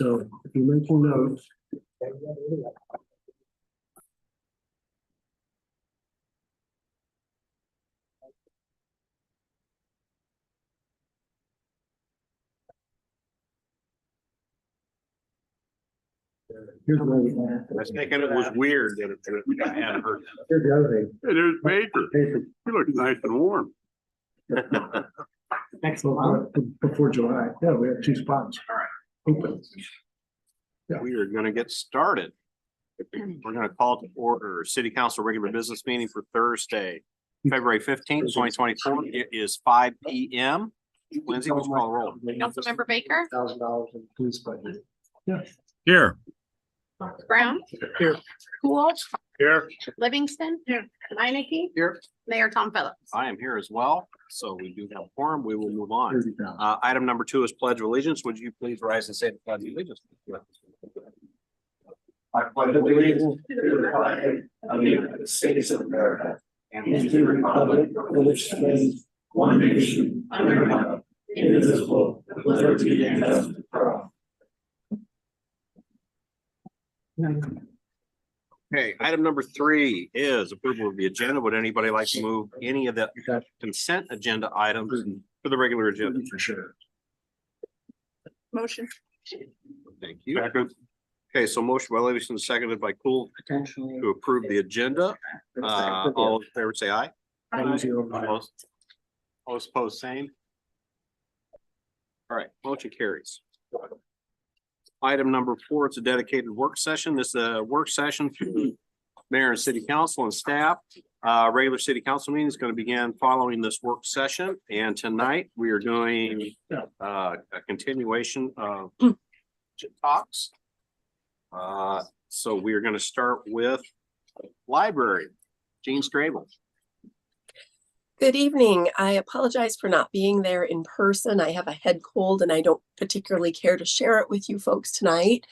So if you're making notes. Here's the other thing. I was thinking it was weird that I hadn't heard that. Here's the other thing. Hey, there's Baker. Paper. He looks nice and warm. Excellent. Before July. Yeah, we have 2 spots. All right. Open. We are going to get started. We're going to call to order City Council regular business meeting for Thursday, February 15th, 2024. It is 5 p.m. Lindsay, would you call the roll? Councilmember Baker, $1,000 in police budget. Yeah. Here. Brown, Here. Cool, Here. Livingston, Minneke, Here. Mayor Tom Phillips. I am here as well. So we do have a quorum. We will move on. 30,000. Item number 2 is Pledge of Allegiance. Would you please rise and say the Pledge of Allegiance? I pledge allegiance to the flag of the United States of America and to the republic for which stands one nation under God, indivisible, with liberty and justice for all. Okay, item number 3 is approval of the agenda. Would anybody like to move any of the consent agenda items to the regular agenda? For sure. Motion. Thank you. Okay, so motion by Livingston, seconded by Cool Potentially. to approve the agenda. All in favor, say aye. Opposed, same. All right, motion carries. Item number 4, it's a dedicated work session. This is a work session for the mayor and city council and staff. Regular city council meeting is going to begin following this work session. And tonight we are doing a continuation of talks. So we are going to start with library. Jean Strable. Good evening. I apologize for not being there in person. I have a head cold and I don't particularly care to share it with you folks tonight.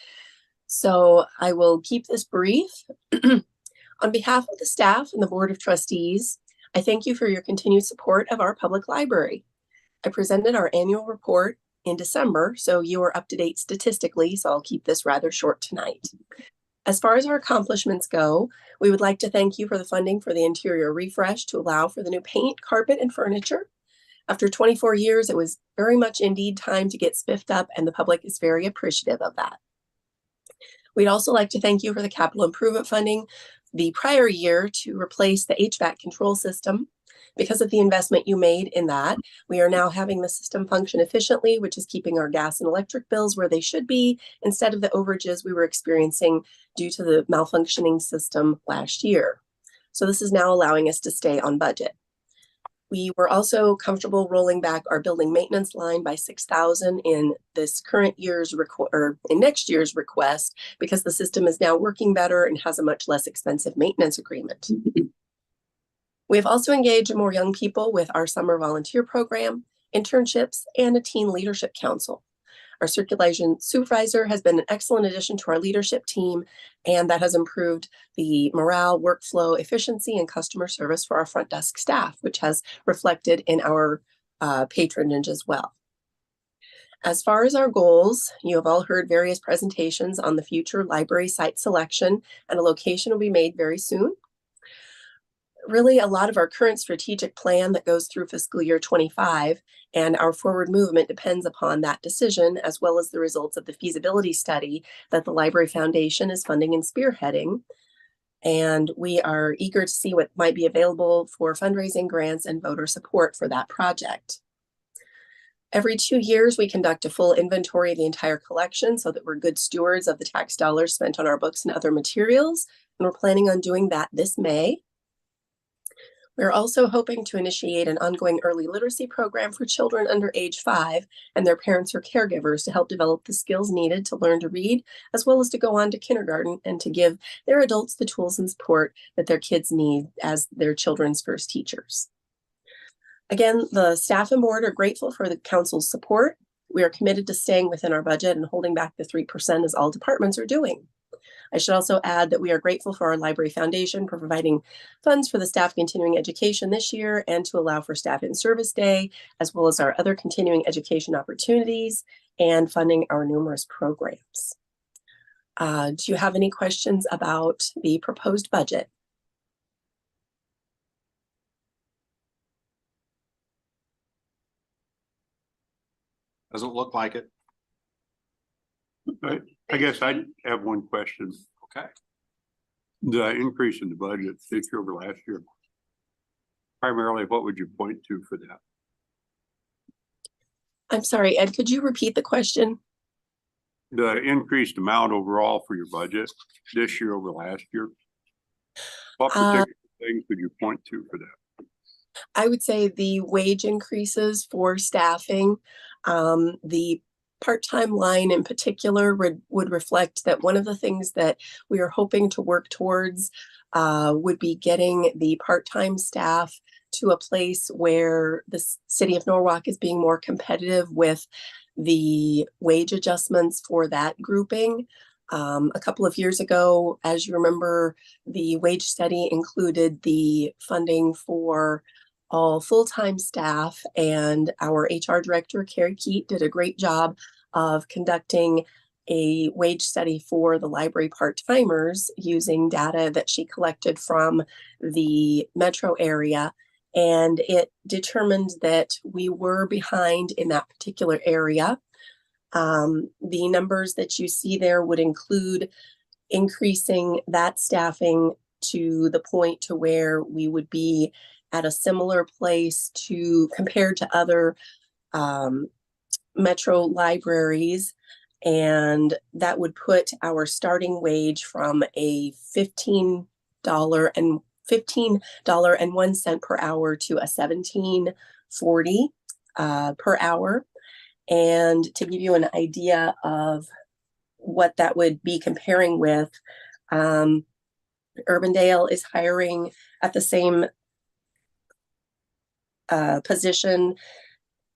So I will keep this brief. On behalf of the staff and the Board of Trustees, I thank you for your continued support of our public library. I presented our annual report in December, so you are up to date statistically, so I'll keep this rather short tonight. As far as our accomplishments go, we would like to thank you for the funding for the interior refresh to allow for the new paint, carpet, and furniture. After 24 years, it was very much indeed time to get spiffed up, and the public is very appreciative of that. We'd also like to thank you for the capital improvement funding the prior year to replace the HVAC control system. Because of the investment you made in that, we are now having the system function efficiently, which is keeping our gas and electric bills where they should be instead of the overages we were experiencing due to the malfunctioning system last year. So this is now allowing us to stay on budget. We were also comfortable rolling back our building maintenance line by $6,000 in this current year's in next year's request because the system is now working better and has a much less expensive maintenance agreement. We have also engaged more young people with our summer volunteer program, internships, and a teen leadership council. Our circulation supervisor has been an excellent addition to our leadership team, and that has improved the morale, workflow, efficiency, and customer service for our front desk staff, which has reflected in our patronage as well. As far as our goals, you have all heard various presentations on the future library site selection, and a location will be made very soon. Really, a lot of our current strategic plan that goes through fiscal year 25 and our forward movement depends upon that decision, as well as the results of the feasibility study that the Library Foundation is funding and spearheading. And we are eager to see what might be available for fundraising grants and voter support for that project. Every 2 years, we conduct a full inventory of the entire collection so that we're good stewards of the tax dollars spent on our books and other materials. And we're planning on doing that this May. We're also hoping to initiate an ongoing early literacy program for children under age 5 and their parents or caregivers to help develop the skills needed to learn to read, as well as to go on to kindergarten and to give their adults the tools and support that their kids need as their children's first teachers. Again, the staff and board are grateful for the council's support. We are committed to staying within our budget and holding back the 3% as all departments are doing. I should also add that we are grateful for our Library Foundation for providing funds for the staff continuing education this year and to allow for Staff in Service Day, as well as our other continuing education opportunities and funding our numerous programs. Do you have any questions about the proposed budget? Doesn't look like it. I guess I have one question. Okay. The increase in the budget this year over last year. Primarily, what would you point to for that? I'm sorry, Ed, could you repeat the question? The increased amount overall for your budget this year over last year? What particular things would you point to for that? I would say the wage increases for staffing, the part-time line in particular would reflect that one of the things that we are hoping to work towards would be getting the part-time staff to a place where the city of Norwalk is being more competitive with the wage adjustments for that grouping. A couple of years ago, as you remember, the wage study included the funding for all full-time staff, and our HR director, Carrie Keat, did a great job of conducting a wage study for the library part-timers using data that she collected from the metro area. And it determined that we were behind in that particular area. The numbers that you see there would include increasing that staffing to the point to where we would be at a similar place to compared to other metro libraries. And that would put our starting wage from a $15.01 per hour to a $17.40 per hour. And to give you an idea of what that would be comparing with, Urbandale is hiring at the same position.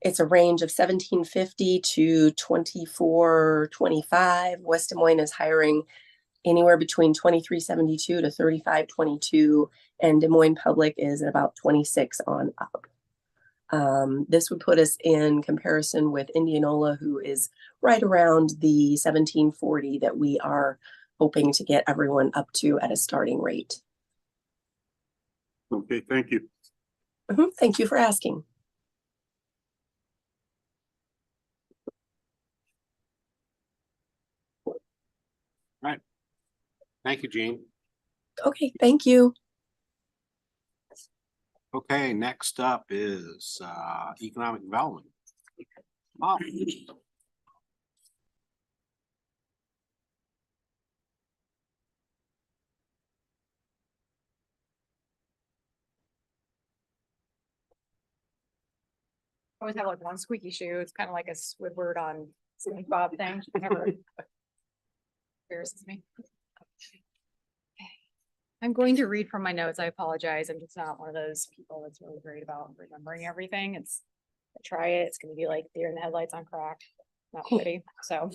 It's a range of $17.50 to $24.25. West Des Moines is hiring anywhere between $23.72 to $35.22, and Des Moines Public is at about $26 on up. This would put us in comparison with Indianola, who is right around the $17.40 that we are hoping to get everyone up to at a starting rate. Okay, thank you. Thank you for asking. Thank you, Jean. Okay, thank you. Okay, next up is economic development. Wow. Always have like one squeaky shoe. It's kind of like a Squidward on SpongeBob thing. Never embarrasses me. I'm going to read from my notes. I apologize. I'm just not one of those people that's really great about remembering everything. I try it. It's going to be like deer in the headlights on crack. Not pretty. So,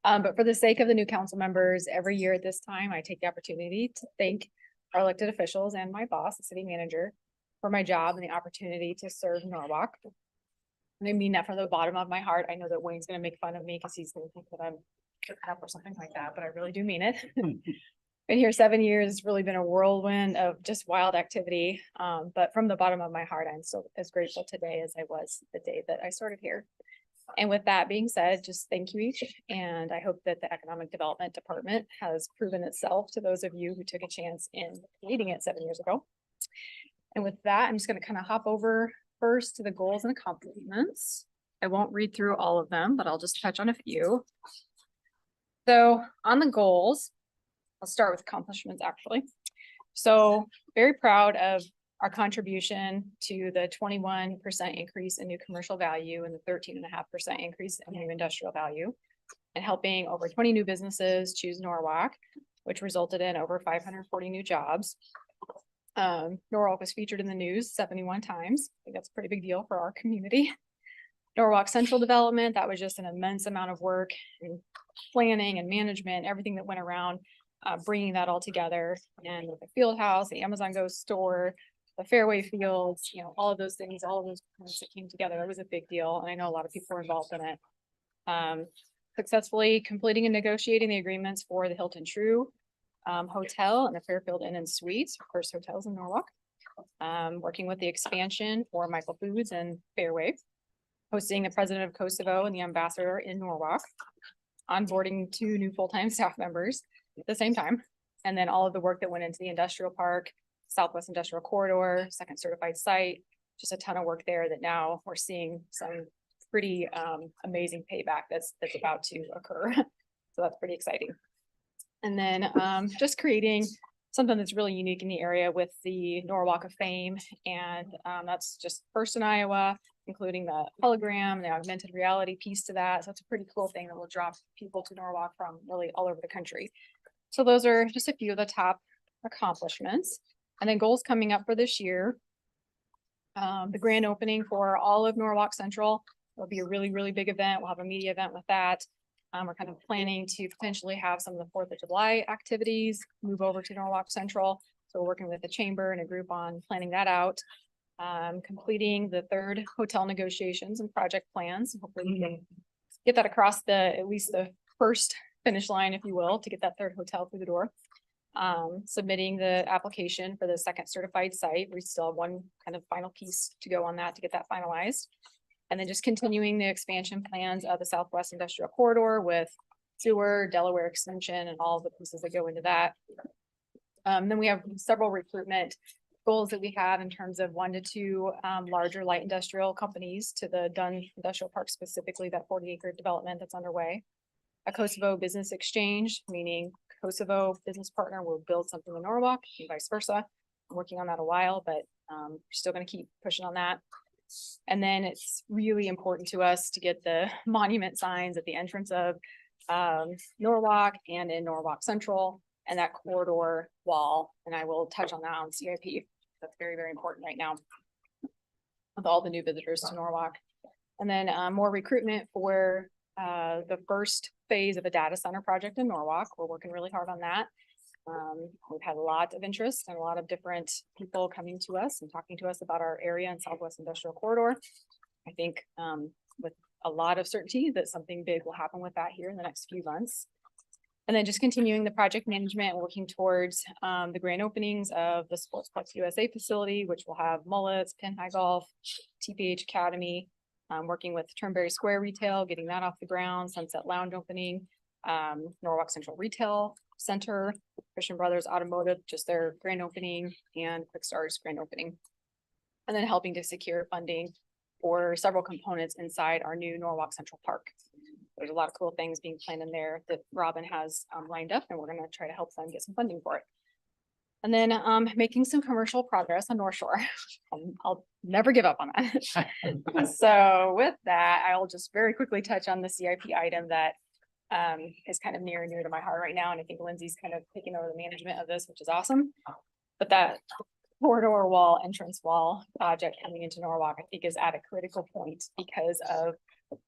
but for the sake of the new council members, every year at this time, I take the opportunity to thank our elected officials and my boss, the city manager, for my job and the opportunity to serve Norwalk. And I mean that from the bottom of my heart. I know that Wayne's going to make fun of me because he's going to think that I'm up or something like that, but I really do mean it. Been here 7 years. It's really been a whirlwind of just wild activity. But from the bottom of my heart, I'm still as grateful today as I was the day that I started here. And with that being said, just thank you each. And I hope that the Economic Development Department has proven itself to those of you who took a chance in leading it 7 years ago. And with that, I'm just going to kind of hop over first to the goals and accomplishments. I won't read through all of them, but I'll just touch on a few. So on the goals, I'll start with accomplishments actually. So very proud of our contribution to the 21% increase in new commercial value and the 13.5% increase in new industrial value, and helping over 20 new businesses choose Norwalk, which resulted in over 540 new jobs. Norwalk was featured in the news 71 times. I think that's a pretty big deal for our community. Norwalk Central Development, that was just an immense amount of work and planning and management, everything that went around bringing that all together, and with the field house, the Amazon Go store, the fairway fields, you know, all of those things, all of those components that came together, it was a big deal, and I know a lot of people were involved in it. Successfully completing and negotiating the agreements for the Hilton True Hotel and the Fairfield Inn and Suites, first hotels in Norwalk. Working with the expansion for Michael Foods and Fairway, hosting the president of Kosovo and the ambassador in Norwalk, onboarding 2 new full-time staff members at the same time, and then all of the work that went into the industrial park, Southwest Industrial Corridor, second certified site, just a ton of work there that now we're seeing some pretty amazing payback that's about to occur. So that's pretty exciting. And then just creating something that's really unique in the area with the Norwalk of Fame. And that's just first in Iowa, including the hologram, the augmented reality piece to that. So it's a pretty cool thing that will draw people to Norwalk from really all over the country. So those are just a few of the top accomplishments. And then goals coming up for this year. The grand opening for all of Norwalk Central will be a really, really big event. We'll have a media event with that. We're kind of planning to potentially have some of the 4th of July activities move over to Norwalk Central. So we're working with the chamber and a group on planning that out. Completing the 3rd hotel negotiations and project plans. Hopefully we can get that across at least the first finish line, if you will, to get that 3rd hotel through the door. Submitting the application for the 2nd certified site. We still have one kind of final piece to go on that to get that finalized. And then just continuing the expansion plans of the Southwest Industrial Corridor with sewer, Delaware Extension, and all of the pieces that go into that. Then we have several recruitment goals that we have in terms of 1 to 2 larger light industrial companies to the Dunn Industrial Park, specifically that 40-acre development that's underway. A Kosovo business exchange, meaning Kosovo business partner will build something in Norwalk and vice versa. I'm working on that a while, but we're still going to keep pushing on that. And then it's really important to us to get the monument signs at the entrance of Norwalk and in Norwalk Central and that corridor wall. And I will touch on that on CIP. That's very, very important right now with all the new visitors to Norwalk. And then more recruitment for the first phase of a data center project in Norwalk. We're working really hard on that. We've had a lot of interest and a lot of different people coming to us and talking to us about our area in Southwest Industrial Corridor. I think with a lot of certainty that something big will happen with that here in the next few months. And then just continuing the project management, working towards the grand openings of the Sportsplex USA facility, which will have mullets, pin high golf, TPH Academy, working with Turnberry Square Retail, getting that off the ground, Sunset Lounge opening, Norwalk Central Retail Center, Christian Brothers Automotive, just their grand opening, and Quick Star's grand opening. And then helping to secure funding for several components inside our new Norwalk Central Park. There's a lot of cool things being planned in there that Robin has lined up, and we're going to try to help them get some funding for it. And then making some commercial progress on North Shore. I'll never give up on that. So with that, I'll just very quickly touch on the CIP item that is kind of near and dear to my heart right now. And I think Lindsay's kind of taking over the management of this, which is awesome. But that corridor wall, entrance wall project coming into Norwalk, I think is at a critical point because of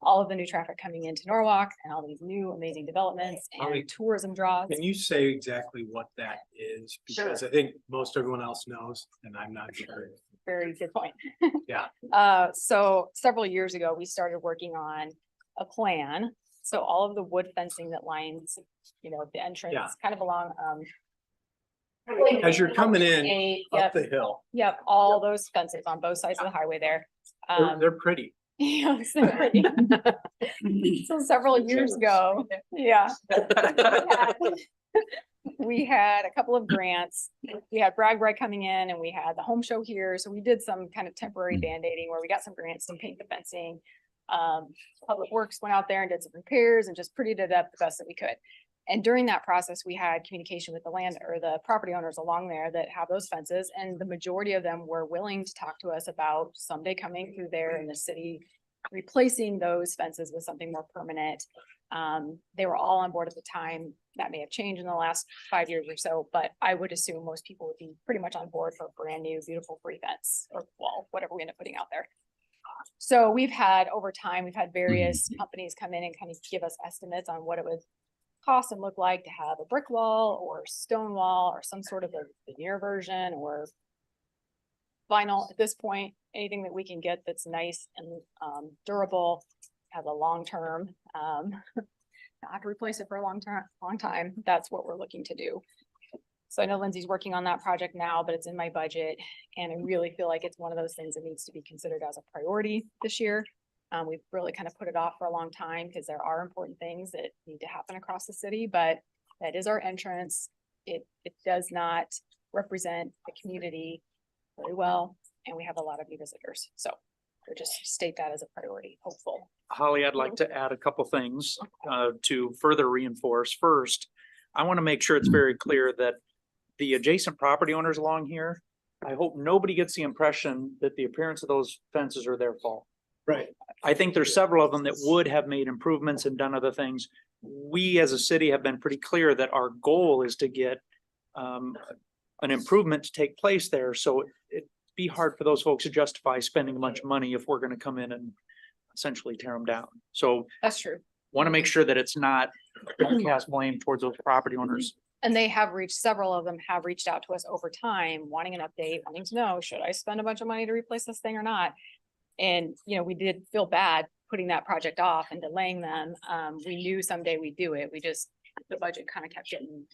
all of the new traffic coming into Norwalk and all these new amazing developments and tourism draws. Can you say exactly what that is? Because I think most everyone else knows, and I'm not sure. Very good point. Yeah. So several years ago, we started working on a plan. So all of the wood fencing that lines, you know, the entrance kind of along, As you're coming in yep, up the hill, all those fences on both sides of the highway there. they're pretty. Yes, they're pretty. So several years ago, we had a couple of grants. We had Bragg Bright coming in and we had the home show here. So we did some kind of temporary band-aiding where we got some grants to paint the fencing. Public Works went out there and did some repairs and just prettied it up the best that we could. And during that process, we had communication with the land or the property owners along there that have those fences. And the majority of them were willing to talk to us about someday coming through there in the city, replacing those fences with something more permanent. They were all on board at the time. That may have changed in the last 5 years or so, but I would assume most people would be pretty much on board for a brand new, beautiful free fence or wall, whatever we end up putting out there. So we've had over time, we've had various companies come in and kind of give us estimates on what it would cost and look like to have a brick wall or stone wall or some sort of a veneer version or vinyl. At this point, anything that we can get that's nice and durable, has a long term, not to replace it for a long time, that's what we're looking to do. So I know Lindsay's working on that project now, but it's in my budget, and I really feel like it's one of those things that needs to be considered as a priority this year. We've really kind of put it off for a long time because there are important things that need to happen across the city, but that is our entrance. It does not represent the community very well, and we have a lot of new visitors. So we'll just state that as a priority, hopeful. Holly, I'd like to add a couple things to further reinforce. First, I want to make sure it's very clear that the adjacent property owners along here, I hope nobody gets the impression that the appearance of those fences are their fault. Right. I think there's several of them that would have made improvements and done other things. We as a city have been pretty clear that our goal is to get an improvement to take place there. So it'd be hard for those folks to justify spending a bunch of money if we're going to come in and essentially tear them down. So That's true. want to make sure that it's not cast blame towards those property owners. And several of them have reached out to us over time, wanting an update, wanting to know, should I spend a bunch of money to replace this thing or not? And, we did feel bad putting that project off and delaying them. We knew someday we'd do it. The budget kind of kept getting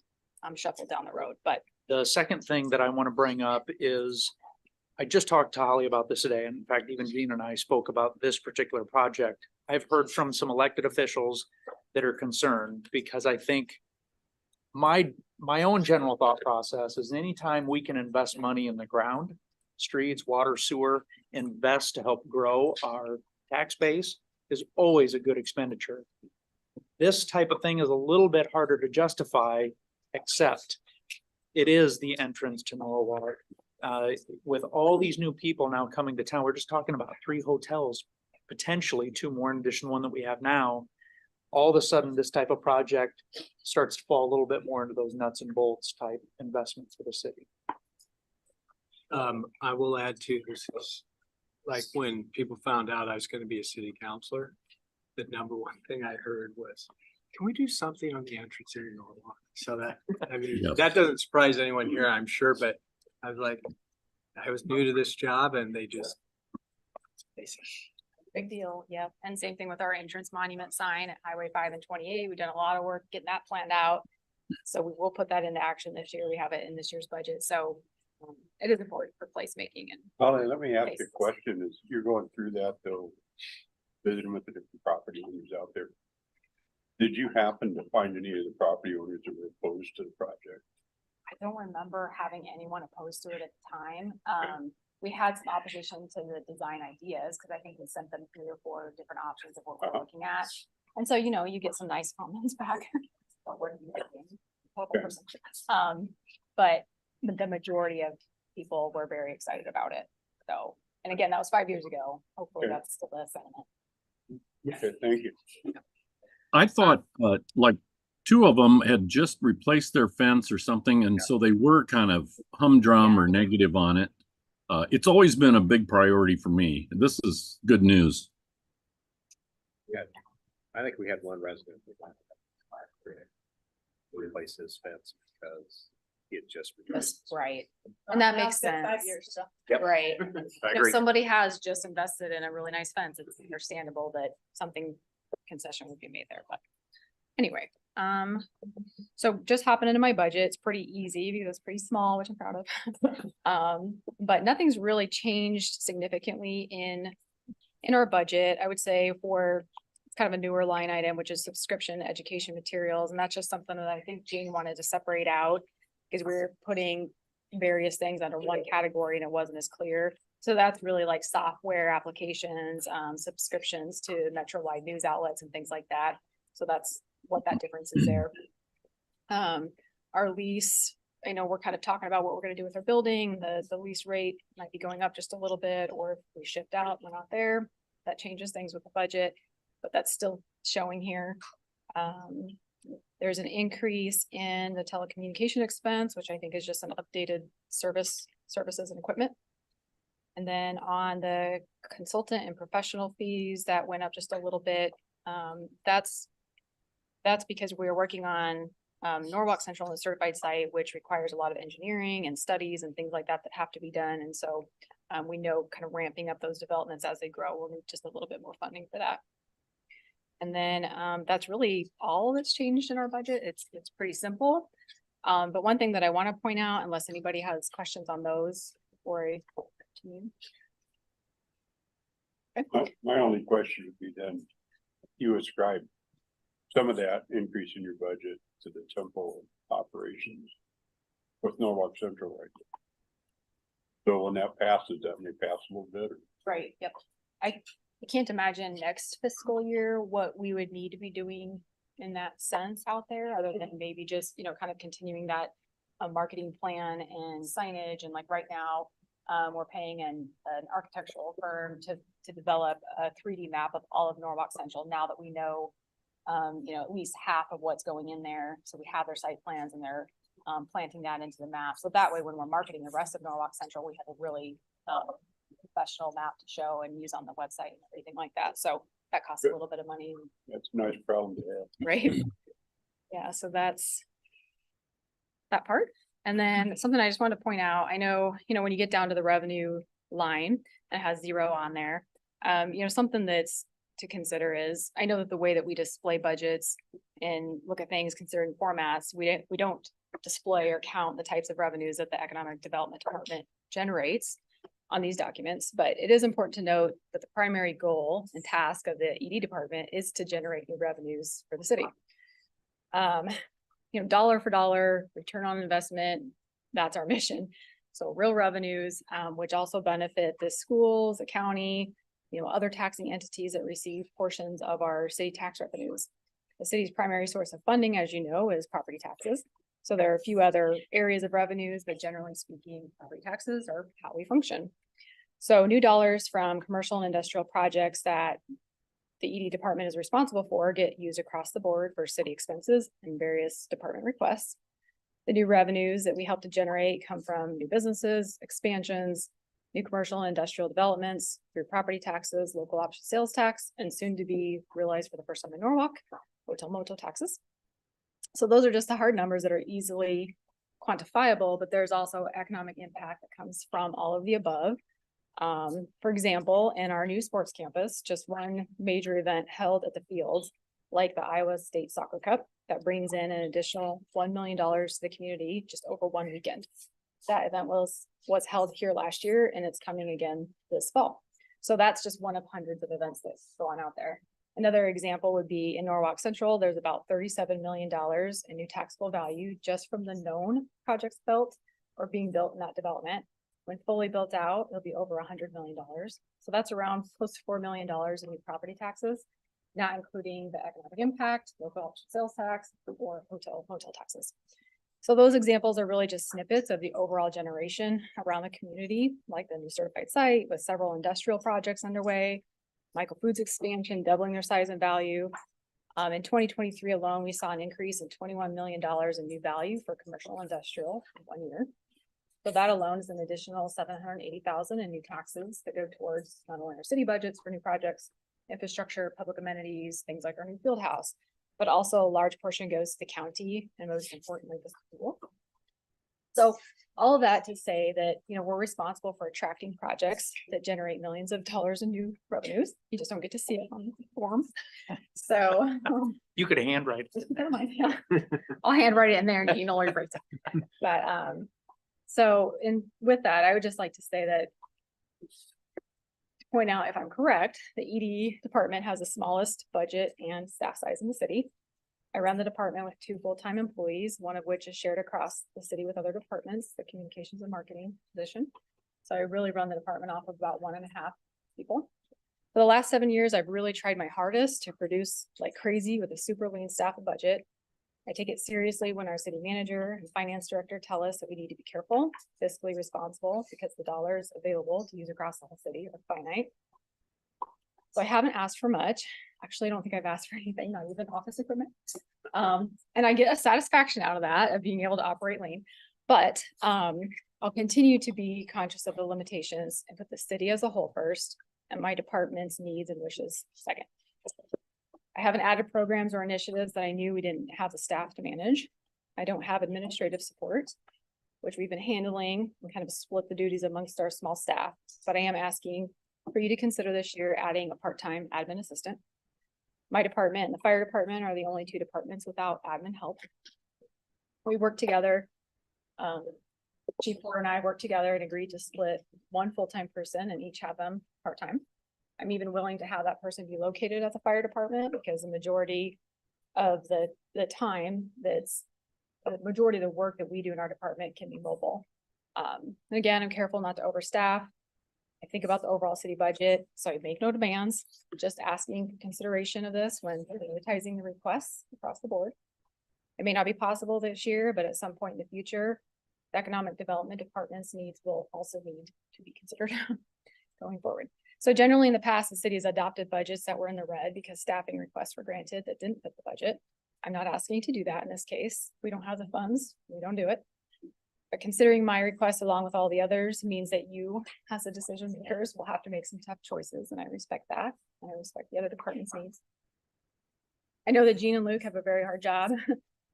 shuffled down the road, but. The second thing that I want to bring up is, I just talked to Holly about this today. In fact, even Gene and I spoke about this particular project. I've heard from some elected officials that are concerned because I think my own general thought process is anytime we can invest money in the ground, streets, water, sewer, invest to help grow our tax base is always a good expenditure. This type of thing is a little bit harder to justify, except it is the entrance to Norwalk. With all these new people now coming to town, we're just talking about 3 hotels, potentially 2 more in addition to one that we have now. All of a sudden, this type of project starts to fall a little bit more into those nuts and bolts type investments for the city. I will add to this, like when people found out I was going to be a city councilor, the number one thing I heard was, can we do something on the entrance here in Norwalk? So that doesn't surprise anyone here, I'm sure, but I was like, I was new to this job and they said, Big deal, yep. And same thing with our entrance monument sign at Highway 5 and 28. We've done a lot of work getting that planned out. So we will put that into action this year. We have it in this year's budget. So it is important for placemaking. And Holly, let me ask you a question. As you're going through that though, visiting with the different property owners out there, did you happen to find any of the property owners that were opposed to the project? I don't remember having anyone opposed to it at the time. We had some opposition to the design ideas because I think we sent them 3 or 4 different options of what we're looking at. And so, you get some nice comments back. But what are you thinking? But the majority of people were very excited about it. So, and again, that was 5 years ago. Hopefully that's still the sentiment. Okay, thank you. I thought like 2 of them had just replaced their fence or something, and so they were kind of humdrum or negative on it. It's always been a big priority for me. This is good news. Yeah, I think we had one resident who replaced his fence because he had just replaced. Right. And that makes sense. 5 years, so. Yep. Right. I If agree. somebody has just invested in a really nice fence, it's understandable that something concession would be made there, but anyway. So just hopping into my budget, it's pretty easy because it's pretty small, which I'm proud of. But nothing's really changed significantly in our budget. I would say it's kind of a newer line item, which is subscription education materials. And that's just something that I think Jane wanted to separate out because we're putting various things under one category and it wasn't as clear. So that's really like software applications, subscriptions to Metro-wide news outlets and things like that. So that's what that difference is there. Our lease, I know we're kind of talking about what we're going to do with our building. The lease rate might be going up just a little bit, or if we shift out, we're not there. That changes things with the budget, but that's still showing here. There's an increase in the telecommunication expense, which I think is just an updated services and equipment. And then on the consultant and professional fees, that went up just a little bit. That's that's because we're working on Norwalk Central and certified site, which requires a lot of engineering and studies and things like that that have to be done. And so we know kind of ramping up those developments as they grow, we'll need just a little bit more funding for that. And then that's really all that's changed in our budget. It's pretty simple. But one thing that I want to point out, unless anybody has questions on those, before I continue. My only question would be then, you ascribe some of that increase in your budget to the temple operations with Norwalk Central right there. So when that passes, that may pass a little bit. Right, yep. I can't imagine next fiscal year what we would need to be doing in that sense out there, other than maybe just, kind of continuing that marketing plan and signage. And like right now, we're paying an architectural firm to develop a 3D map of all of Norwalk Central now that we know, at least half of what's going in there. So we have their site plans and they're planting that into the map. So that way, when we're marketing the rest of Norwalk Central, we have a really professional map to show and use on the website and everything like that. So that costs a little bit of money, That's a nice problem to have. right? Yeah, so that's that part. And then something I just wanted to point out, I know, when you get down to the revenue line, it has 0 on there. Something that's to consider is, I know that the way that we display budgets and look at things considering formats, we don't display or count the types of revenues that the Economic Development Department generates on these documents, but it is important to note that the primary goal and task of the ED department is to generate new revenues for the city. Dollar for dollar, return on investment, that's our mission. So real revenues, which also benefit the schools, the county, other taxing entities that receive portions of our city tax revenues. The city's primary source of funding, as you know, is property taxes. So there are a few other areas of revenues, but generally speaking, property taxes are how we function. So new dollars from commercial and industrial projects that the ED department is responsible for get used across the board for city expenses and various department requests. The new revenues that we help to generate come from new businesses, expansions, new commercial and industrial developments through property taxes, local option sales tax, and soon to be realized for the first time in Norwalk, hotel motel taxes. So those are just the hard numbers that are easily quantifiable, but there's also economic impact that comes from all of the above. For example, in our new sports campus, just one major event held at the fields, like the Iowa State Soccer Cup, that brings in an additional $1 million to the community just over one weekend. That event was held here last year and it's coming again this fall. So that's just one of hundreds of events that's going out there. Another example would be in Norwalk Central, there's about $37 million in new taxable value just from the known projects built or being built in that development. When fully built out, it'll be over $100 million. So that's around close to $4 million in new property taxes, not including the economic impact, local option sales tax, or hotel taxes. So those examples are really just snippets of the overall generation around the community, like the new certified site with several industrial projects underway, Michael Foods expansion, doubling their size and value. In 2023 alone, we saw an increase of $21 million in new value for commercial and industrial in 1 year. So that alone is an additional $780,000 in new taxes that go towards not only our city budgets for new projects, infrastructure, public amenities, things like our new field house, but also a large portion goes to the county and most importantly, the school. So all of that to say that, we're responsible for attracting projects that generate millions of dollars in new revenues. You just don't get to see it on the form. So You could handwrite it. never mind. Yeah. I'll handwrite it in there and email or break it. But with that, I would just like to say that, to point out if I'm correct, the ED department has the smallest budget and staff size in the city. I run the department with 2 full-time employees, one of which is shared across the city with other departments, the communications and marketing position. So I really run the department off of about 1.5 people. For the last 7 years, I've really tried my hardest to produce like crazy with a super lean staff and budget. I take it seriously when our city manager and finance director tell us that we need to be careful, fiscally responsible, because the dollars available to use across the whole city are finite. So I haven't asked for much. Actually, I don't think I've asked for anything, not even office equipment. And I get a satisfaction out of that, of being able to operate lean. But I'll continue to be conscious of the limitations and put the city as a whole first and my department's needs and wishes second. I haven't added programs or initiatives that I knew we didn't have the staff to manage. I don't have administrative support, which we've been handling and kind of split the duties amongst our small staff. But I am asking for you to consider this year adding a part-time admin assistant. My department and the fire department are the only two departments without admin help. We work together. Chief Porter and I worked together and agreed to split one full-time person and each have them part-time. I'm even willing to have that person be located at the fire department because the majority of the time the majority of the work that we do in our department can be mobile. And again, I'm careful not to overstaff. I think about the overall city budget, so I make no demands, just asking for consideration of this when prioritizing the requests across the board. It may not be possible this year, but at some point in the future, the economic development department's needs will also need to be considered going forward. So generally in the past, the city has adopted budgets that were in the red because staffing requests were granted that didn't fit the budget. I'm not asking to do that in this case. We don't have the funds, we don't do it. But considering my request along with all the others means that you, as the decision makers, will have to make some tough choices, and I respect that, and I respect the other department's needs. I know that Jean and Luke have a very hard job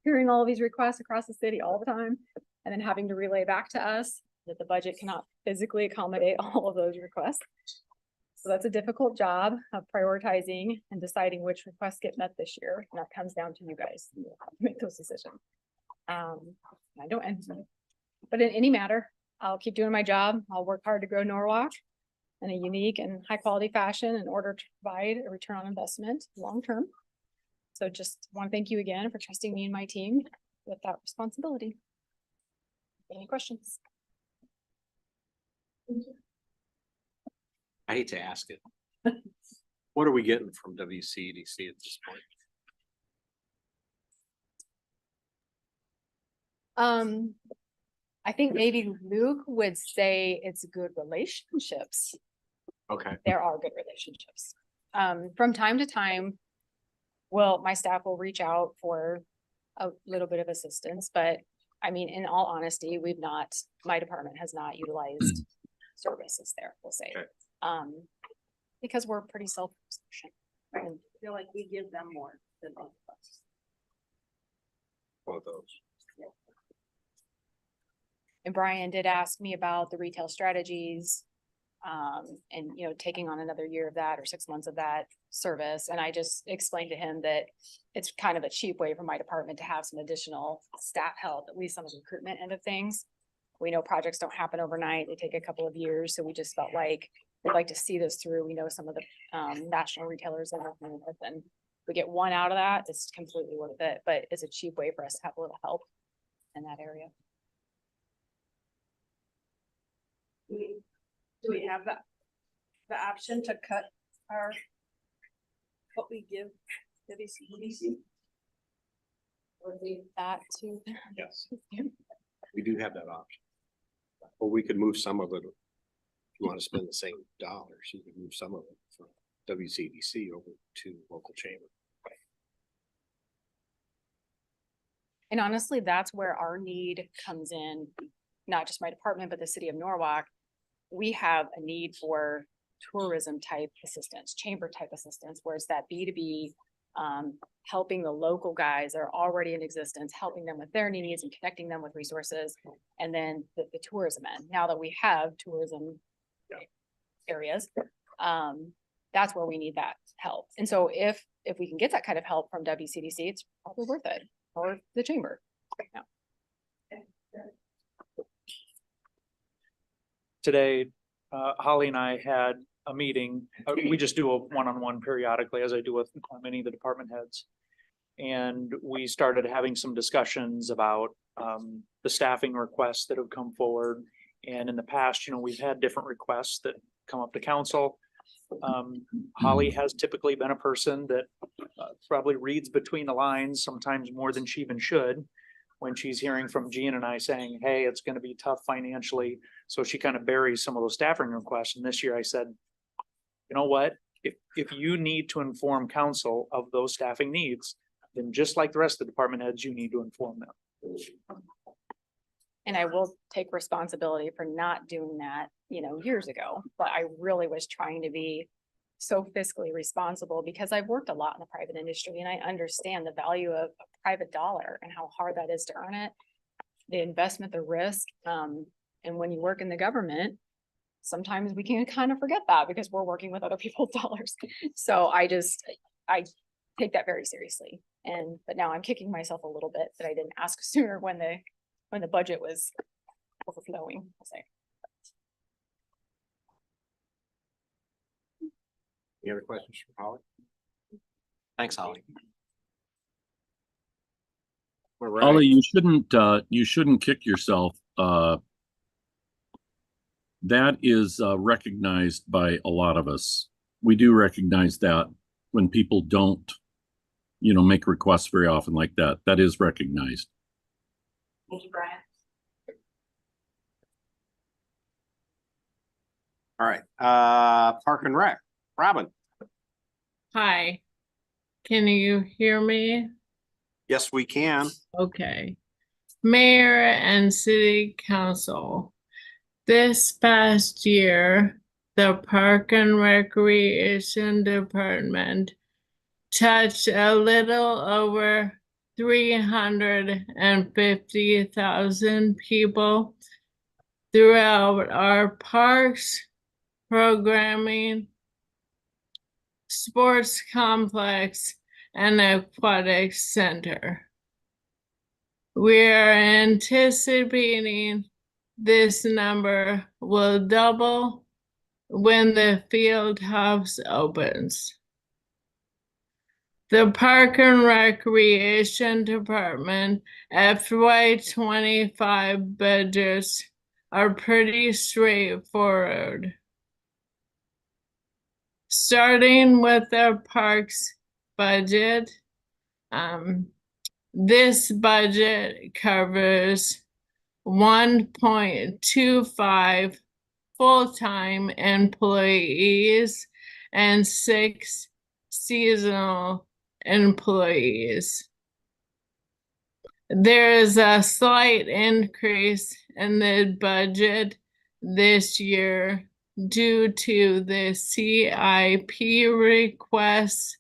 hearing all of these requests across the city all the time, and then having to relay back to us that the budget cannot physically accommodate all of those requests. So that's a difficult job of prioritizing and deciding which requests get met this year. And that comes down to you guys. You have to make those decisions. I don't envy, but in any matter, I'll keep doing my job. I'll work hard to grow Norwalk in a unique and high quality fashion in order to provide a return on investment long term. So just want to thank you again for trusting me and my team with that responsibility. Any questions? I hate to ask it. What are we getting from WCDC at this point? I think maybe Luke would say it's good relationships. Okay. There are good relationships. From time to time, well, my staff will reach out for a little bit of assistance, but I mean, in all honesty, my department has not utilized services there, we'll say. Okay. Because we're pretty self-sufficient. I feel like we give them more than both of us. One of those. And Brian did ask me about the retail strategies. And taking on another year of that or 6 months of that service. And I just explained to him that it's kind of a cheap way for my department to have some additional staff help, at least on the recruitment end of things. We know projects don't happen overnight. They take a couple of years. So we just felt like we'd like to see this through. We know some of the national retailers that are working with, and if we get one out of that, it's completely worth it. But it's a cheap way for us to have a little help in that area. Do we have the option to cut what we give WCDC? Or leave that to. Yes. We do have that option. Or we could move some of it. If you want to spend the same dollars, you could move some of it from WCDC over to local chamber. And honestly, that's where our need comes in, not just my department, but the city of Norwalk. We have a need for tourism type assistance, chamber type assistance, where it's that B2B, helping the local guys that are already in existence, helping them with their needs and connecting them with resources. And then the tourism end, now that we have tourism areas, that's where we need that help. And so if we can get that kind of help from WCDC, it's probably worth it, or the chamber. Yeah. Today, Holly and I had a meeting. We just do a one-on-one periodically, as I do with many of the department heads. And we started having some discussions about the staffing requests that have come forward. And in the past, we've had different requests that come up to council. Holly has typically been a person that probably reads between the lines, sometimes more than she even should, when she's hearing from Jean and I saying, hey, it's going to be tough financially. So she kind of buries some of those staffing requests. And this year I said, you know what, if you need to inform council of those staffing needs, then just like the rest of the department heads, you need to inform them. And I will take responsibility for not doing that, years ago, but I really was trying to be so fiscally responsible because I've worked a lot in the private industry and I understand the value of a private dollar and how hard that is to earn it. The investment, the risk, and when you work in the government, sometimes we can kind of forget that because we're working with other people's dollars. So I take that very seriously. But now I'm kicking myself a little bit that I didn't ask sooner when the budget was overflowing, I'll say. Any other questions for Holly? Thanks, Holly. All right. Ollie, you shouldn't kick yourself. That is recognized by a lot of us. We do recognize that when people don't, make requests very often like that. That is recognized. Thank you, Brian. All right, Park and Rec, Robin. Hi, can you hear me? Yes, we can. Okay. Mayor and City Council, this past year, the Park and Recreation Department touched a little over 350,000 people throughout our parks, programming, sports complex, and aquatic center. We are anticipating this number will double when the field house opens. The Park and Recreation Department FY25 budgets are pretty straightforward. Starting with the parks budget, this budget covers 1.25 full-time employees and 6 seasonal employees. There is a slight increase in the budget this year due to the CIP request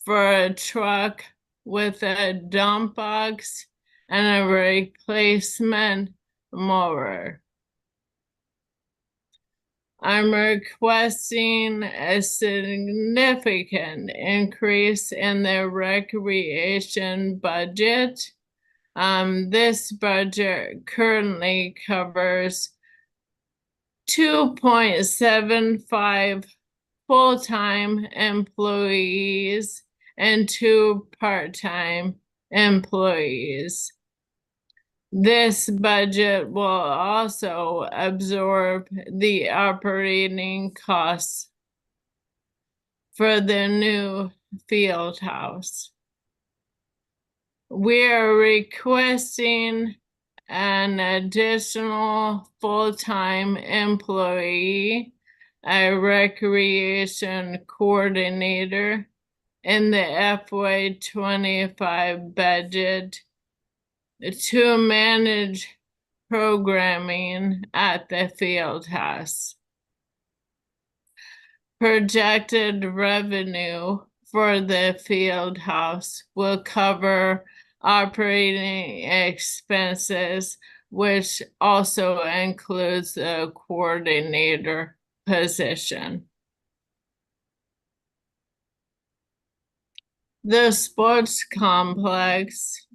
for a truck with a dump box and a replacement mower. I'm requesting a significant increase in the recreation budget. This budget currently covers 2.75 full-time employees and 2 part-time employees. This budget will also absorb the operating costs for the new field house. We are requesting an additional full-time employee, a recreation coordinator in the FY25 budget to manage programming at the field house. Projected revenue for the field house will cover operating expenses, which also includes the coordinator position. The sports complex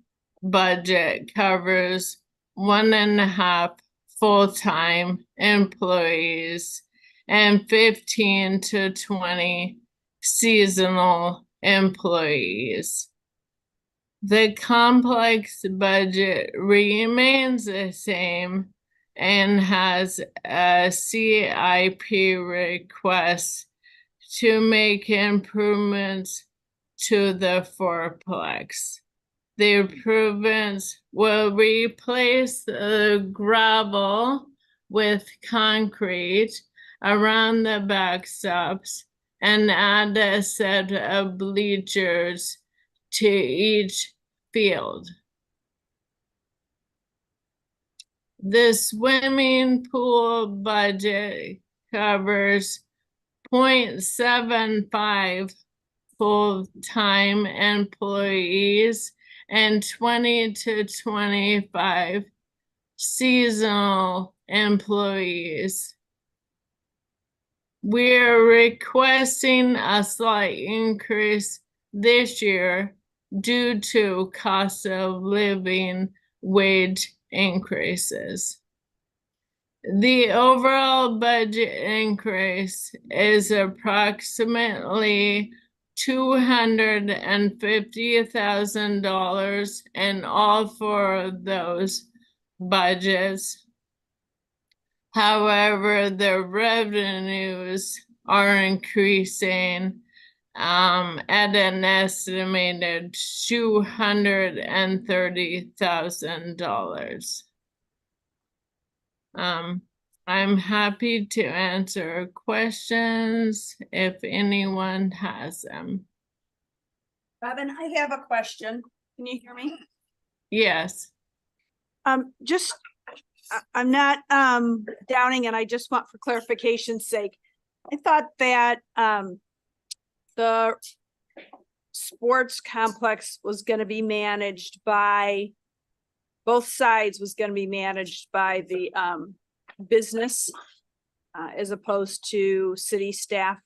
budget covers 1.5 full-time employees and 15 to 20 seasonal employees. The complex budget remains the same and has a CIP request to make improvements to the fourplex. The improvements will replace the gravel with concrete around the backstops and add a set of bleachers to each field. The swimming pool budget covers 0.75 full-time employees and 20 to 25 seasonal employees. We're requesting a slight increase this year due to cost of living wage increases. The overall budget increase is approximately $250,000 in all four of those budgets. However, the revenues are increasing at an estimated $230,000. I'm happy to answer questions if anyone has them. Robin, I have a question. Can you hear me? Yes. I'm not downing, and I just want for clarification's sake. I thought that the sports complex was going to be managed by both sides, was going to be managed by the business as opposed to city staff.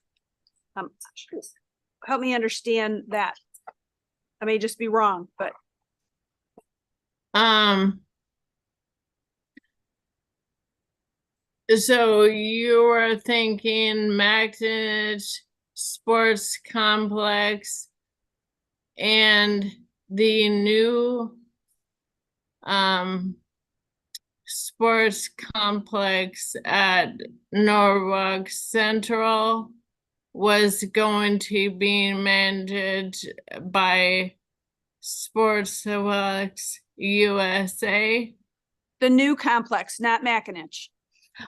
Help me understand that. I may just be wrong, but so you were thinking Magnich Sports Complex and the new sports complex at Norwalk Central was going to be managed by Sports USA. the new complex, not Mackinac.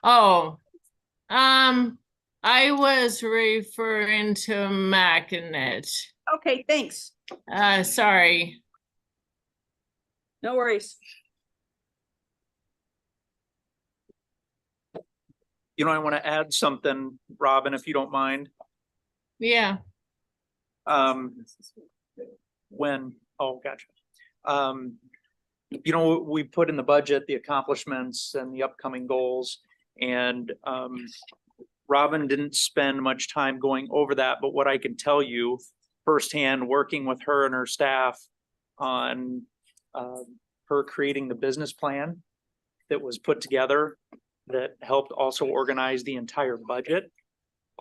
Oh, I was referring to Mackinac. Okay, thanks. Sorry. No worries. You know, I want to add something, Robin, if you don't mind. Yeah. Gotcha. You know, we put in the budget the accomplishments and the upcoming goals, and Robin didn't spend much time going over that, but what I can tell you firsthand, working with her and her staff on her creating the business plan that was put together that helped also organize the entire budget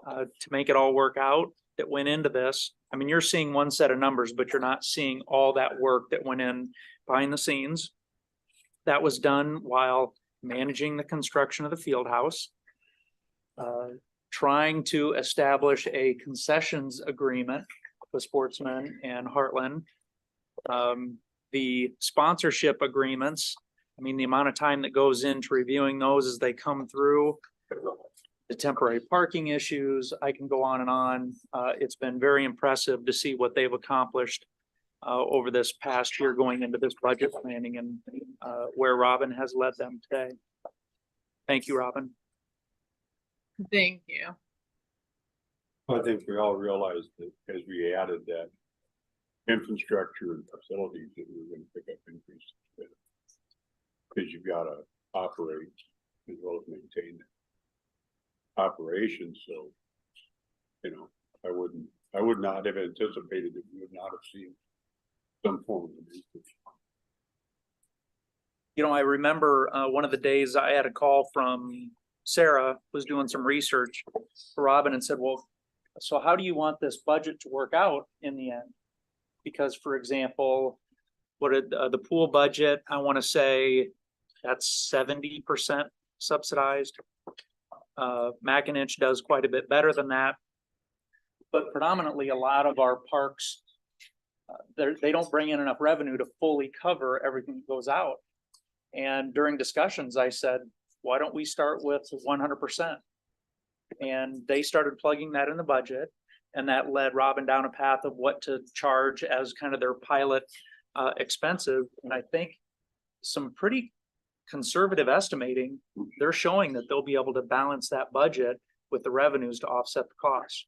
to make it all work out that went into this. I mean, you're seeing one set of numbers, but you're not seeing all that work that went in behind the scenes. That was done while managing the construction of the field house, trying to establish a concessions agreement with Sportsman and Heartland. The sponsorship agreements, I mean, the amount of time that goes into reviewing those as they come through, the temporary parking issues, I can go on and on. It's been very impressive to see what they've accomplished over this past year going into this budget planning and where Robin has led them today. Thank you, Robin. Thank you. I think we all realized that as we added that infrastructure and facilities that we were going to pick up increases. Because you've got to operate as well as maintain operations. So, you know, I would not have anticipated that we would not have seen some form of increase. You know, I remember one of the days I had a call from Sarah, was doing some research for Robin, and said, well, so how do you want this budget to work out in the end? Because, for example, the pool budget, I want to say that's 70% subsidized. Mackinac does quite a bit better than that. But predominantly a lot of our parks, they don't bring in enough revenue to fully cover everything that goes out. And during discussions, I said, why don't we start with 100%? And they started plugging that in the budget. And that led Robin down a path of what to charge as kind of their pilot expensive. And I think some pretty conservative estimating, they're showing that they'll be able to balance that budget with the revenues to offset the costs.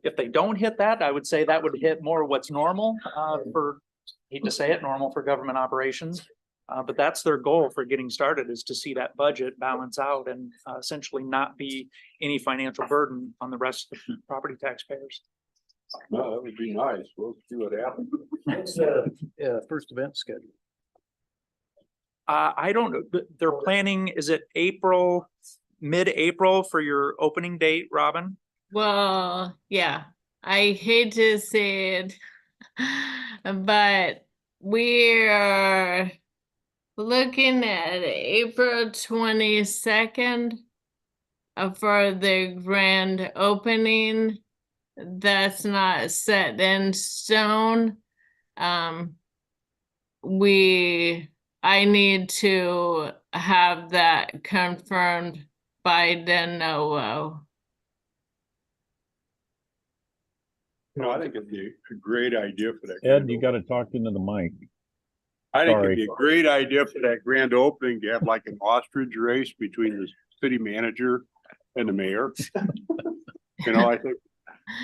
If they don't hit that, I would say that would hit more what's normal, hate to say it, normal for government operations. But that's their goal for getting started, is to see that budget balance out and essentially not be any financial burden on the rest of the property taxpayers. No, that would be nice. We'll see what happens. First event schedule. I don't know, they're planning, is it April, mid-April for your opening date, Robin? Well, yeah, I hate to say it, but we're looking at April 22nd for the grand opening. That's not set in stone. I need to have that confirmed by the NOO. No, I think it'd be a great idea for that. Ed, you got to talk into the mic. I think it'd Sorry. be a great idea for that grand opening to have like an ostrich race between the city manager and the mayor. You know, I think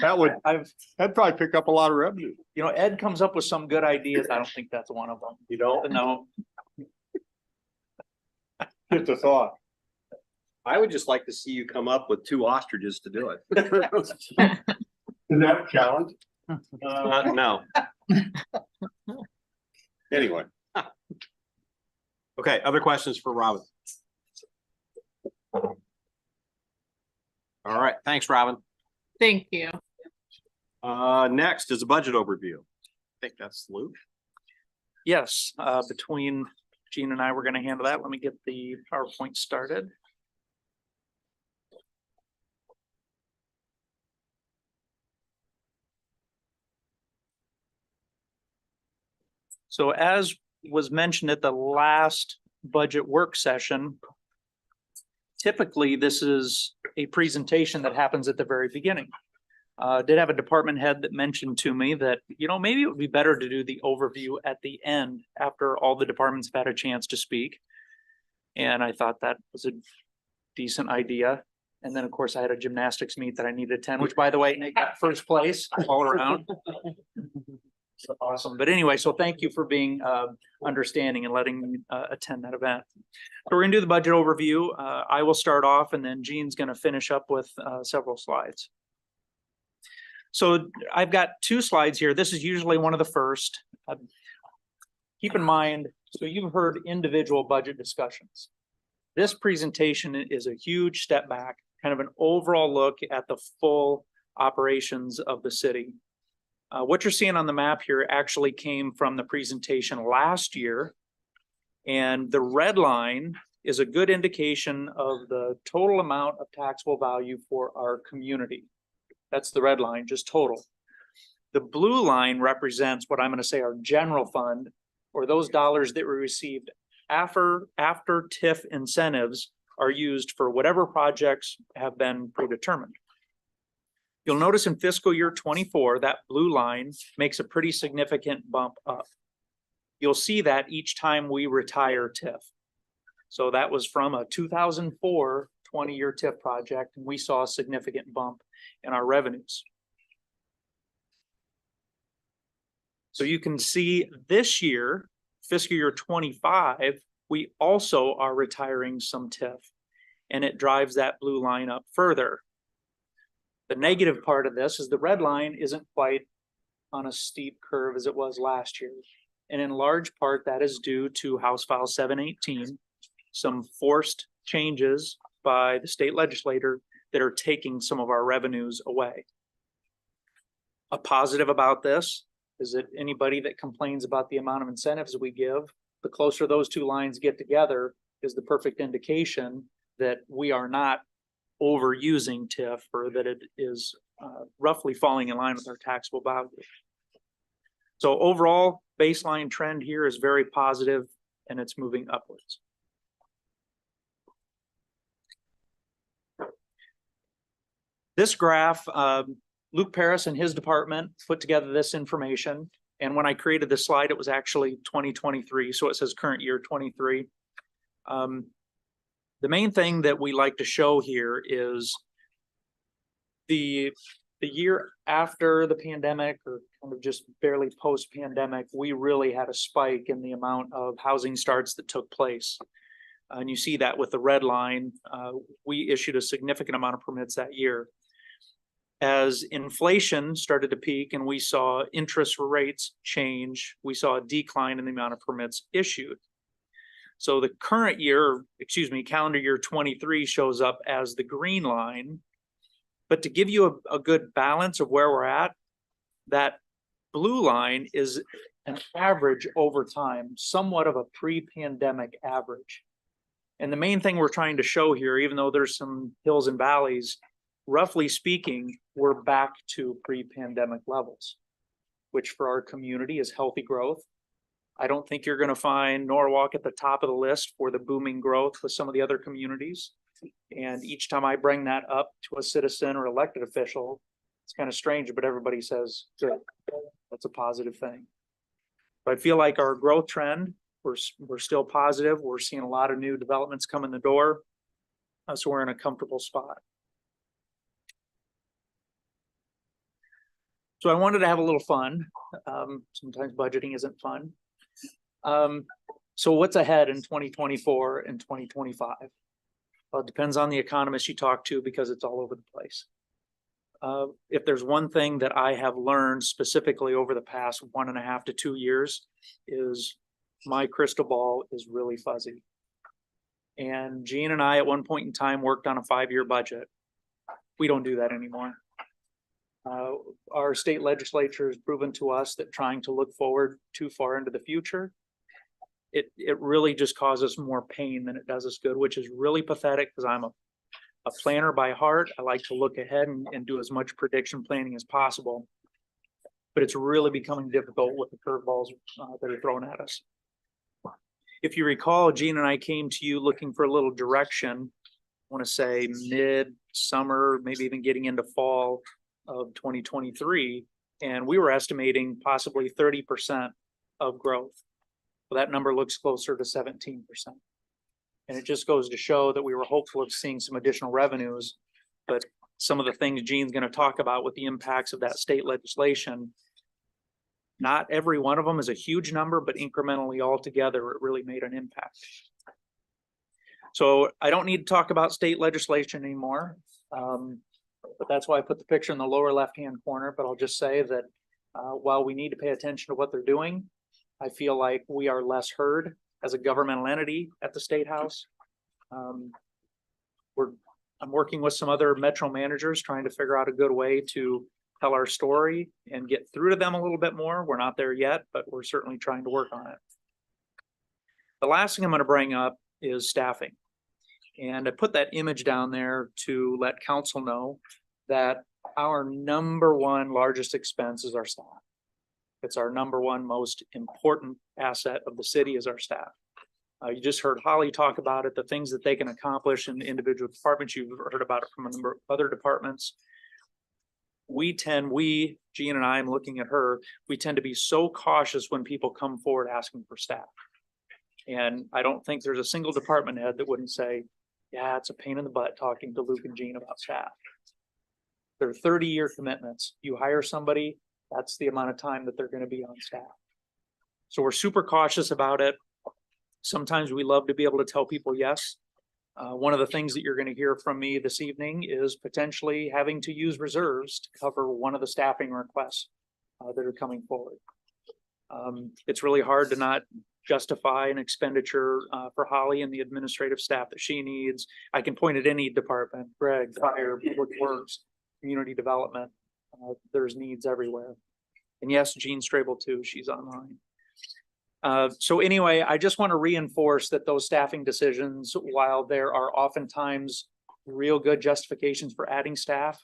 that'd probably pick up a lot of revenue. You know, Ed comes up with some good ideas. I don't think that's one of them. You don't? No, Just a thought. I would just like to see you come up with 2 ostriches to do it. Is that a challenge? No. Anyway. Okay, other questions for Robin? All right, thanks, Robin. Thank you. Next is a budget overview. I think that's Luke. yes, between Gene and I, we're gonna handle that. Let me get the PowerPoint started. So as was mentioned at the last budget work session, typically this is a presentation that happens at the very beginning. Did have a department head that mentioned to me that, you know, maybe it would be better to do the overview at the end after all the departments have had a chance to speak. And I thought that was a decent idea. And then, of course, I had a gymnastics meet that I needed to attend, which, by the way, Nick got first place all around. Awesome. But anyway, so thank you for being understanding and letting me attend that event. So we're gonna do the budget overview. I will start off and then Gene's gonna finish up with several slides. So I've got 2 slides here. This is usually one of the first. Keep in mind, so you've heard individual budget discussions. This presentation is a huge step back, kind of an overall look at the full operations of the city. What you're seeing on the map here actually came from the presentation last year. And the red line is a good indication of the total amount of taxable value for our community. That's the red line, just total. The blue line represents what I'm going to say our general fund, or those dollars that we received after TIF incentives are used for whatever projects have been predetermined. You'll notice in fiscal year 24, that blue line makes a pretty significant bump up. You'll see that each time we retire TIF. So that was from a 2004 20-year TIF project, and we saw a significant bump in our revenues. So you can see this year, fiscal year 25, we also are retiring some TIF, and it drives that blue line up further. The negative part of this is the red line isn't quite on a steep curve as it was last year. And in large part, that is due to House File 718, some forced changes by the state legislator that are taking some of our revenues away. A positive about this is that anybody that complains about the amount of incentives we give, the closer those 2 lines get together is the perfect indication that we are not overusing TIF, or that it is roughly falling in line with our taxable value. So overall, baseline trend here is very positive and it's moving upwards. This graph, Luke Paris and his department put together this information. And when I created this slide, it was actually 2023. So it says current year 23. The main thing that we like to show here is the year after the pandemic, or kind of just barely post-pandemic, we really had a spike in the amount of housing starts that took place. And you see that with the red line. We issued a significant amount of permits that year. As inflation started to peak and we saw interest rates change, we saw a decline in the amount of permits issued. So the current year, excuse me, calendar year 23 shows up as the green line. But to give you a good balance of where we're at, that blue line is an average over time, somewhat of a pre-pandemic average. And the main thing we're trying to show here, even though there's some hills and valleys, roughly speaking, we're back to pre-pandemic levels, which for our community is healthy growth. I don't think you're going to find Norwalk at the top of the list for the booming growth with some of the other communities. And each time I bring that up to a citizen or elected official, it's kind of strange, but everybody says, good, that's a positive thing. But I feel like our growth trend, we're still positive. We're seeing a lot of new developments come in the door. So we're in a comfortable spot. So I wanted to have a little fun. Sometimes budgeting isn't fun. So what's ahead in 2024 and 2025? Well, it depends on the economist you talk to because it's all over the place. If there's one thing that I have learned specifically over the past 1.5 to 2 years is my crystal ball is really fuzzy. And Gene and I at one point in time worked on a 5-year budget. We don't do that anymore. Our state legislature has proven to us that trying to look forward too far into the future, it really just causes more pain than it does us good, which is really pathetic because I'm a planner by heart. I like to look ahead and do as much prediction planning as possible. But it's really becoming difficult with the curveballs that are thrown at us. If you recall, Gene and I came to you looking for a little direction, I want to say mid-summer, maybe even getting into fall of 2023. And we were estimating possibly 30% of growth. Well, that number looks closer to 17%. And it just goes to show that we were hopeful of seeing some additional revenues, but some of the things Gene's going to talk about with the impacts of that state legislation, not every one of them is a huge number, but incrementally all together, it really made an impact. So I don't need to talk about state legislation anymore, but that's why I put the picture in the lower left-hand corner. But I'll just say that while we need to pay attention to what they're doing, I feel like we are less heard as a governmental entity at the State House. I'm working with some other metro managers trying to figure out a good way to tell our story and get through to them a little bit more. We're not there yet, but we're certainly trying to work on it. The last thing I'm going to bring up is staffing. And I put that image down there to let council know that our number one largest expense is our staff. It's our number one most important asset of the city is our staff. You just heard Holly talk about it, the things that they can accomplish in individual departments. You've heard about it from a number of other departments. Gene and I, I'm looking at her, we tend to be so cautious when people come forward asking for staff. And I don't think there's a single department head that wouldn't say, yeah, it's a pain in the butt talking to Luke and Gene about staff. They're 30-year commitments. You hire somebody, that's the amount of time that they're going to be on staff. So we're super cautious about it. Sometimes we love to be able to tell people yes. One of the things that you're going to hear from me this evening is potentially having to use reserves to cover one of the staffing requests that are coming forward. It's really hard to not justify an expenditure for Holly and the administrative staff that she needs. I can point at any department, Greg, Fire, Public Works, Community Development. There's needs everywhere. And yes, Jean Strable too, she's online. So anyway, I just want to reinforce that those staffing decisions, while there are oftentimes real good justifications for adding staff,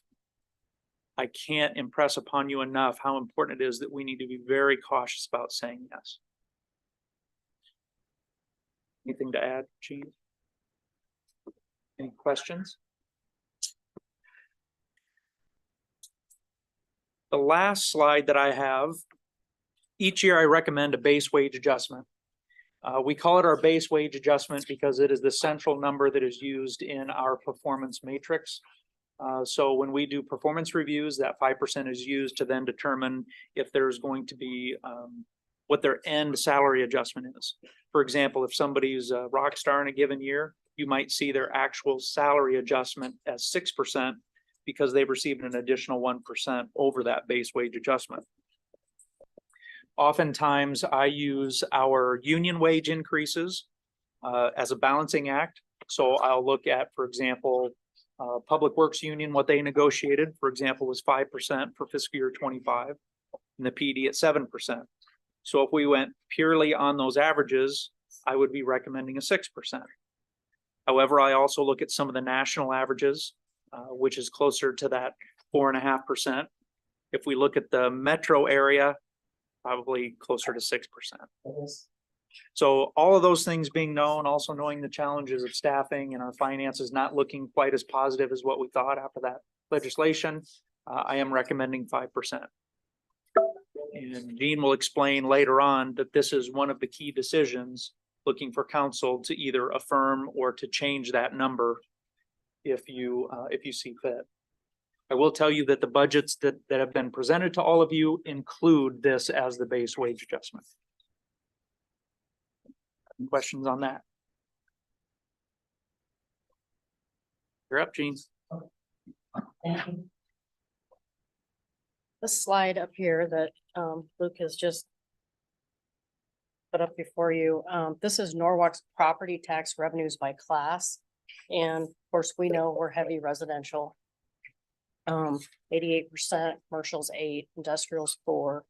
I can't impress upon you enough how important it is that we need to be very cautious about saying yes. Anything to add, Jean? Any questions? The last slide that I have, each year I recommend a base wage adjustment. We call it our base wage adjustment because it is the central number that is used in our performance matrix. So when we do performance reviews, that 5% is used to then determine if there's going to be what their end salary adjustment is. For example, if somebody's a rock star in a given year, you might see their actual salary adjustment as 6% because they've received an additional 1% over that base wage adjustment. Oftentimes, I use our union wage increases as a balancing act. So I'll look at, for example, Public Works Union, what they negotiated, for example, was 5% for fiscal year 25, and the PD at 7%. So if we went purely on those averages, I would be recommending a 6%. However, I also look at some of the national averages, which is closer to that 4.5%. If we look at the metro area, probably closer to 6%. So all of those things being known, also knowing the challenges of staffing and our finances not looking quite as positive as what we thought after that legislation, I am recommending 5%. And Dean will explain later on that this is one of the key decisions, looking for council to either affirm or to change that number if you see fit. I will tell you that the budgets that have been presented to all of you include this as the base wage adjustment. Any questions on that? You're up, Gene. This slide up here that Luke has just put up before you, this is Norwalk's property tax revenues by class. And of course, we know we're heavy residential. 88%, commercial's 8%, industrial's 4%.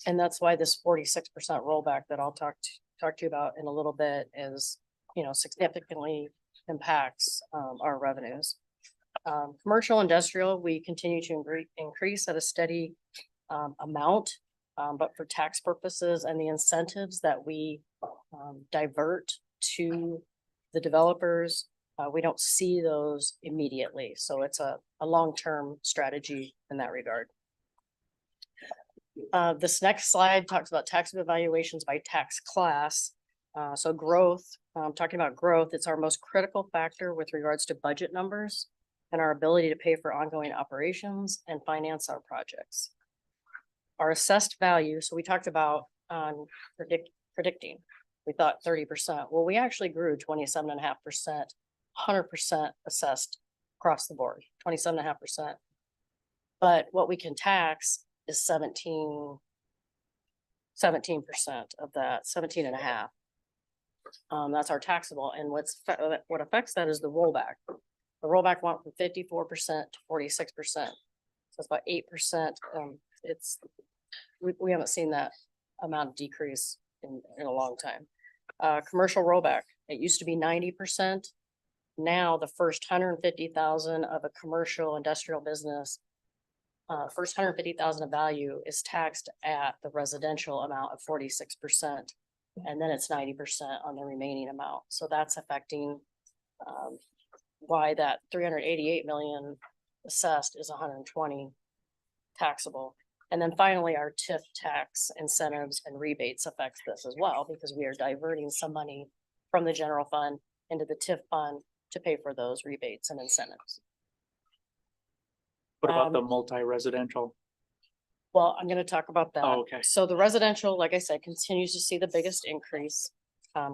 And that's why this 46% rollback that I'll talk to you about in a little bit is, you know, significantly impacts our revenues. Commercial industrial, we continue to increase at a steady amount, but for tax purposes and the incentives that we divert to the developers, we don't see those immediately. So it's a long-term strategy in that regard. This next slide talks about tax evaluations by tax class. So growth, talking about growth, it's our most critical factor with regards to budget numbers and our ability to pay for ongoing operations and finance our projects. Our assessed value, so we talked about predicting, we thought 30%. Well, we actually grew 27.5%, 100% assessed across the board, 27.5%. But what we can tax is 17% of that, 17.5. That's our taxable. And what affects that is the rollback. The rollback went from 54% to 46%. So it's about 8%. We haven't seen that amount of decrease in a long time. Commercial rollback, it used to be 90%. Now the first 150,000 of a commercial industrial business, first 150,000 of value is taxed at the residential amount of 46%. And then it's 90% on the remaining amount. So that's affecting why that 388 million assessed is 120 taxable. And then finally, our TIF tax incentives and rebates affects this as well, because we are diverting some money from the general fund into the TIF fund to pay for those rebates and incentives. What about the multi-residential? Well, I'm going to talk about that. Oh, okay. So the residential, like I said, continues to see the biggest increase.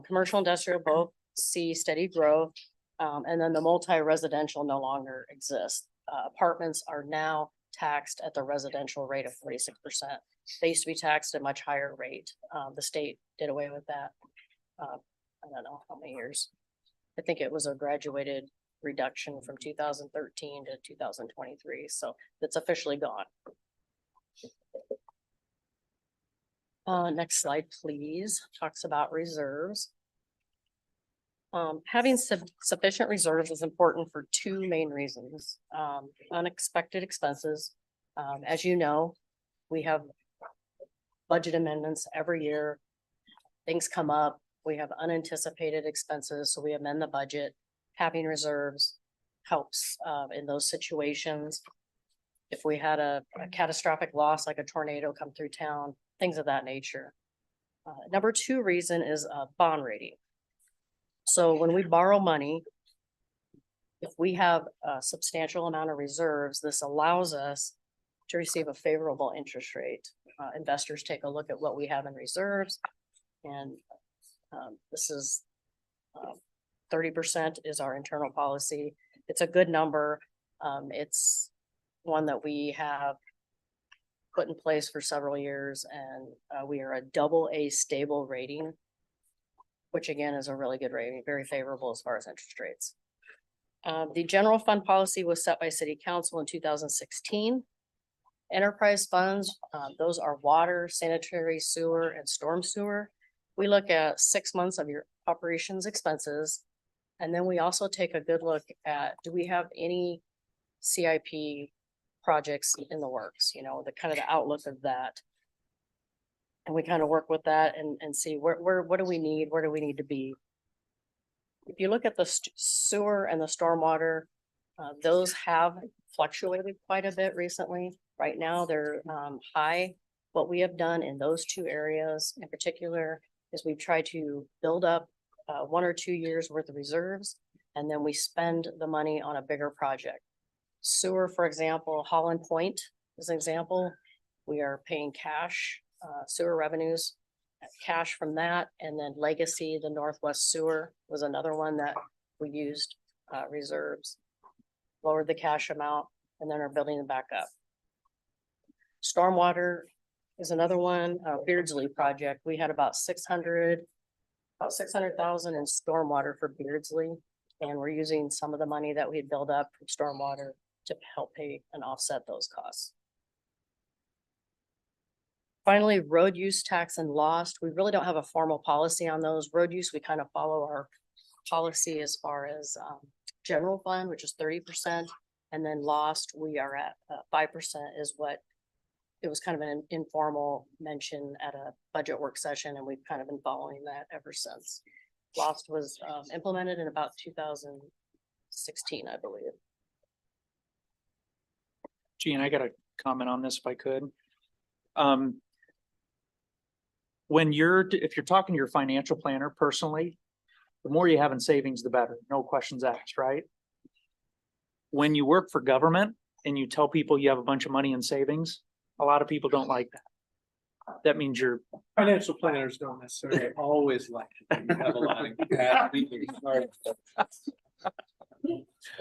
Commercial, industrial both see steady growth. And then the multi-residential no longer exists. Apartments are now taxed at the residential rate of 46%. They used to be taxed at a much higher rate. The state did away with that. I don't know how many years. I think it was a graduated reduction from 2013 to 2023. So it's officially gone. Next slide, please. Talks about reserves. Having sufficient reserves is important for two main reasons. Unexpected expenses. As you know, we have budget amendments every year. Things come up. We have unanticipated expenses, so we amend the budget. Having reserves helps in those situations. If we had a catastrophic loss like a tornado come through town, things of that nature. Number two reason is bond rating. So when we borrow money, if we have a substantial amount of reserves, this allows us to receive a favorable interest rate. Investors take a look at what we have in reserves, and this is 30% is our internal policy. It's a good number. It's one that we have put in place for several years, and we are a AA stable rating, which again is a really good rating, very favorable as far as interest rates. The general fund policy was set by City Council in 2016. Enterprise funds, those are water, sanitary sewer, and storm sewer. We look at 6 months of your operations expenses. And then we also take a good look at, do we have any CIP projects in the works, you know, the kind of the outlook of that. And we kind of work with that and see what do we need? Where do we need to be? If you look at the sewer and the stormwater, those have fluctuated quite a bit recently. Right now, they're high. What we have done in those two areas in particular is we've tried to build up 1 or 2 years worth of reserves, and then we spend the money on a bigger project. Sewer, for example, Holland Point is an example. We are paying cash, sewer revenues, cash from that, and then Legacy, the Northwest Sewer was another one that we used reserves, lowered the cash amount, and then are building it back up. Stormwater is another one, Beardsley project. We had about 600,000 in stormwater for Beardsley, and we're using some of the money that we had built up from stormwater to help pay and offset those costs. Finally, road use tax and lost. We really don't have a formal policy on those. Road use, we kind of follow our policy as far as general fund, which is 30%. And then lost, we are at 5% is what it was kind of an informal mention at a budget work session, and we've kind of been following that ever since. Lost was implemented in about 2016, I believe. Gene, I got a comment on this if I could. If you're talking to your financial planner personally, the more you have in savings, the better. No questions asked, right? When you work for government and you tell people you have a bunch of money in savings, a lot of people don't like that. That means you're Financial planners don't necessarily always like it. You have a lot of bad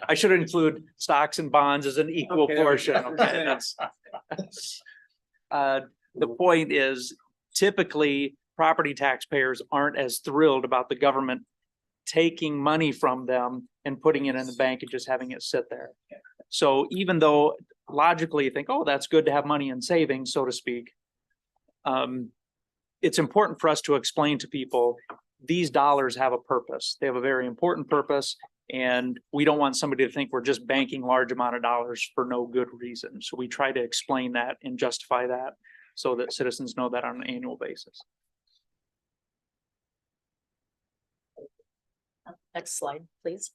I should include stocks and bonds as an equal Okay, portion. okay. That's the point is typically property taxpayers aren't as thrilled about the government taking money from them and putting it in the bank and just having it sit there. So even though logically you think, oh, that's good to have money in savings, so to speak, it's important for us to explain to people these dollars have a purpose. They have a very important purpose, and we don't want somebody to think we're just banking large amount of dollars for no good reason. So we try to explain that and justify that so that citizens know that on an annual basis. Next slide, please.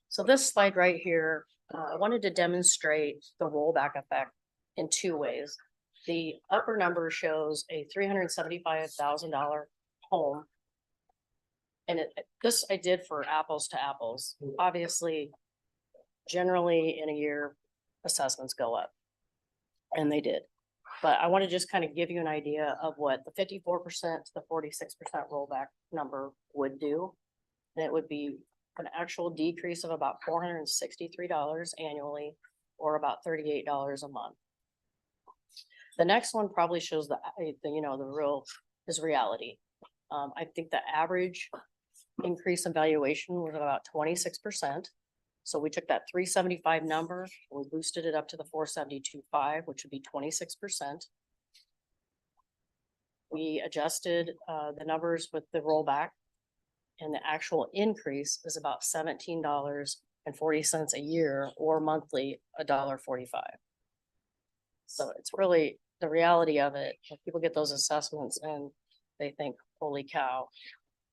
So this slide right here, I wanted to demonstrate the rollback effect in 2 ways. The upper number shows a $375,000 home. And this I did for apples to apples. Obviously, generally in a year, assessments go up. And they did. But I want to just kind of give you an idea of what the 54% to the 46% rollback number would do. And it would be an actual decrease of about $463 annually, or about $38 a month. The next one probably shows the real is reality. I think the average increase in valuation was about 26%. So we took that 375 number, we boosted it up to the 472.5, which would be 26%. We adjusted the numbers with the rollback, and the actual increase is about $17.40 a year, or monthly $1.45. So it's really the reality of it. People get those assessments and they think, holy cow.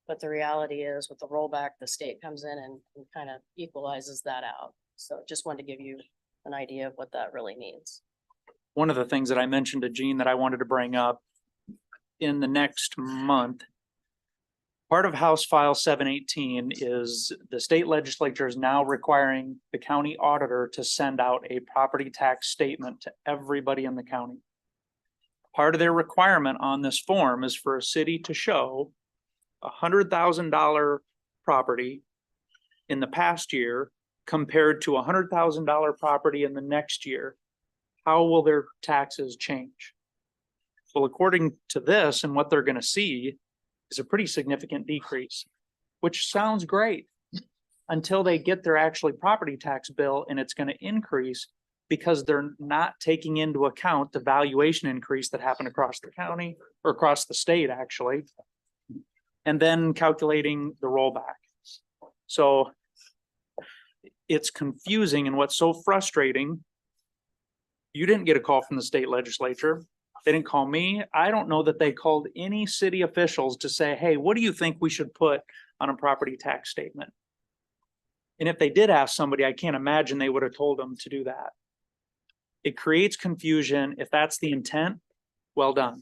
But the reality is with the rollback, the state comes in and kind of equalizes that out. So just wanted to give you an idea of what that really means. One of the things that I mentioned to Gene that I wanted to bring up, in the next month. Part of House File 718 is the state legislature is now requiring the county auditor to send out a property tax statement to everybody in the county. Part of their requirement on this form is for a city to show $100,000 property in the past year compared to $100,000 property in the next year. How will their taxes change? Well, according to this and what they're going to see is a pretty significant decrease, which sounds great until they get their actually property tax bill, and it's going to increase because they're not taking into account the valuation increase that happened across the county or across the state actually, and then calculating the rollback. So it's confusing, and what's so frustrating, you didn't get a call from the state legislature. They didn't call me. I don't know that they called any city officials to say, hey, what do you think we should put on a property tax statement? And if they did ask somebody, I can't imagine they would have told them to do that. It creates confusion. If that's the intent, well done.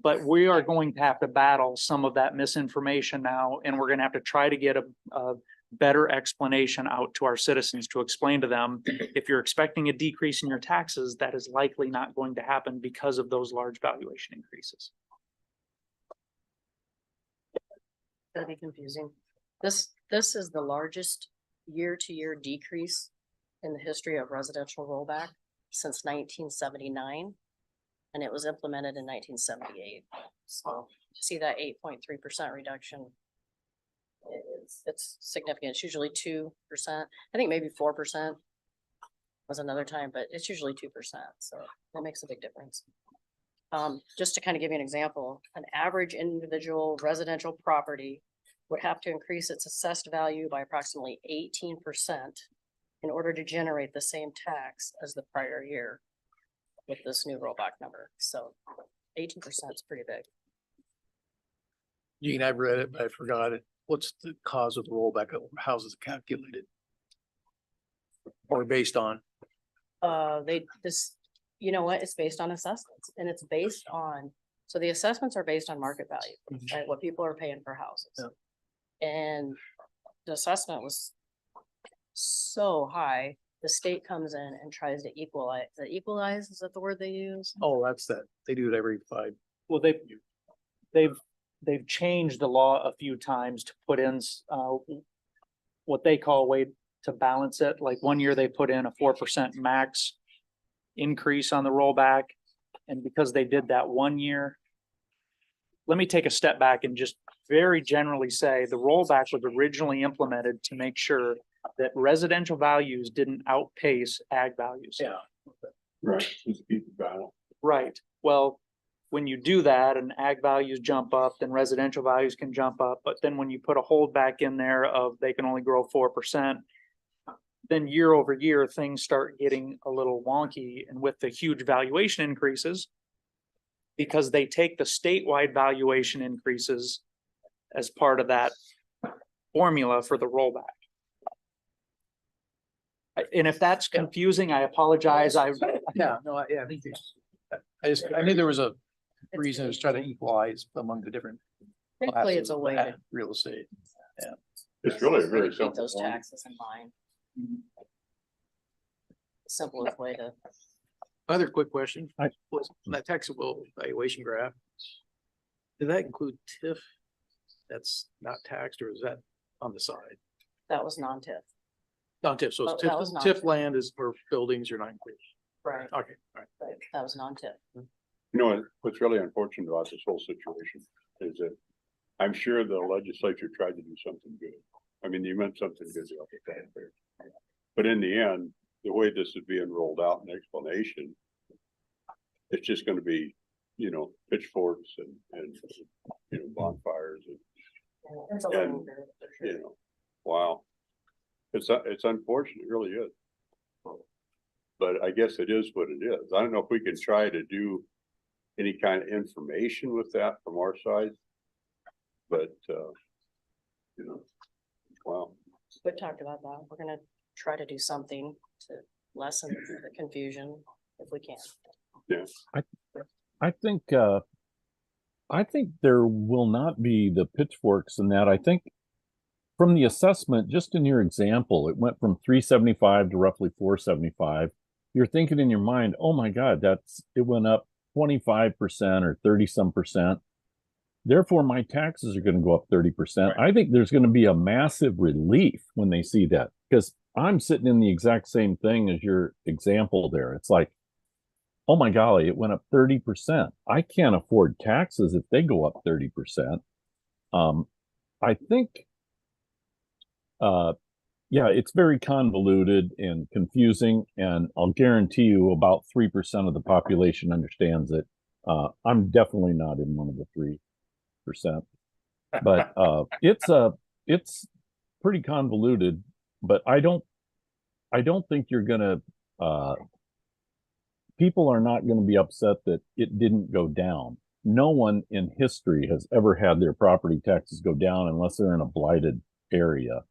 But we are going to have to battle some of that misinformation now, and we're going to have to try to get a better explanation out to our citizens to explain to them, if you're expecting a decrease in your taxes, that is likely not going to happen because of those large valuation increases. That'd be confusing. This is the largest year-to-year decrease in the history of residential rollback since 1979. And it was implemented in 1978. So to see that 8.3% reduction, it's significant. It's usually 2%. I think maybe 4% was another time, but it's usually 2%. So that makes a big difference. Just to kind of give you an example, an average individual residential property would have to increase its assessed value by approximately 18% in order to generate the same tax as the prior year with this new rollback number. So 18% is pretty big. Gene, I've read it, but I forgot it. What's the cause of the rollback? How's it calculated? Or based on? You know what, it's based on assessments, and it's based on, so the assessments are based on market value, right? What people are paying for houses. Yeah. And the assessment was so high, the state comes in and tries to equalize. Is that the word they use? Oh, that's that. They do it every 5. Well, they've changed the law a few times to put in what they call a way to balance it. Like one year they put in a 4% max increase on the rollback. And because they did that one year, let me take a step back and just very generally say the rollback was originally implemented to make sure that residential values didn't outpace ag values. Yeah. Right. Just keep the battle. Right. Well, when you do that and ag values jump up, then residential values can jump up. But then when you put a hold back in there of they can only grow 4%, then year over year, things start getting a little wonky. And with the huge valuation increases, because they take the statewide valuation increases as part of that formula for the rollback. And if that's confusing, I apologize. Yeah, no, I think I knew there was a reason to try to equalize among the different. Hopefully it's a way to real estate. It's really very keep simple. those taxes in mind. Simplest way to. Another quick question. Was that taxable valuation graph? Did that include TIF that's not taxed, or is that on the side? That was non-TIF. Non-TIF, so it's That was TIF land is for buildings or not included. Right. Okay, all right. Right. That was non-TIF. You know, what's really unfortunate about this whole situation is that I'm sure the legislature tried to do something good. I mean, you meant something good to the taxpayers. But in the end, the way this is being rolled out in explanation, it's just going to be, you know, pitchforks and you know, bonfires It's a and, learning curve, for sure. you know, wow. It's unfortunate, it really is. But I guess it is what it is. I don't know if we can try to do any kind of information with that from our side. But, you know, wow. We've talked about that. We're gonna try to do something to lessen the confusion if we can. Yeah. I think I think there will not be the pitchforks in that. I think from the assessment, just in your example, it went from 375 to roughly 475. You're thinking in your mind, oh my God, it went up 25% or 30 some percent. Therefore, my taxes are going to go up 30%. I think there's going to be a massive relief when they see that, because I'm sitting in the exact same thing as your example there. It's like, oh my golly, it went up 30%. I can't afford taxes if they go up 30%. I think, yeah, it's very convoluted and confusing, and I'll guarantee you about 3% of the population understands it. I'm definitely not in one of the 3%, but it's pretty convoluted. But I don't think you're gonna people are not going to be upset that it didn't go down. No one in history has ever had their property taxes go down unless they're in a blighted area.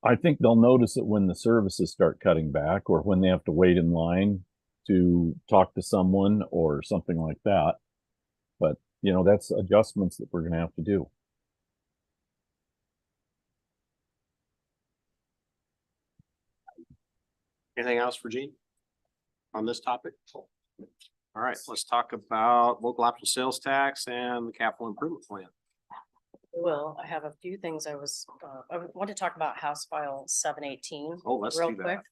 I think they'll notice it when the services start cutting back, or when they have to wait in line to talk to someone or something like that. But, that's adjustments that we're going to have to do. Anything else for Gene on this topic? All right, let's talk about local option sales tax and the capital improvement plan. Well, I have a few things I want to talk about House File 718. Oh, let's real do that.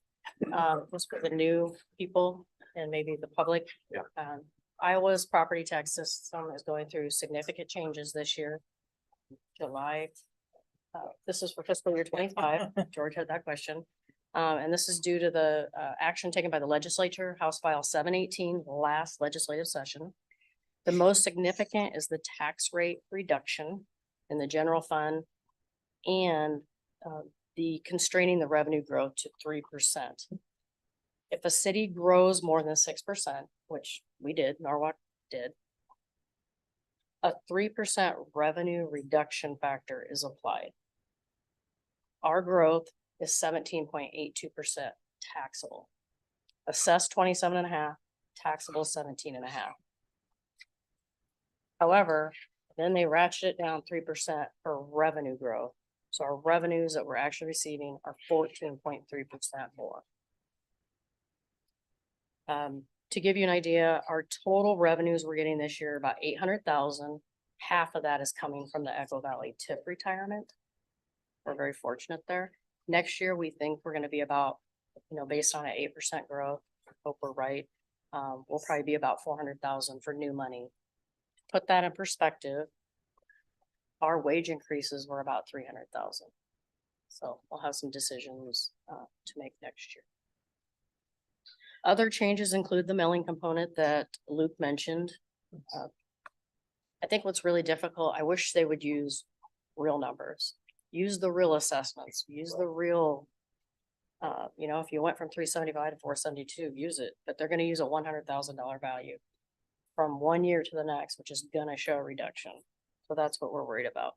quick. Just for the new people and maybe the public. Yeah. Iowa's property tax system is going through significant changes this year. July. This is for fiscal year 25. George had that question. And this is due to the action taken by the legislature, House File 718, last legislative session. The most significant is the tax rate reduction in the general fund and the constraining the revenue growth to 3%. If a city grows more than 6%, which we did, Norwalk did, a 3% revenue reduction factor is applied. Our growth is 17.82% taxable. Assessed 27.5, taxable 17.5. However, then they ratchet it down 3% for revenue growth. So our revenues that we're actually receiving are 14.3% more. To give you an idea, our total revenues we're getting this year, about 800,000. Half of that is coming from the Echo Valley TIF retirement. We're very fortunate there. Next year, we think we're going to be about, based on an 8% growth, I hope we're right. We'll probably be about 400,000 for new money. Put that in perspective, our wage increases were about 300,000. So we'll have some decisions to make next year. Other changes include the mailing component that Luke mentioned. I think what's really difficult, I wish they would use real numbers. Use the real assessments, use the real, if you went from 375 to 472, use it, but they're going to use a $100,000 value from one year to the next, which is going to show a reduction. So that's what we're worried about.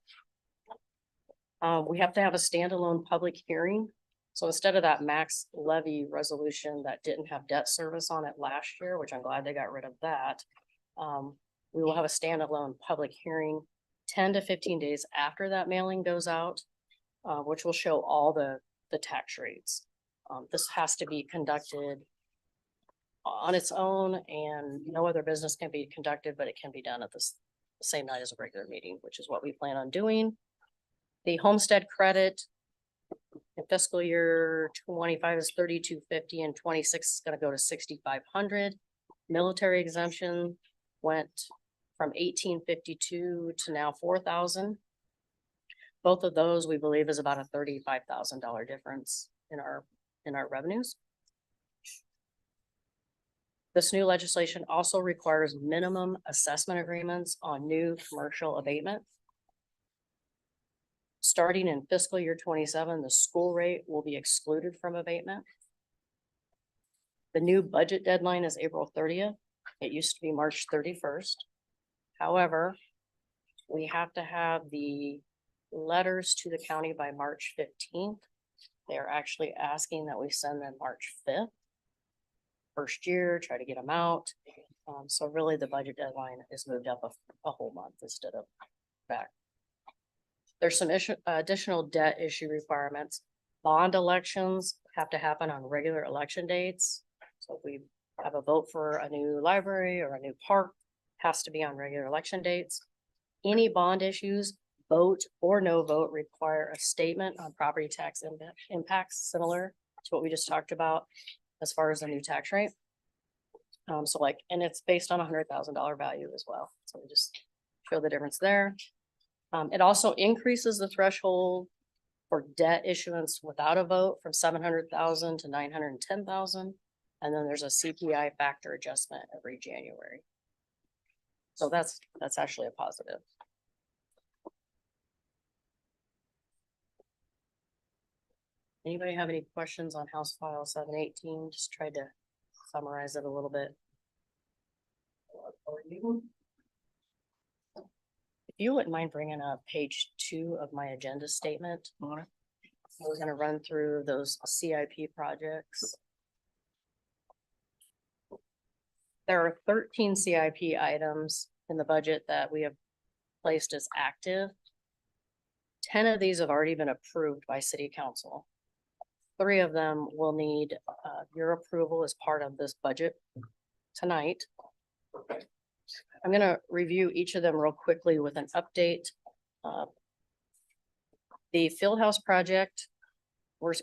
We have to have a standalone public hearing. So instead of that max levy resolution that didn't have debt service on it last year, which I'm glad they got rid of that, we will have a standalone public hearing 10 to 15 days after that mailing goes out, which will show all the tax rates. This has to be conducted on its own, and no other business can be conducted, but it can be done at the same night as a regular meeting, which is what we plan on doing. The homestead credit in fiscal year 25 is 3,250 and 26 is going to go to 6,500. Military exemption went from 1,852 to now 4,000. Both of those we believe is about a $35,000 difference in our revenues. This new legislation also requires minimum assessment agreements on new commercial abatement. Starting in fiscal year 27, the school rate will be excluded from abatement. The new budget deadline is April 30th. It used to be March 31st. However, we have to have the letters to the county by March 15th. They're actually asking that we send them March 5th. First year, try to get them out. So really the budget deadline is moved up a whole month instead of back. There's some additional debt issue requirements. Bond elections have to happen on regular election dates. So if we have a vote for a new library or a new park, has to be on regular election dates. Any bond issues, vote or no vote, require a statement on property tax impacts, similar to what we just talked about as far as the new tax rate. So like, and it's based on $100,000 value as well. So we just show the difference there. It also increases the threshold for debt issuance without a vote from 700,000 to 910,000. And then there's a CPI factor adjustment every January. So that's actually a positive. Anybody have any questions on House File 718? Just tried to summarize it a little bit. If you wouldn't mind bringing up page 2 of my agenda statement. I was gonna run through those CIP projects. There are 13 CIP items in the budget that we have placed as active. 10 of these have already been approved by City Council. 3 of them will need your approval as part of this budget tonight. I'm gonna review each of them real quickly with an update. The Fieldhouse project,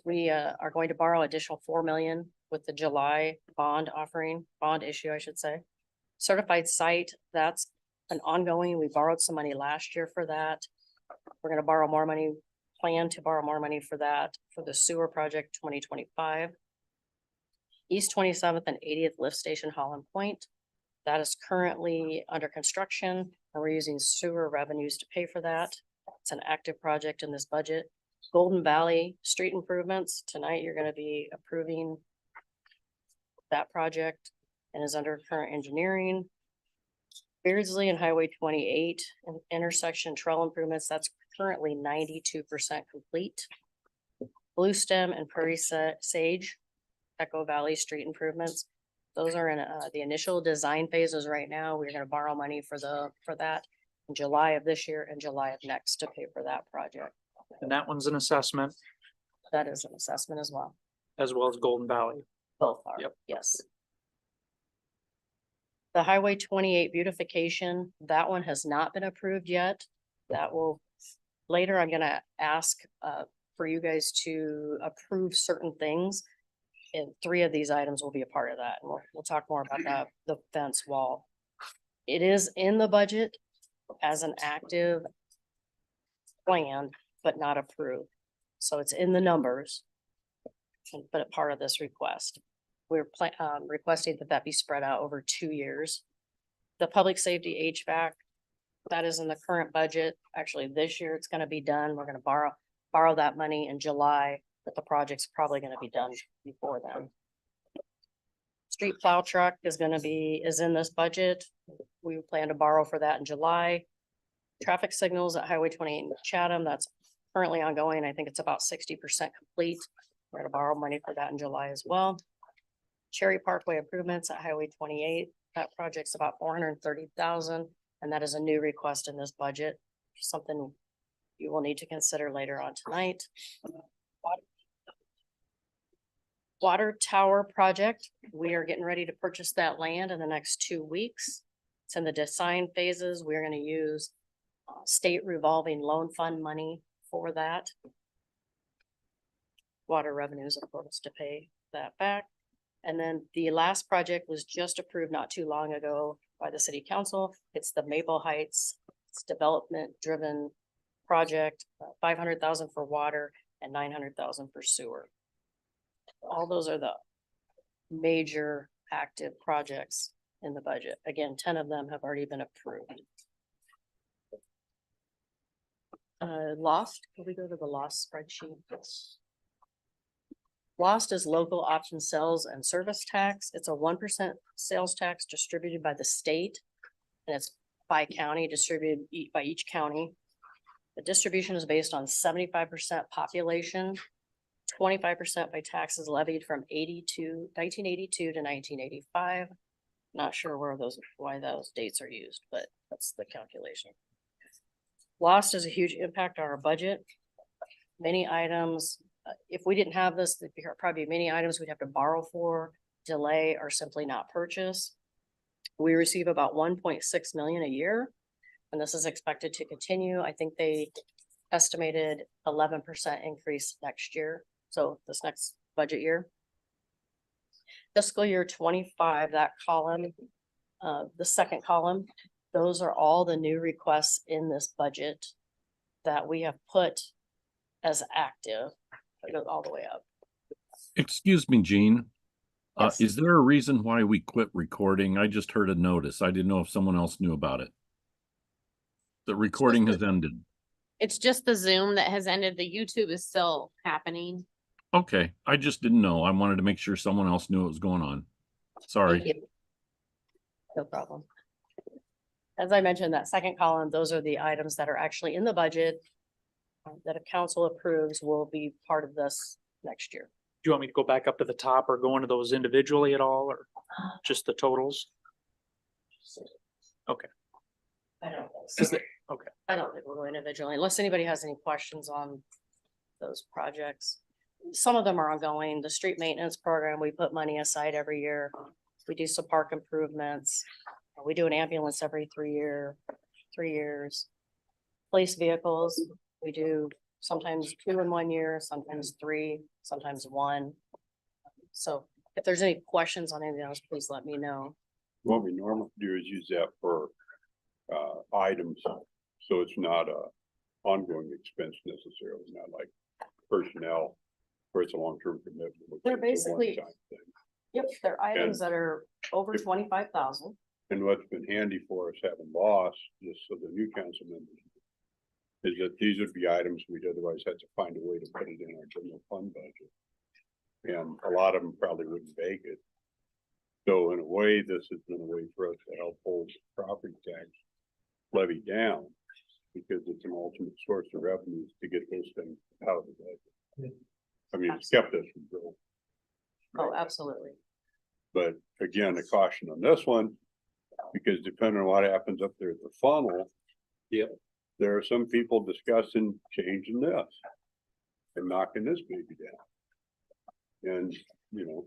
we are going to borrow additional 4 million with the July bond issue, I should say. Certified site, that's an ongoing, we borrowed some money last year for that. We're gonna borrow more money, plan to borrow more money for that, for the sewer project 2025. East 27th and 80th Lift Station Holland Point. That is currently under construction and we're using sewer revenues to pay for that. It's an active project in this budget. Golden Valley street improvements. Tonight, you're gonna be approving that project and is under current engineering. Beardsley and Highway 28 and intersection trail improvements, that's currently 92% complete. Blue Stem and Prairie Sage, Echo Valley street improvements. Those are in the initial design phases right now. We're gonna borrow money for that in July of this year and July of next to pay for that project. And that one's an assessment That is an assessment as well. as well as Golden Valley. Both are, Yep. yes. The Highway 28 beautification, that one has not been approved yet. That will, later I'm gonna ask for you guys to approve certain things. And 3 of these items will be a part of that. And we'll talk more about that, the fence wall. It is in the budget as an active plan, but not approved. So it's in the numbers, but a part of this request. We're requesting that be spread out over 2 years. The public safety HVAC, that is in the current budget. Actually, this year it's gonna be done. We're gonna borrow that money in July, but the project's probably gonna be done before then. Street plow truck is in this budget. We plan to borrow for that in July. Traffic signals at Highway 28 in Chatham, that's currently ongoing. I think it's about 60% complete. We're gonna borrow money for that in July as well. Cherry Parkway improvements at Highway 28, that project's about 430,000, and that is a new request in this budget. Something you will need to consider later on tonight. Water tower project, we are getting ready to purchase that land in the next 2 weeks. It's in the design phases. We're gonna use state revolving loan fund money for that. Water revenues, of course, to pay that back. And then the last project was just approved not too long ago by the city council. It's the Maple Heights, it's development driven project, 500,000 for water and 900,000 for sewer. All those are the major active projects in the budget. Again, 10 of them have already been approved. Lost, can we go to the lost spreadsheet? Lost is local option sales and service tax. It's a 1% sales tax distributed by the state. And it's by county, distributed by each county. The distribution is based on 75% population, 25% by taxes levied from 1982 to 1985. Not sure why those dates are used, but that's the calculation. Lost is a huge impact on our budget. Many items, if we didn't have this, there'd probably be many items we'd have to borrow for, delay, or simply not purchase. We receive about 1.6 million a year, and this is expected to continue. I think they estimated 11% increase next year, so this next budget year. Fiscal year 25, that column, the second column, those are all the new requests in this budget that we have put as active. It goes all the way up. Excuse me, Gene. Yes. Is there a reason why we quit recording? I just heard a notice. I didn't know if someone else knew about it. The recording has ended. It's just the Zoom that has ended. The YouTube is still happening. Okay, I just didn't know. I wanted to make sure someone else knew what was going on. Sorry. Thank you. No problem. As I mentioned, that second column, those are the items that are actually in the budget that if council approves will be part of this next year. Do you want me to go back up to the top or go into those individually at all, or just the totals? Okay. I don't think Is so. that- okay. I don't think we'll go individually unless anybody has any questions on those projects. Some of them are ongoing. The street maintenance program, we put money aside every year. We do some park improvements. We do an ambulance every 3 years. Police vehicles, we do sometimes 2 in 1 year, sometimes 3, sometimes 1. So if there's any questions on anything else, please let me know. What we normally do is use that for items, so it's not a ongoing expense necessarily, not like personnel, where it's a long-term commitment. which They're is a basically- one-time thing. Yep, they're items that are over 25,000. And what's been handy for us having lost, just so the new council members, is that these would be items we'd otherwise have to find a way to put it in our general fund budget. And a lot of them probably wouldn't make it. So in a way, this has been a way for us to help hold property tax levy down, because it's an ultimate source of revenues to get those things out of the budget. I mean, it's kept us from growth. Oh, absolutely. But again, a caution on this one, because depending on what happens up there at the funnel. Yep. There are some people discussing changing this and knocking this baby down. And, you know,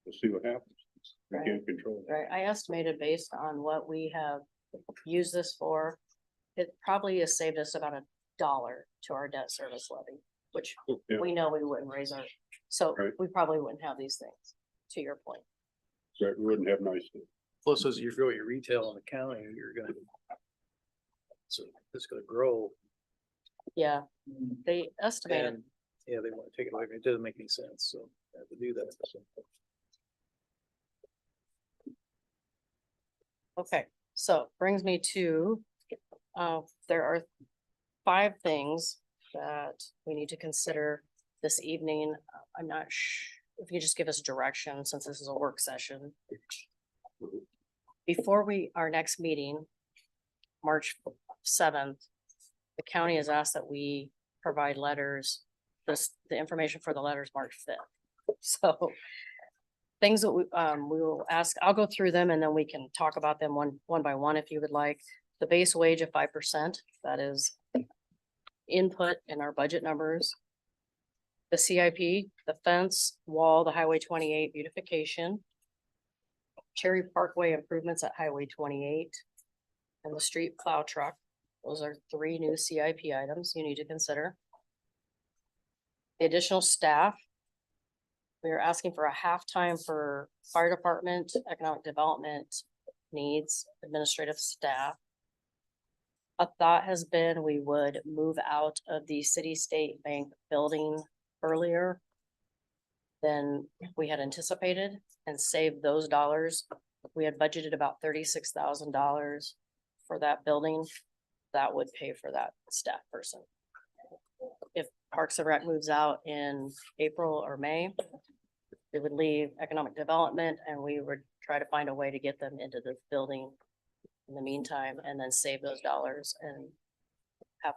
we'll see what happens. We Right. can't control it. Right, I estimated based on what we have used this for, it probably has saved us about $1 to our debt service levy, which Yeah. we know we wouldn't raise our, so Right. we probably wouldn't have these things, to your point. Right, we wouldn't have nice things. Plus, as you grow your retail in the county, you're gonna. So it's gonna grow Yeah, they estimated, and, yeah, they want to take it away. It doesn't make any sense, so they have to do that. So. okay, so brings me to, there are 5 things that we need to consider this evening. I'm not if you just give us direction, since this is a work session. Before our next meeting, March 7th, the county has asked that we provide letters, the information for the letters March 5th. So things that we will ask, I'll go through them and then we can talk about them one by one if you would like. The base wage of 5%, that is input in our budget numbers. The CIP, the fence, wall, the Highway 28 beautification. Cherry Parkway improvements at Highway 28. And the street plow truck. Those are 3 new CIP items you need to consider. The additional staff. We are asking for a half-time for fire department, economic development needs, administrative staff. A thought has been we would move out of the City State Bank building earlier than we had anticipated and save those dollars. We had budgeted about $36,000 for that building. That would pay for that staff person. If Parks and Rec moves out in April or May, it would leave economic development and we would try to find a way to get them into the building in the meantime, and then save those dollars and have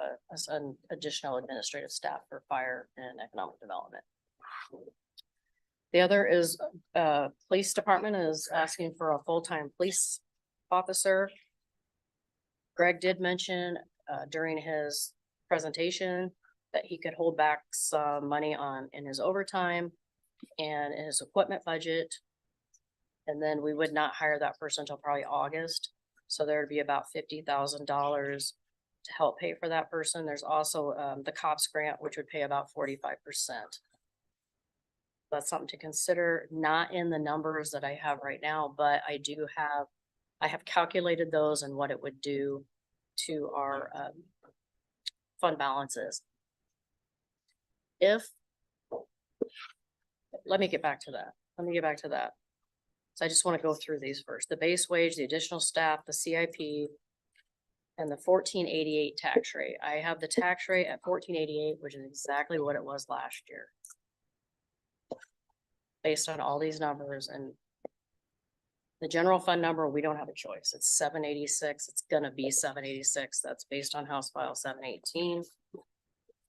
an additional administrative staff for fire and economic development. The other is, police department is asking for a full-time police officer. Greg did mention, during his presentation that he could hold back some money in his overtime and in his equipment budget. And then we would not hire that person until probably August. So there'd be about $50,000 to help pay for that person. There's also, the cops grant, which would pay about 45%. That's something to consider, not in the numbers that I have right now, but I have calculated those and what it would do to our fund balances. Let me get back to that. So I just want to go through these first. The base wage, the additional staff, the CIP, and the 1488 tax rate. I have the tax rate at 1488, which is exactly what it was last year. Based on all these numbers, and the general fund number, we don't have a choice. It's 786. It's gonna be 786. That's based on House File 718.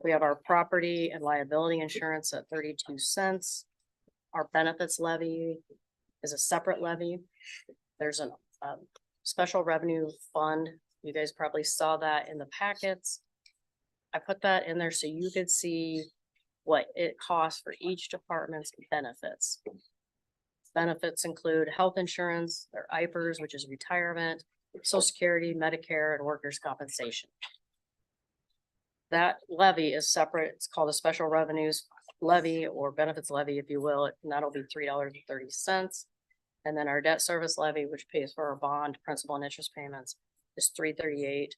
We have our property and liability insurance at 32 cents. Our benefits levy is a separate levy. There's a special revenue fund. You guys probably saw that in the packets. I put that in there so you could see what it costs for each department's benefits. Benefits include health insurance, their IPERS, which is retirement, Social Security, Medicare, and workers' compensation. That levy is separate. It's called a special revenues levy or benefits levy, if you will, and that'll be $3.30. And then our debt service levy, which pays for our bond, principal and interest payments, is $3.38.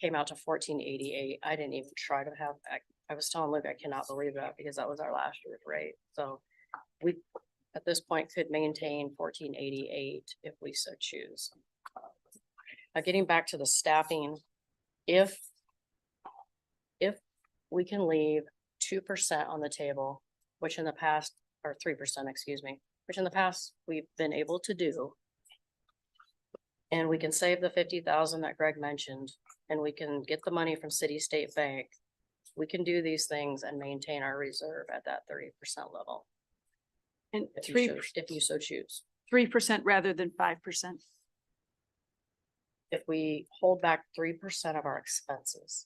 Came out to $14.88. I didn't even try to have, I was telling Luke, I cannot believe that because that was our last year's rate. So we, at this point, could maintain $14.88 if we so choose. Now getting back to the staffing, if we can leave 2% on the table, which in the past, or 3%, excuse me, which in the past we've been able to do, and we can save the 50,000 that Greg mentioned, and we can get the money from City State Bank, we can do these things and maintain our reserve at that 30% level. And If you so choose. 3% rather than 5%. If we hold back 3% of our expenses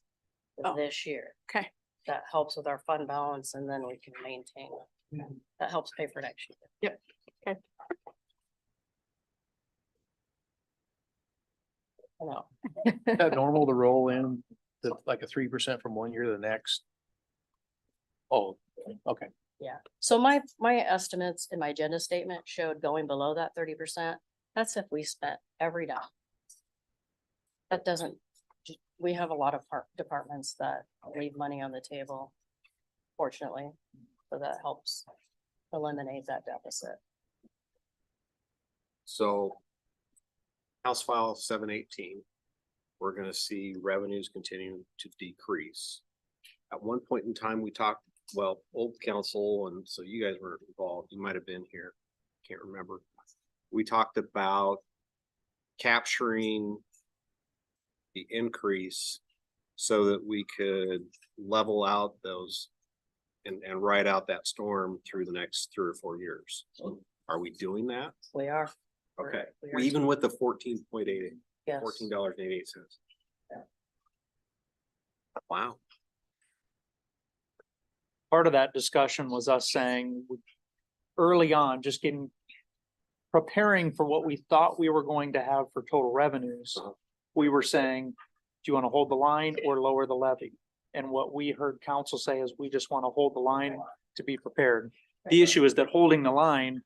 this year. Okay. That helps with our fund balance and then we can maintain it. That helps pay for next year. Yep. Okay. I know. Is that normal to roll in like a 3% from one year to the next? Oh, okay. Yeah, so my estimates in my agenda statement showed going below that 30%. That's if we spent every dollar. That doesn't, we have a lot of departments that leave money on the table, fortunately, so that helps eliminate that deficit. So House File 718, we're gonna see revenues continue to decrease. At one point in time, we talked, well, old council, and so you guys were involved, you might have been here, can't remember. We talked about capturing the increase so that we could level out those and ride out that storm through the next 3 or 4 years. Are we doing that? We are. Okay, We are. even with the 14.88, Yes. $14.88. Wow. Part of that discussion was us saying early on, just preparing for what we thought we were going to have for total revenues. We were saying, do you want to hold the line or lower the levy? And what we heard council say is we just want to hold the line to be prepared. The issue is that holding the line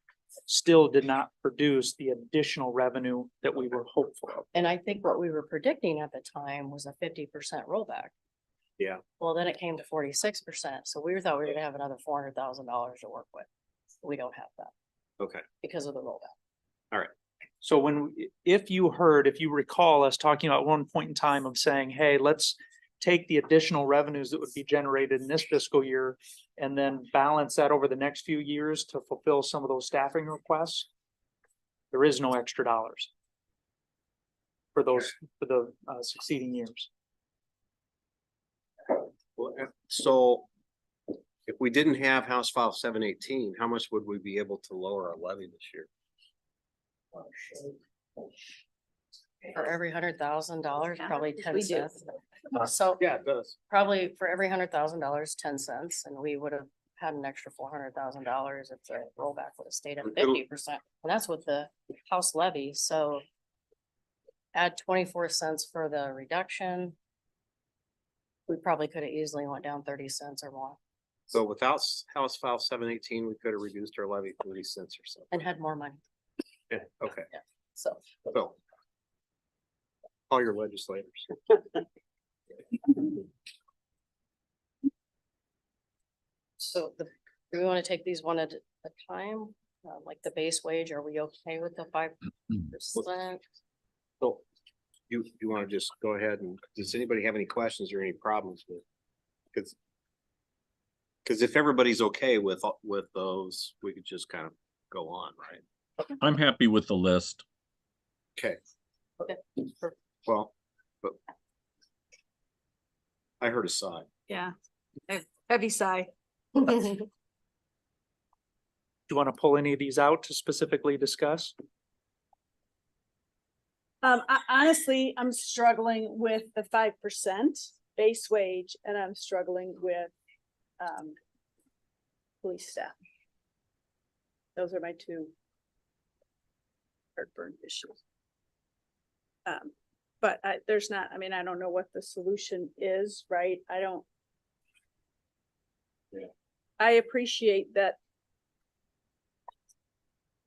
still did not produce the additional revenue that we were hopeful of. And I think what we were predicting at the time was a 50% rollback. Yeah. Well, then it came to 46%. So we thought we were gonna have another $400,000 to work with. We don't have that Okay. because of the rollback. So if you recall us talking about one point in time of saying, hey, let's take the additional revenues that would be generated in this fiscal year and then balance that over the next few years to fulfill some of those staffing requests. There is no extra dollars for the succeeding years. Well, so if we we didn't have House File 718, how much would we be able to lower our levy this year? For every $100,000, probably 10 we do. cents. So Yeah, it does. probably for every $100,000, 10 cents, and we would have had an extra $400,000 if the rollback would have stayed at It'll- 50%. And that's with the House levy, so add 24 cents for the reduction. We probably could have easily went down 30 cents or more So without House File 718, we could have reduced our levy 30 cents or so. and had more money, Yeah, okay. so. So. Call your legislators. So do we want to take these one at a time? Like the base wage, are we okay with the 5%? So you want to just go ahead and, does anybody have any questions or any problems with? Because if everybody's okay with those, we could just kind of go on, right? I'm happy with the list. Okay, Okay. well, but I heard a sigh. Yeah. Heavy sigh. Do you want to pull any of these out to specifically discuss? Honestly, I'm struggling with the 5% base wage and I'm struggling with, police staff. Those are my two heartburn issues. But there's not, I mean, I don't know what the solution is, right? I appreciate that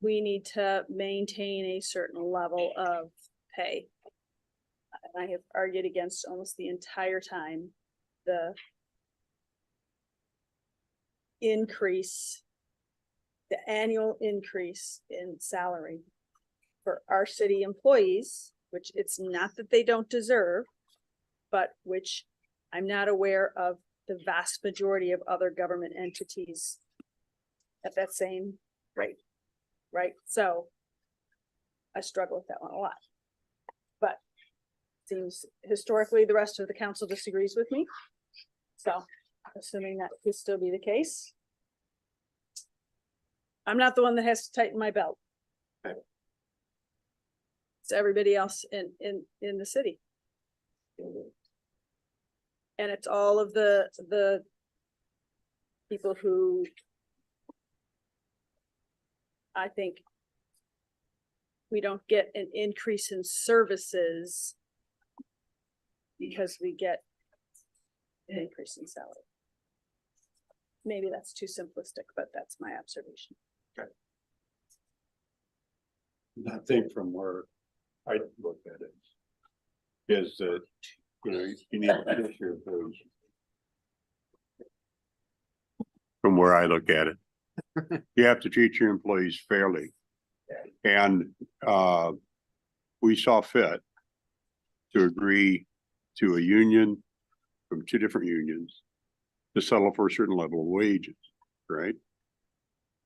we need to maintain a certain level of pay. And I have argued against almost the entire time the increase, the annual increase in salary for our city employees, which it's not that they don't deserve, but which I'm not aware of the vast majority of other government entities at that same rate, right? So I struggle with that one a lot. But seems historically the rest of the council disagrees with me. So assuming that could still be the case. I'm not the one that has to tighten my belt. It's everybody else in the city. And it's all of the people who I think we don't get an increase in services because we get an increase in salary. Maybe that's too simplistic, but that's my observation. I think from where I look at it is that, you know, you need to treat your employees. From where I look at it, you have to treat your employees fairly. And we saw fit to agree to a union from two different unions to settle for a certain level of wages, right?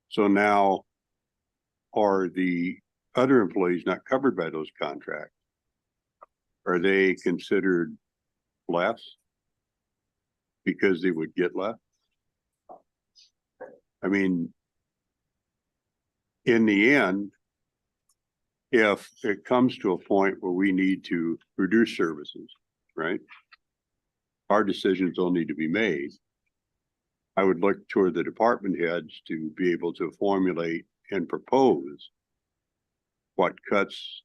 So now are the other employees not covered by those contracts? Are they considered less because they would get less? I mean, in the end, if it comes to a point where we need to reduce services, right? Our decisions will need to be made. I would look toward the department heads to be able to formulate and propose what cuts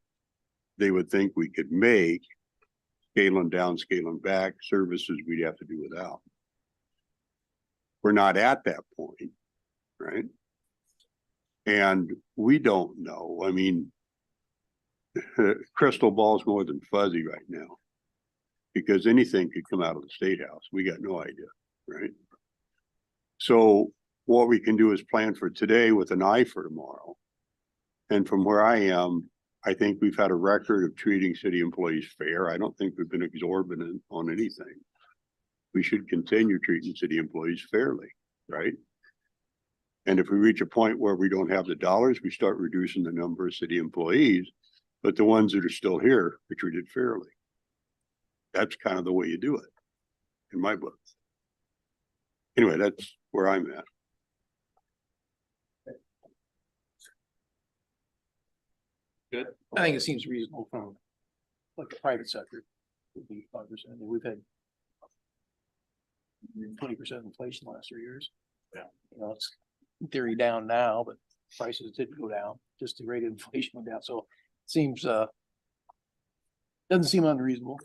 they would think we could make, scaling down, scaling back, services we'd have to do without. We're not at that point, right? And we don't know. I mean, crystal ball's more than fuzzy right now because anything could come out of the State House. We got no idea, right? So what we can do is plan for today with an eye for tomorrow. And from where I am, I think we've had a record of treating city employees fair. I don't think we've been exorbitant on anything. We should continue treating city employees fairly, right? And if we reach a point where we don't have the dollars, we start reducing the number of city employees, but the ones that are still here are treated fairly. That's kind of the way you do it, in my book. Anyway, that's where I'm at. I think it seems reasonable from like the private sector. Would be 5%. We've had 20% inflation the last 3 years. Yeah. You know, it's in theory down now, but prices didn't go down, just the rate of inflation went down, so it seems, doesn't seem unreasonable.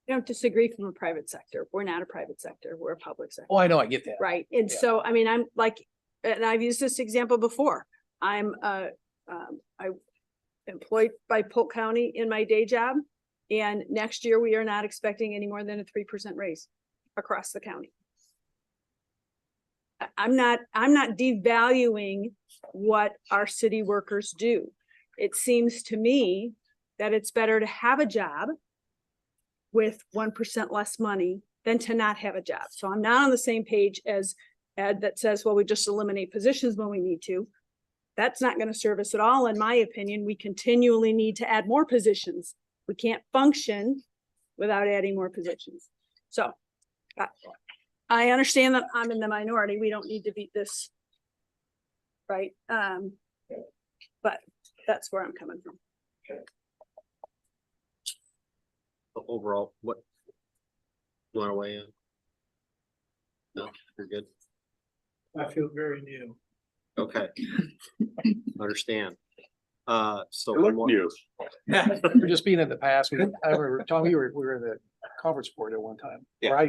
I don't disagree from a private sector. We're not a private sector. We're a public sector. Oh, I know, I get that. Right. And Yeah. so, I mean, I'm like, and I've used this example before. I'm, I employed by Polk County in my day job. And next year we are not expecting any more than a 3% raise across the county. I'm not devaluing what our city workers do. It seems to me that it's better to have a job with 1% less money than to not have a job. So I'm not on the same page as Ed that says, well, we just eliminate positions when we need to. That's not going to serve us at all. In my opinion, we continually need to add more positions. We can't function without adding more positions. So I understand that I'm in the minority. We don't need to beat this. Right. But that's where I'm coming from. Overall, what? You want to weigh in? No, you're good. I feel very new. Okay. Understand. So Look one- new. We're just being in the past. I remember, Tom, we were in the conference board at one time. Yeah.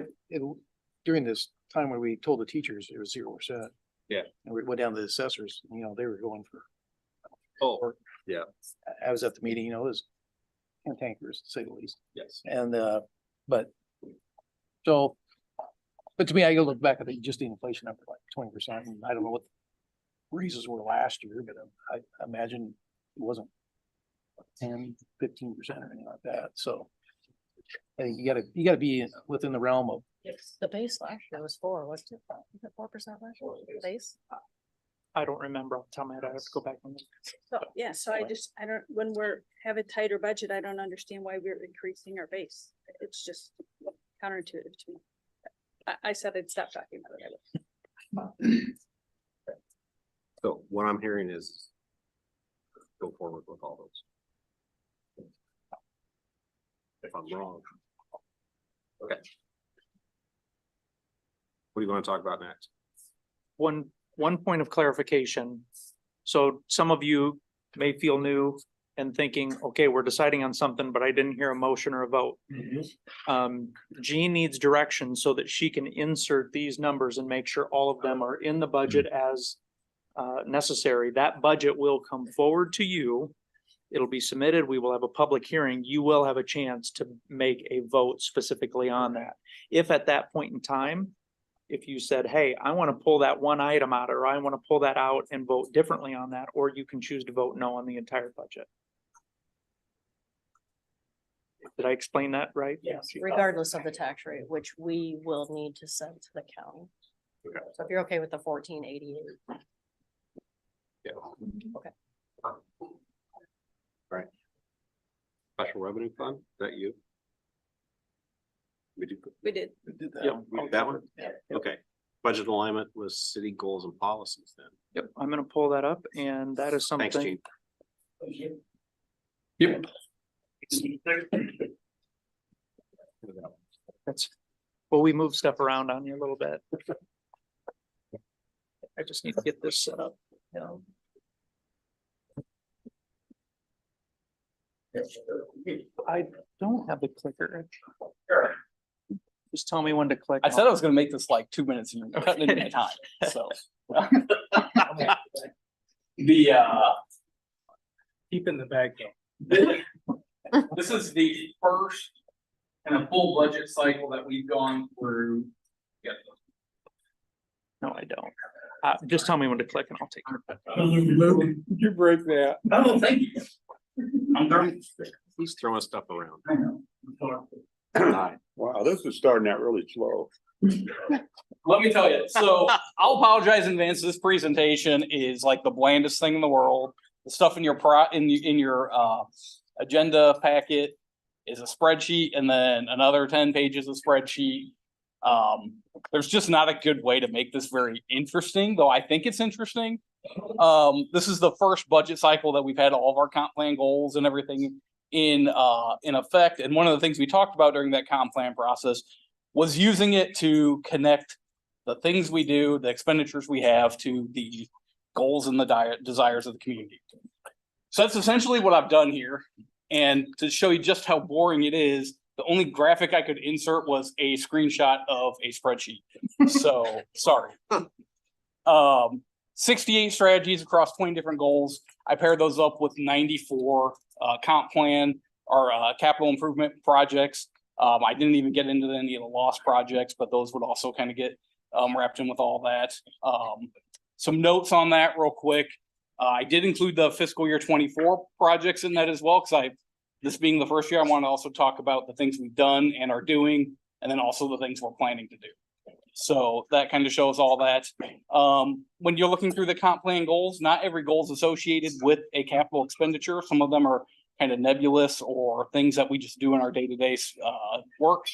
During this time when we told the teachers it was 0%. Yeah. And we went down to the assessors, you know, they were going for. Oh, yeah. I was at the meeting, you know, it was cantankerous to say the least. Yes. And, but to me, I go look back at just the inflation number, like 20%, and I don't know what the raises were last year, but I imagine it wasn't 10, 15% or anything like that, so. I think you gotta be within the realm of. The base last year was 4, wasn't it? Was it 4% last year, the base? I don't remember off the top of my head. I have to go back and look. So, yeah, so I don't, when have a tighter budget, I don't understand why we're increasing our base. It's just counterintuitive to me. I said I'd stop talking about it. So what I'm hearing is go forward with all those. If I'm wrong. Okay. What do you want to talk about next? One point of clarification. So some of you may feel new and thinking, okay, we're deciding on something, but I didn't hear a motion or a vote. Jean needs direction so that she can insert these numbers and make sure all of them are in the budget as necessary. That budget will come forward to you. It'll be submitted. We will have a public hearing. You will have a chance to make a vote specifically on that. If at that point in time, if you said, hey, I want to pull that one item out, or I want to pull that out and vote differently on that, or you can choose to vote no on the entire budget. Did I explain that right? Yes, regardless of the tax rate, which we will need to send to the county. Okay. So if you're okay with the 1488. Yeah. Okay. Right. Special revenue fund, is that you? We did. We did. Yep. We did that one? Yeah. Okay. Budget alignment with city goals and policies then. Yep, I'm gonna pull that up, and that is Thanks, something. Gene. Yep. That's, well, we move stuff around on you a little bit. I just need to get this set up. I don't have the clicker. Just tell me when to click. I said I was gonna make this like 2 minutes and you're cutting into my time, so. The, Keep in the bag. this is the first kind of full budget cycle that we've gone through. Yeah. No, I don't. Just tell me when to click and I'll take it. You break that. Oh, thank you. I'm done. He's throwing stuff around. I know. Wow, this is starting out really slow. Let me tell you, so I'll apologize in advance. This presentation is like the blandest thing in the world. The stuff in your agenda packet is a spreadsheet and then another 10 pages of spreadsheet. There's just not a good way to make this very interesting, though I think it's interesting. This is the first budget cycle that we've had all of our comp plan goals and everything in effect. And one of the things we talked about during that comp plan process was using it to connect the things we do, the expenditures we have, to the goals and the desires of the community. So that's essentially what I've done here. And to show you just how boring it is, the only graphic I could insert was a screenshot of a spreadsheet. So sorry. 68 strategies across 20 different goals. I paired those up with 94 comp plan or capital improvement projects. I didn't even get into any of the lost projects, but those would also kind of get wrapped in with all that. Some notes on that real quick. I did include the fiscal year 24 projects in that as well, because this being the first year, I want to also talk about the things we've done and are doing, and then also the things we're planning to do. So that kind of shows all that. When you're looking through the comp plan goals, not every goal is associated with a capital expenditure. Some of them are kind of nebulous or things that we just do in our day-to-day work.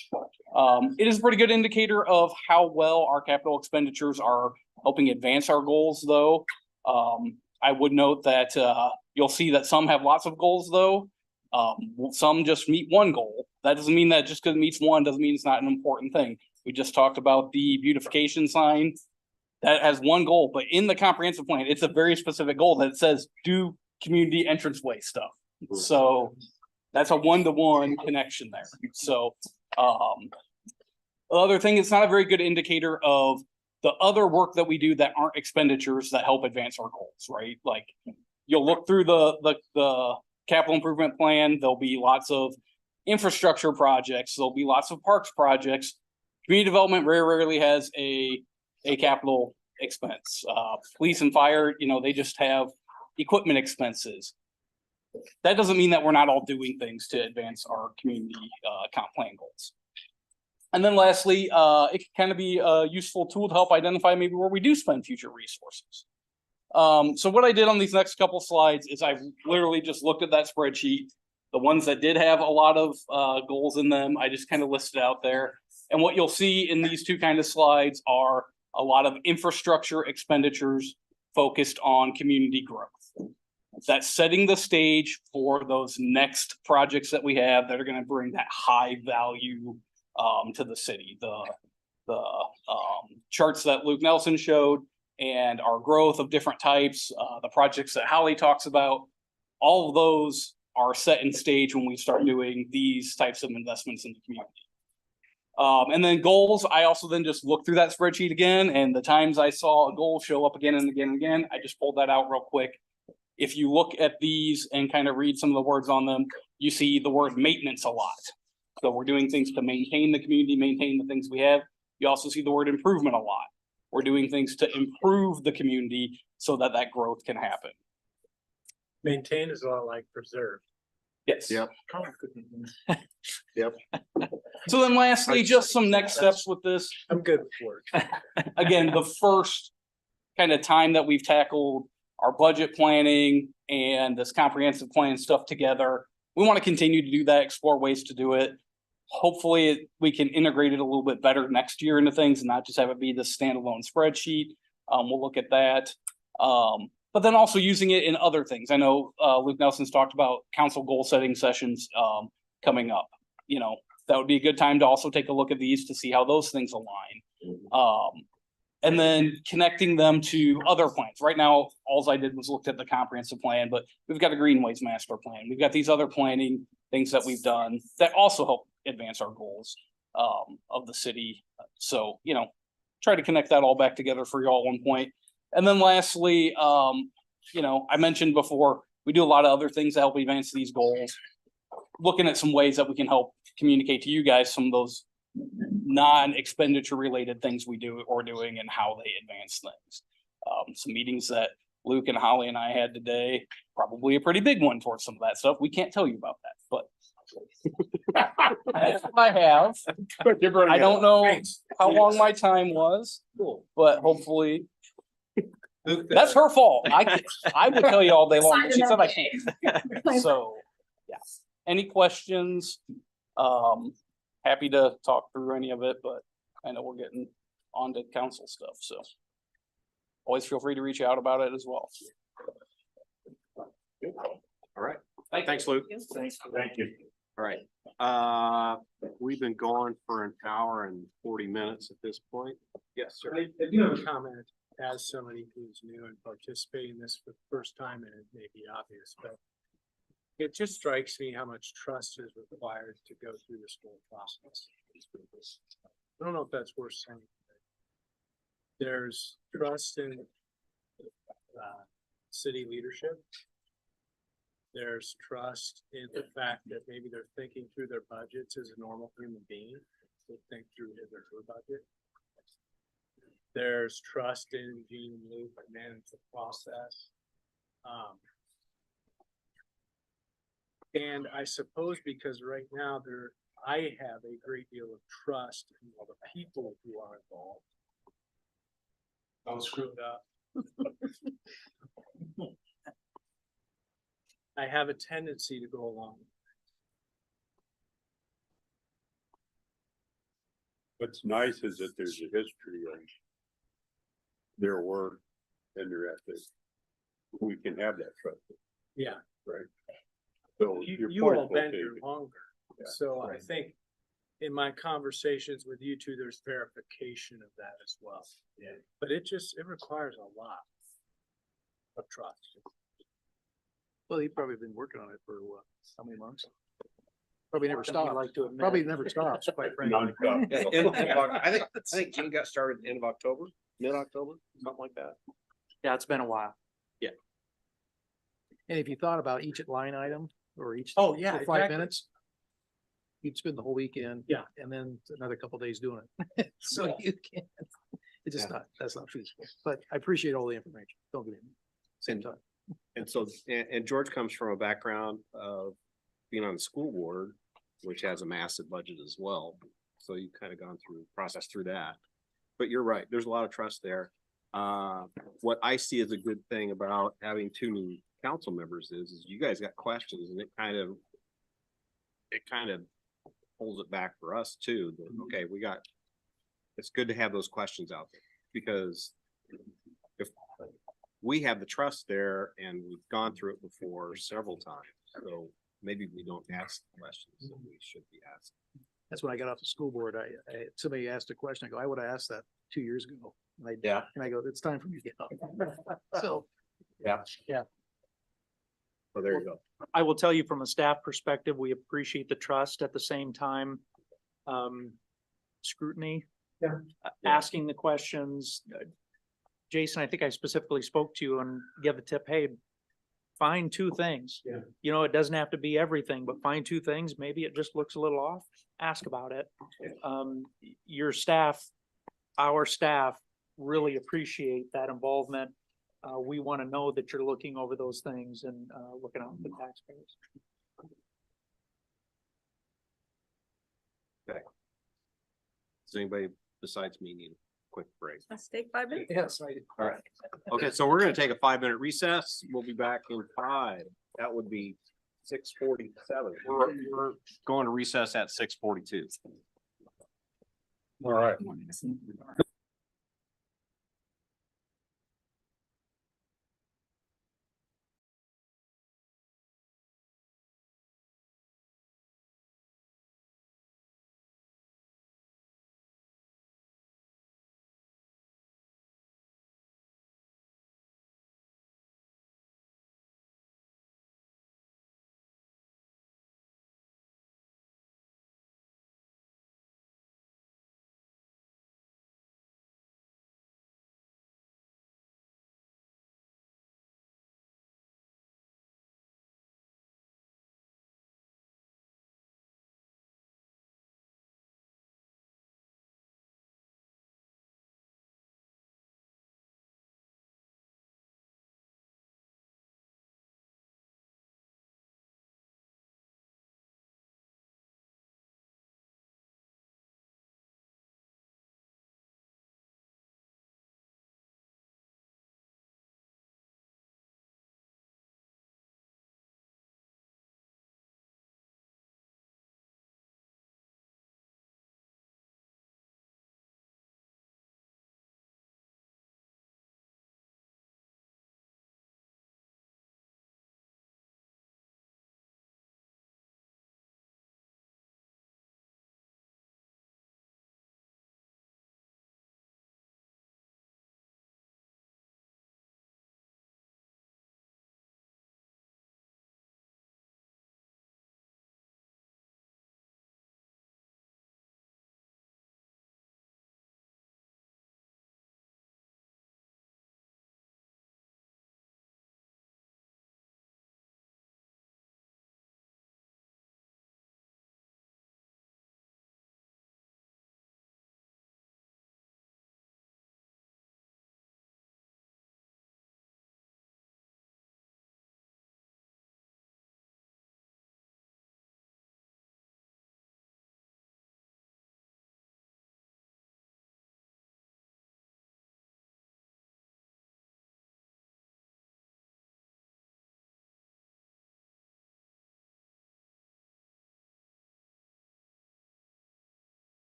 It is a pretty good indicator of how well our capital expenditures are helping advance our goals, though. I would note that you'll see that some have lots of goals, though. Some just meet one goal. That doesn't mean that just because it meets one doesn't mean it's not an important thing. We just talked about the beautification sign. That has one goal, but in the comprehensive plan, it's a very specific goal that says do community entranceway stuff. So that's a one-to-one connection there. So the other thing, it's not a very good indicator of the other work that we do that aren't expenditures that help advance our goals, right? Like you'll look through the capital improvement plan, there'll be lots of infrastructure projects, there'll be lots of parks projects. Community development very rarely has a capital expense. Police and fire, they just have equipment expenses. That doesn't mean that we're not all doing things to advance our community comp plan goals. And then lastly, it can kind of be a useful tool to help identify maybe where we do spend future resources. So what I did on these next couple slides is I literally just looked at that spreadsheet. The ones that did have a lot of goals in them, I just kind of listed out there. And what you'll see in these two kind of slides are a lot of infrastructure expenditures focused on community growth. That's setting the stage for those next projects that we have that are going to bring that high value to the city. The charts that Luke Nelson showed and our growth of different types, the projects that Holly talks about, all of those are set in stage when we start doing these types of investments in the community. And then goals, I also then just looked through that spreadsheet again, and the times I saw a goal show up again and again and again, I just pulled that out real quick. If you look at these and kind of read some of the words on them, you see the word maintenance a lot. So we're doing things to maintain the community, maintain the things we have. You also see the word improvement a lot. We're doing things to improve the community so that that growth can happen. Maintain is a lot like preserve. Yes. Yep. Yep. So then lastly, just some next steps with this. I'm good with work. Again, the first kind of time that we've tackled our budget planning and this comprehensive plan stuff together, we want to continue to do that, explore ways to do it. Hopefully we can integrate it a little bit better next year into things and not just have it be this standalone spreadsheet. We'll look at that. But then also using it in other things. I know Luke Nelson's talked about council goal setting sessions coming up. That would be a good time to also take a look at these to see how those things align. And then connecting them to other plans. Right now, all I did was looked at the comprehensive plan, but we've got a greenways master plan. We've got these other planning things that we've done that also help advance our goals of the city. So, try to connect that all back together for y'all at one point. And then lastly, I mentioned before, we do a lot of other things to help advance these goals. Looking at some ways that we can help communicate to you guys some of those non-expenditure related things we do or doing and how they advance things. Some meetings that Luke and Holly and I had today, probably a pretty big one towards some of that stuff. We can't tell you about that, but that's what I have. I don't know how long my time was, but hopefully that's her fault. I would tell you all day long, but she said I can't. So, yeah. Any questions? Happy to talk through any of it, but I know we're getting on to council stuff, so. Always feel free to reach out about it as well. All right. Thanks, Luke. Thank you. All right. We've been going for an hour and 40 minutes at this point. Yes, sir. I do have a comment as somebody who's new and participating in this for the first time, and it may be obvious, but it just strikes me how much trust is required to go through this whole process. I don't know if that's worth saying. There's trust in city leadership. There's trust in the fact that maybe they're thinking through their budgets as a normal human being, to think through his or her budget. There's trust in Gene and Luke to manage the process. And I suppose because right now I have a great deal of trust in all the people who are involved. I'll screw it up. I have a tendency to go along. What's nice is that there's a history of their work and their ethics. We can have that trust, Yeah, right? So your you point all well been here taken. longer, Yeah, so I right. think in my conversations with you two, there's verification of that as well. Yeah. But it requires a lot of trust. Well, you've probably been working on it for what, how many months? Probably never More than we stopped. like to admit. Probably never stops, quite frankly. Non-stop. I think Gene got started end of October, mid-October, something like that. Yeah, it's been a while. And if you thought about each line item or each. Oh, yeah, for 5 exactly. minutes. You'd spend the whole weekend. Yeah. And then another couple days doing it. So you can't, it's just not, that's not feasible. But I appreciate all the information. Don't get me. Same time. And so, and George comes from a background of being on the school board, which has a massive budget as well. So you've kind of gone through, processed through that. But you're right, there's a lot of trust there. What I see as a good thing about having two new council members is you guys got questions and it kind of pulls it back for us too. That, okay, it's good to have those questions out there because if we have the trust there and we've gone through it before several times, so maybe we don't ask the questions that we should be asking. That's when I got off the school board. Somebody asked a question. I go, I would have asked that 2 years ago. And I go, it's time for me to get up. So. So there you go. I will tell you from a staff perspective, we appreciate the trust at the same time. Scrutiny. Yeah. Asking the questions. Jason, I think I specifically spoke to you and give a tip, hey, find two things. Yeah. You know, it doesn't have to be everything, but find two things. Maybe it just looks a little off. Ask about it. Your staff, our staff really appreciate that involvement. We want to know that you're looking over those things and looking out for the taxpayers. Okay. Does anybody besides me need a quick break? Let's take 5 minutes. Yes, All right. Okay, so we're gonna take a 5-minute recess. We'll be back in 5. That would be 6:47. We're going to recess at 6:42. All right.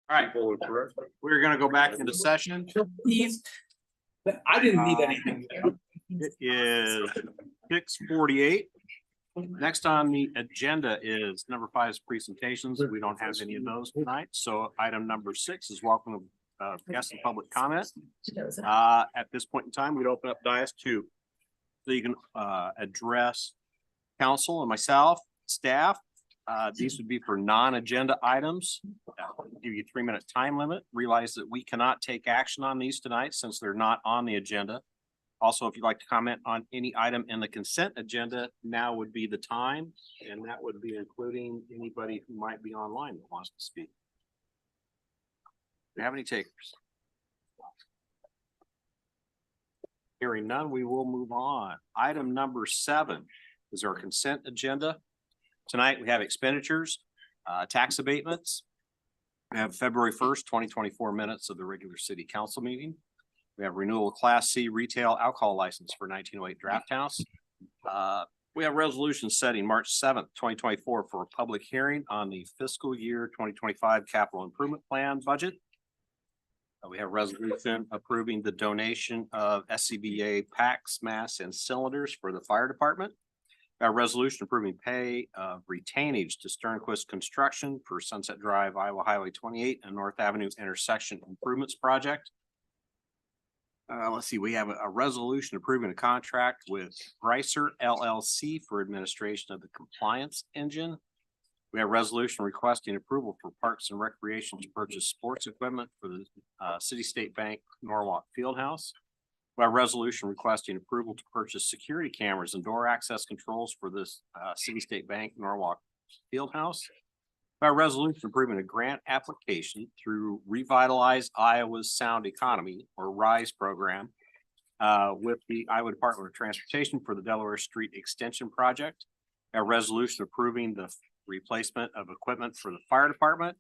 All right, we're gonna go back into session. I didn't need Uh, anything. It is 6:48. Next on the agenda is number 5 is presentations. We don't have any of those tonight. So item number 6 is welcome guest and public comment. At this point in time, we'd open up dais two. So you can address council and myself, staff. These would be for non-agenda items. Give you a 3-minute time limit. Realize that we cannot take action on these tonight since they're not on the agenda. Also, if you'd like to comment on any item in the consent agenda, now would be the time, and that would be including anybody who might be online that wants to speak. Do you have any takers? Hearing none, we will move on. Item number 7 is our consent agenda. Tonight, we have expenditures, tax abatements. We have February 1st, 2024 minutes of the regular city council meeting. We have renewal of Class C retail alcohol license for 1908 Draft House. We have resolution setting March 7th, 2024 for a public hearing on the fiscal year 2025 capital improvement plan budget. We have resolution approving the donation of SCBA packs, masks, and cylinders for the fire department. A resolution approving pay of retainage to Sternquist Construction for Sunset Drive, Iowa Highway 28 and North Avenue intersection improvements project. Let's see, we have a resolution approving a contract with Greiser LLC for administration of the compliance engine. We have a resolution requesting approval for Parks and Recreation to purchase sports equipment for the City State Bank Norwalk Fieldhouse. We have a resolution requesting approval to purchase security cameras and door access controls for this City State Bank Norwalk Fieldhouse. By resolution approving a grant application through Revitalize Iowa's Sound Economy or RISE program with the Iowa Department of Transportation for the Delaware Street Extension Project. A resolution approving the replacement of equipment for the fire department.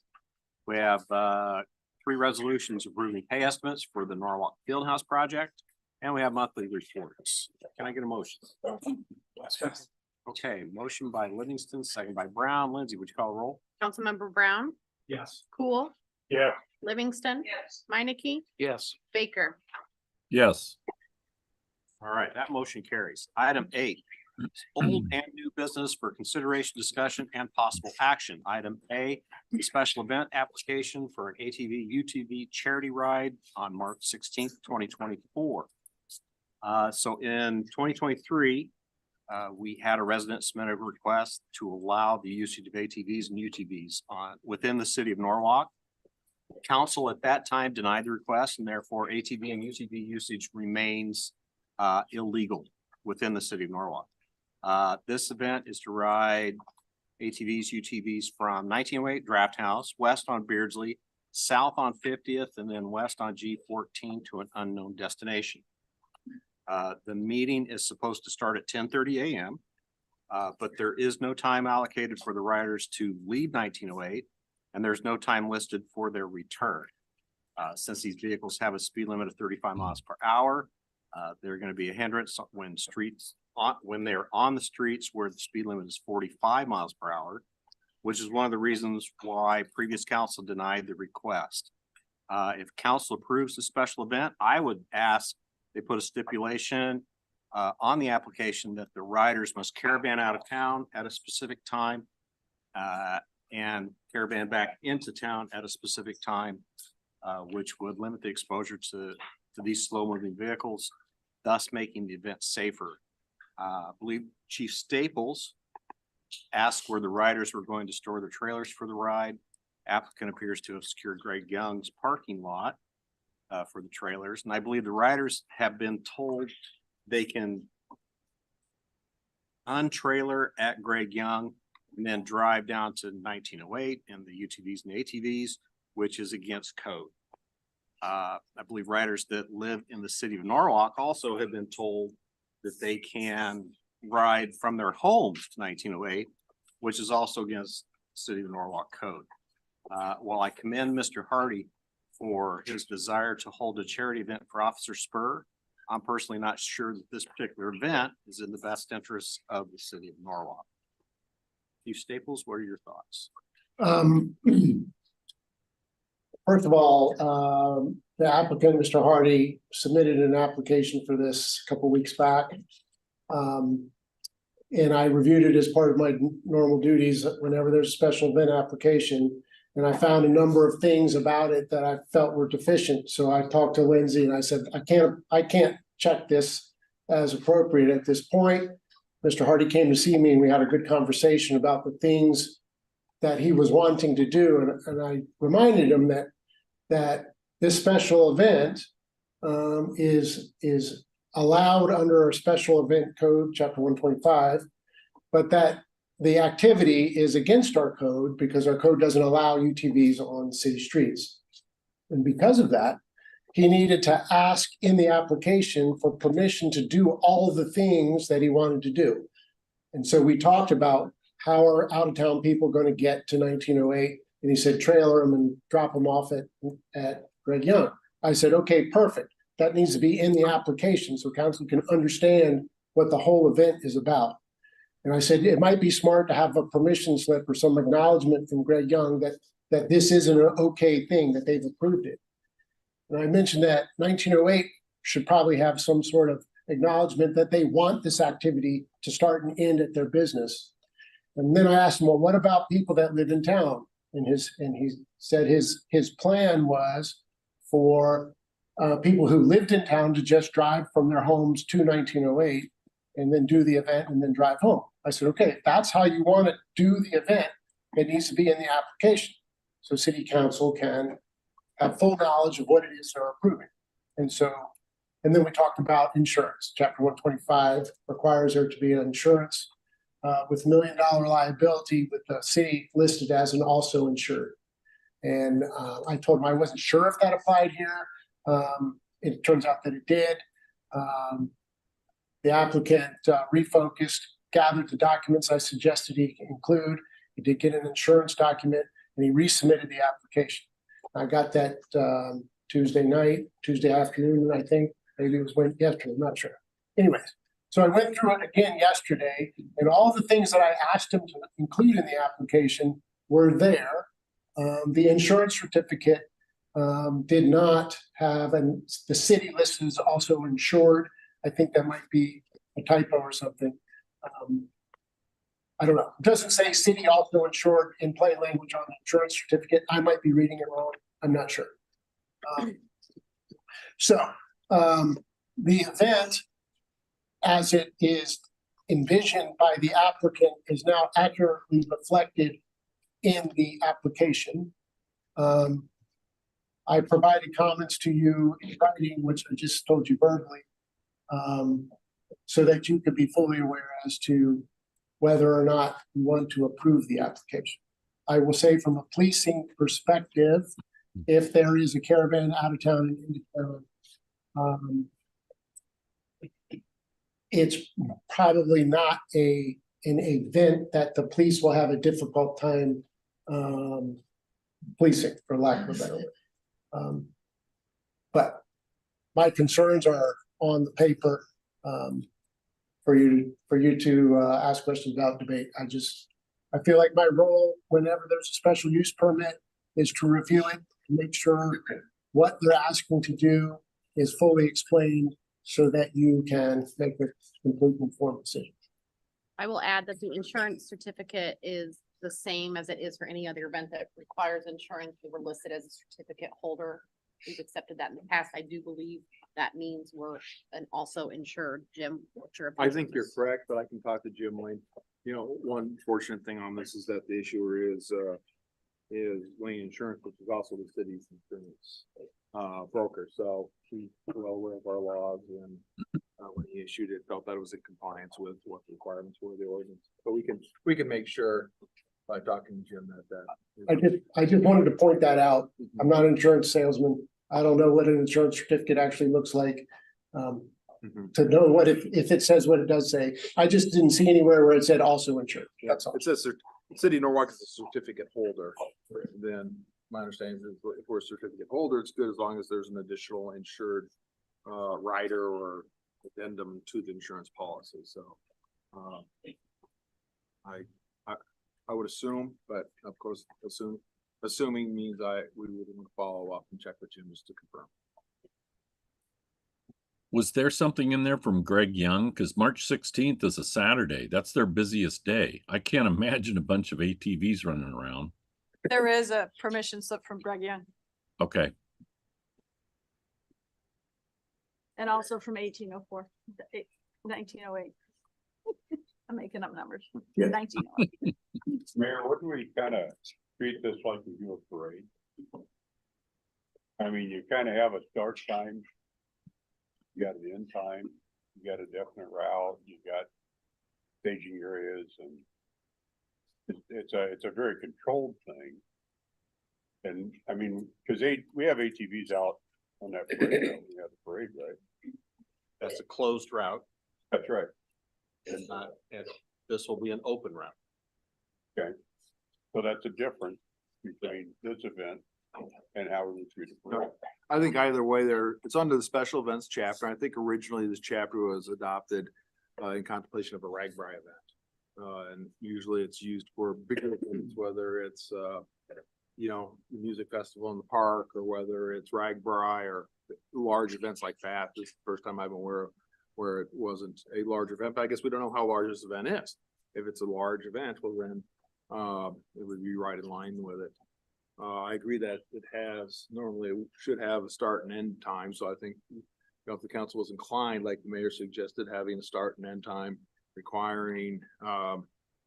We have 3 resolutions approving pay estimates for the Norwalk Fieldhouse project, and we have monthly reports. Can I get a motion? Okay, motion by Livingston, second by Brown. Lindsay, would you call a roll? Councilmember Brown, Yes. Cool, Yeah. Livingston. Yes. Meineke, Yes. Baker. Yes. All right, that motion carries. Item 8, old and new business for consideration, discussion, and possible action. Item A, the special event application for an ATV UTV charity ride on March 16th, 2024. So in 2023, we had a resident submit a request to allow the usage of ATVs and UTVs within the city of Norwalk. Council at that time denied the request, and therefore ATV and UTV usage remains illegal within the city of Norwalk. This event is to ride ATVs, UTVs from 1908 Draft House, west on Beardsley, south on 50th, and then west on G14 to an unknown destination. The meeting is supposed to start at 10:30 a.m., but there is no time allocated for the riders to leave 1908, and there's no time listed for their return. Since these vehicles have a speed limit of 35 miles per hour, they're going to be a hindrance when they're on the streets where the speed limit is 45 miles per hour, which is one of the reasons why previous council denied the request. If council approves the special event, I would ask they put a stipulation on the application that the riders must caravan out of town at a specific time and caravan back into town at a specific time, which would limit the exposure to these slow moving vehicles, thus making the event safer. I believe Chief Staples asked where the riders were going to store their trailers for the ride. Applicant appears to have secured Greg Young's parking lot for the trailers. And I believe the riders have been told they can untrailer at Greg Young and then drive down to 1908 and the UTVs and ATVs, which is against code. I believe riders that live in the city of Norwalk also have been told that they can ride from their homes to 1908, which is also against the city of Norwalk code. While I commend Mr. Hardy for his desire to hold a charity event for Officer Spur, I'm personally not sure that this particular event is in the best interest of the city of Norwalk. Chief Staples, what are your thoughts? First of all, the applicant, Mr. Hardy, submitted an application for this a couple weeks back. And I reviewed it as part of my normal duties whenever there's a special event application. And I found a number of things about it that I felt were deficient. So I talked to Lindsay and I said, I can't check this as appropriate at this point. Mr. Hardy came to see me and we had a good conversation about the things that he was wanting to do. And I reminded him that this special event is allowed under our special event code, chapter 125, but that the activity is against our code because our code doesn't allow UTVs on city streets. And because of that, he needed to ask in the application for permission to do all of the things that he wanted to do. And so we talked about how are out-of-town people going to get to 1908? And he said, trailer them and drop them off at Greg Young. I said, okay, perfect. That needs to be in the application so council can understand what the whole event is about. And I said, it might be smart to have a permission slip or some acknowledgement from Greg Young that this isn't an okay thing, that they've approved it. And I mentioned that 1908 should probably have some sort of acknowledgement that they want this activity to start and end at their business. And then I asked him, well, what about people that live in town? And he said his plan was for people who lived in town to just drive from their homes to 1908 and then do the event and then drive home. I said, okay, if that's how you want to do the event, it needs to be in the application. So city council can have full knowledge of what it is they're approving. And then we talked about insurance. Chapter 125 requires there to be an insurance with $1 million liability with the city listed as an also insured. And I told him I wasn't sure if that applied here. It turns out that it did. The applicant refocused, gathered the documents I suggested he include. He did get an insurance document and he resubmitted the application. I got that Tuesday afternoon, I think. Maybe it was yesterday, I'm not sure. Anyways, so I went through it again yesterday, and all the things that I asked him to include in the application were there. The insurance certificate did not have, and the city list is also insured. I think that might be a typo or something. I don't know. It doesn't say city also insured in plain language on the insurance certificate. I might be reading it wrong. I'm not sure. The event, as it is envisioned by the applicant, is now accurately reflected in the application. I provided comments to you in writing, which I just told you verbally, so that you could be fully aware as to whether or not you want to approve the application. I will say from a policing perspective, if there is a caravan out of town and into town, it's probably not an event that the police will have a difficult time policing, for lack of a better word. But my concerns are on the paper for you to ask questions about, debate. I feel like my role whenever there's a special use permit is to review it, make sure what they're asking to do is fully explained so that you can make a complete informed decision. I will add that the insurance certificate is the same as it is for any other event that requires insurance. We were listed as a certificate holder. We've accepted that in the past. I do believe that means we're an also insured. Jim, what's your I opinion think on you're this? correct, but I can talk to Jim Lane. You know, one fortunate thing on this is that the issuer is Lane Insurance, which is also the city's insurance broker. So he's well aware of our laws, and when he issued it, felt that it was in compliance with what the requirements were of the ordinance. But we can make sure by talking to Jim that. I just wanted to point that out. I'm not an insurance salesman. I don't know what an insurance certificate actually looks like. To know what if it says what it does say. I just didn't see anywhere where it said also insured. That's all. It says City of Norwalk is a certificate holder. Then my understanding is if we're a certificate holder, it's good as long as there's an additional insured rider or addendum to the insurance policy. So I would assume, but of course assume assuming means we would want to follow up and check with Jim just to confirm. Was there something in there from Greg Young? Because March 16th is a Saturday. That's their busiest day. I can't imagine a bunch of ATVs running around. There is a permission slip from Greg Young Okay. and also from 1908. I'm making up numbers. Yeah. 1908. Mayor, wouldn't we kind of treat this like we do a parade? I mean, you kind of have a start time. You got an end time, you got a definite route, you got staging areas, and it's a very controlled thing. And I mean, because we have ATVs out on that parade, we have the parade, right? That's a closed route. That's right. And this will be an open route. Okay. So that's a difference between this event and how we treat the parade. I think either way it's under the special events chapter. I think originally this chapter was adopted in contemplation of a RAGBRAI event. And usually it's used for bigger events, whether it's, the music festival in the park or whether it's RAGBRAI or large events like that. This is the first time I've been aware of where it wasn't a large event, but I guess we don't know how large this event is. If it's a large event, well then it would be right in line with it. I agree that normally it should have a start and end time. So I think, if the council was inclined, like the mayor suggested, having a start and end time requiring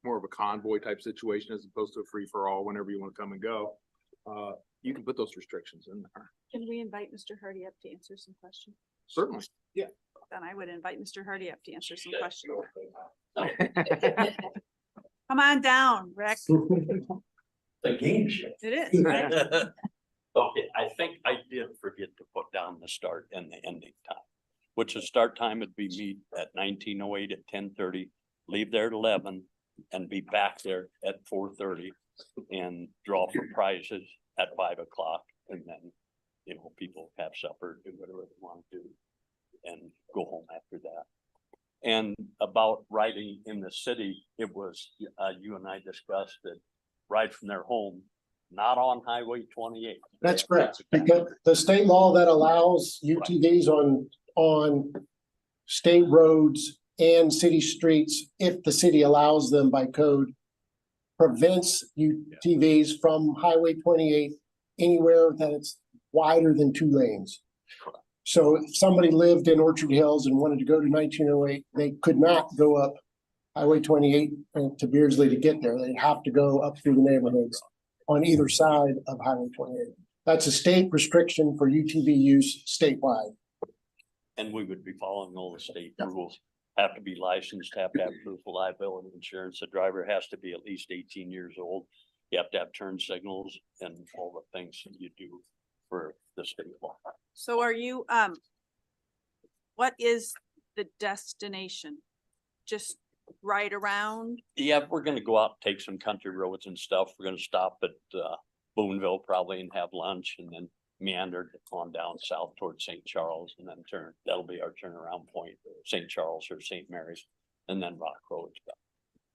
more of a convoy type situation as opposed to a free for all whenever you want to come and go. You can put those restrictions in there. Can we invite Mr. Hardy up to answer some questions? Certainly. Yeah. Then I would invite Mr. Hardy up to answer some questions. Come on down, Rick. The game show. It is, right? Okay, I think I did forget to put down the start and the ending time, which the start time would be meet at 1908 at 10:30, leave there at 11 and be back there at 4:30 and draw for prizes at 5 o'clock. And then, people have supper, do whatever they want to do and go home after that. And about riding in the city, it was, you and I discussed that ride from their home, not on Highway 28. That's correct, because the state law that allows UTVs on state roads and city streets, if the city allows them by code, prevents UTVs from Highway 28 anywhere that it's wider than 2 lanes. So if somebody lived in Orchard Hills and wanted to go to 1908, they could not go up Highway 28 to Beardsley to get there. They'd have to go up through the neighborhoods on either side of Highway 28. That's a state restriction for UTV use statewide. And we would be following all the state rules. Have to be licensed, have to have proof of liability insurance. The driver has to be at least 18 years old. You have to have turn signals and all the things that you do for the state law. So are you, what is the destination? Just right around? Yeah, we're gonna go out, take some country roads and stuff. We're gonna stop at Boonville probably and have lunch and then meander on down south towards St. Charles and then turn. That'll be our turnaround point, St. Charles or St. Mary's, and then Rock Road.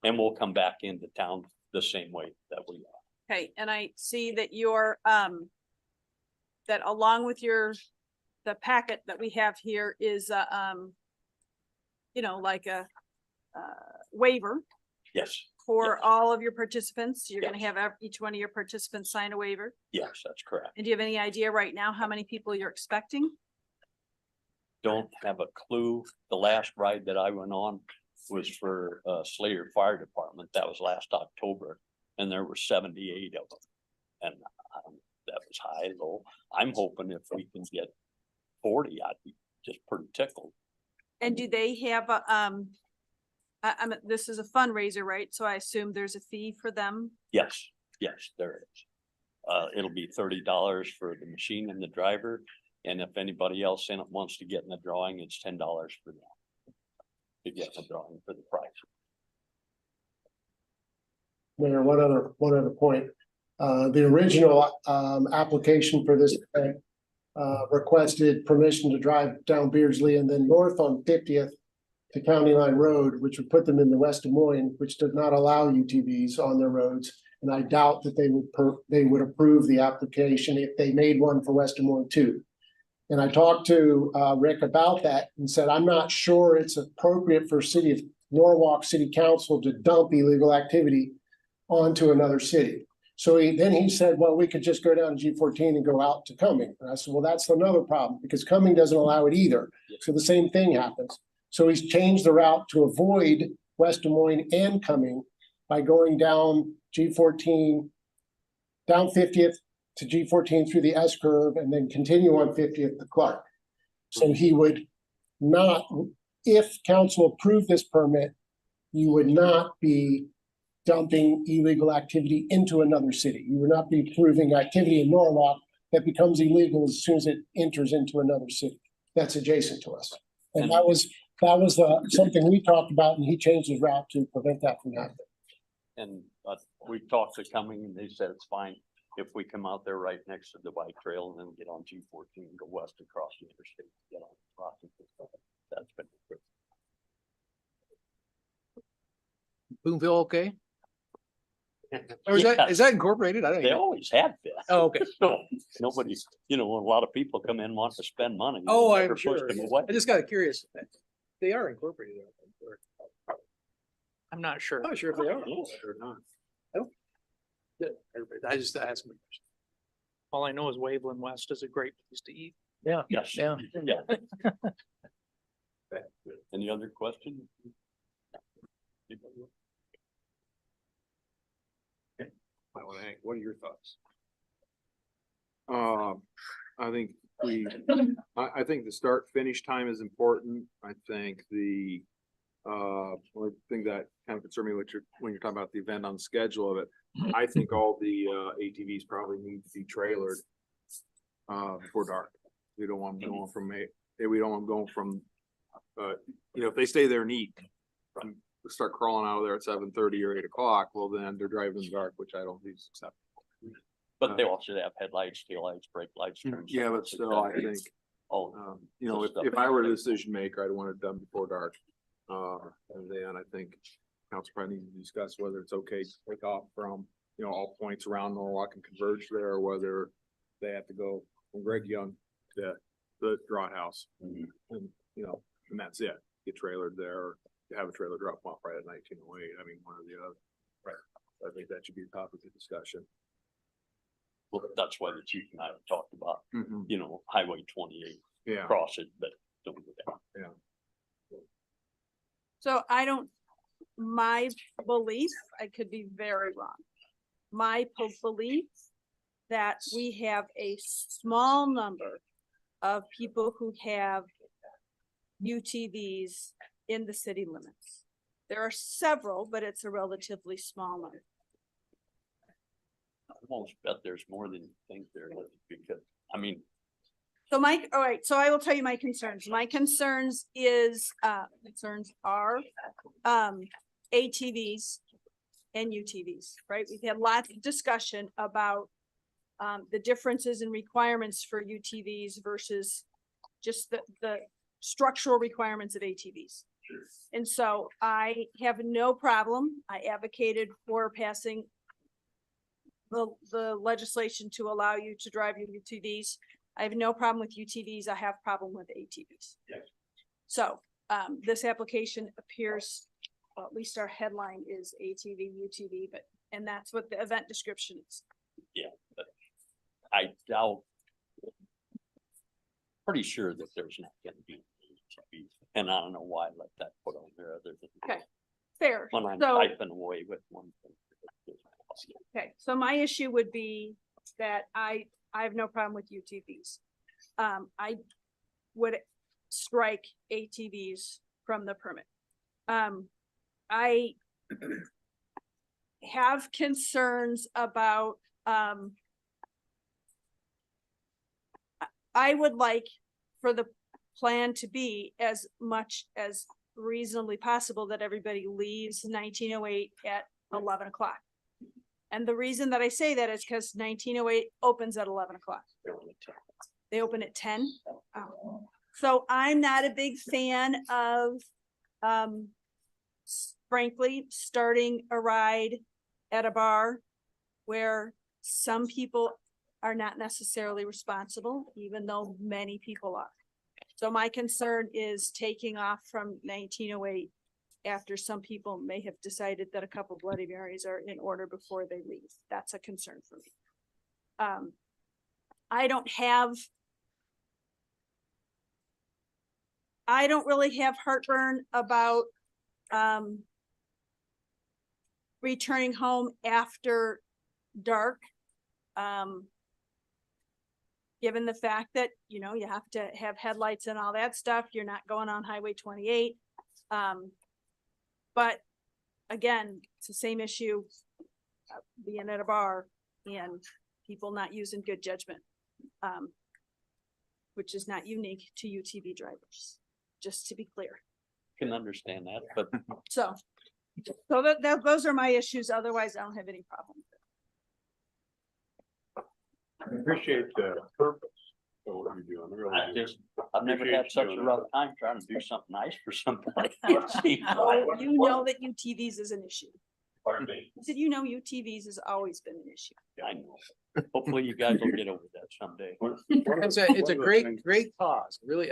And we'll come back into town the same way that we are. Okay, and I see that you're, that along with the packet that we have here is, like a waiver Yes, for all of your participants. You're gonna have each one of your participants sign a waiver. yes, that's correct. And do you have any idea right now how many people you're expecting? Don't have a clue. The last ride that I went on was for Slater Fire Department. That was last October, and there were 78 of them. And that was high, low. I'm hoping if we can get 40, I'd be just pretty tickled. And do they have a, this is a fundraiser, right? So I assume there's a fee for them? Yes, there is. It'll be $30 for the machine and the driver. And if anybody else in it wants to get in the drawing, it's $10 for them to get in the drawing for the price. Mayor, one other point. The original application for this event requested permission to drive down Beardsley and then north on 50th to County Line Road, which would put them in the West Des Moines, which does not allow UTVs on their roads. And I doubt that they would approve the application if they made one for West Des Moines too. And I talked to Rick about that and said, I'm not sure it's appropriate for City of Norwalk City Council to dump illegal activity onto another city. So then he said, well, we could just go down to G14 and go out to Cumming. And I said, well, that's another problem because Cumming doesn't allow it either. So the same thing happens. So he's changed the route to avoid West Des Moines and Cumming by going down G14, down 50th to G14 through the S curve and then continue on 50th to Clark. So he would not, if council approved this permit, you would not be dumping illegal activity into another city. You would not be approving activity in Norwalk that becomes illegal as soon as it enters into another city that's adjacent to us. And that was something we talked about, and he changed his route to prevent that from happening. And we talked to Cumming and they said it's fine if we come out there right next to the bike trail and then get on G14 and go west across the interstate, get on Washington. That's been good. Boonville, okay? Or is that incorporated? I don't They know. always have been. Oh, okay. So nobody's, a lot of people come in, want to spend money. Oh, They never I'm sure. push them away. I just got curious. They are incorporated. I'm not sure. I'm not sure if they are. Or not. I just asked me. All I know is Waveland West is a great place to eat. Yeah. Yes. Yeah. Yeah. Any other questions? What are your thoughts? I think I think the start finish time is important. I think the only thing that kind of concerned me when you're talking about the event on the schedule of it, I think all the ATVs probably need to be trailered before dark. We don't want them going from we don't want them going from if they stay there and eat, start crawling out of there at 7:30 or 8 o'clock, well then they're driving in the dark, which I don't think is acceptable. But they also have headlights, taillights, brake lights. turn Yeah, but signals, still, I think, if I were the decision maker, I'd want it done before dark. And then I think council probably needs to discuss whether it's okay to take off from, all points around Norwalk and converge there, or whether they have to go from Greg Young to the Draught House. And, and that's it. Get trailered there, or have a trailer drop off right at 1908. I mean, one or the other. Right. I think that should be a topic of discussion. Well, that's why the chief and I have talked about, Highway 28. Yeah. Cross it, but don't go down. Yeah. So my belief, I could be very wrong. My belief that we have a small number of people who have UTVs in the city limits. There are several, but it's a relatively small number. I almost bet there's more than you think there is, because, So all right, so I will tell you my concerns. My concerns are ATVs and UTVs, right? We've had lots of discussion about the differences in requirements for UTVs versus just the structural requirements of ATVs. And so I have no problem. I advocated for passing the legislation to allow you to drive your UTVs. I have no problem with UTVs. I have problem with ATVs. Yes. So this application appears, well, at least our headline is ATV, UTV, and that's what the event description is. yeah, but I doubt. Pretty sure that there's not gonna be, and I don't know why I let that put on there other than. Okay, fair. When I'm So- typing away with one thing. Okay, so my issue would be that I have no problem with UTVs. I would strike ATVs from the permit. I have concerns about, I would like for the plan to be as much as reasonably possible that everybody leaves 1908 at 11 o'clock. And the reason that I say that is because 1908 opens at 11 o'clock. They open at 10. Oh. So I'm not a big fan of, frankly, starting a ride at a bar where some people are not necessarily responsible, even though many people are. So my concern is taking off from 1908 after some people may have decided that a couple Bloody Marys are in order before they leave. That's a concern for me. I don't really have heartburn about returning home after dark. Given the fact that, you know, you have to have headlights and all that stuff, you're not going on Highway 28. But again, it's the same issue, being at a bar and people not using good judgment, which is not unique to UTV drivers, just to be clear. Can understand that, but So those are my issues. Otherwise, I don't have any problem with it. I appreciate the purpose of what you're doing, really. I've never had such a rough time trying to do something nice for somebody. You know that UTVs is an issue. Pardon me? I said, you know, UTVs has always been an issue. I know. Hopefully you guys will get over that someday. It's a great cause. Really,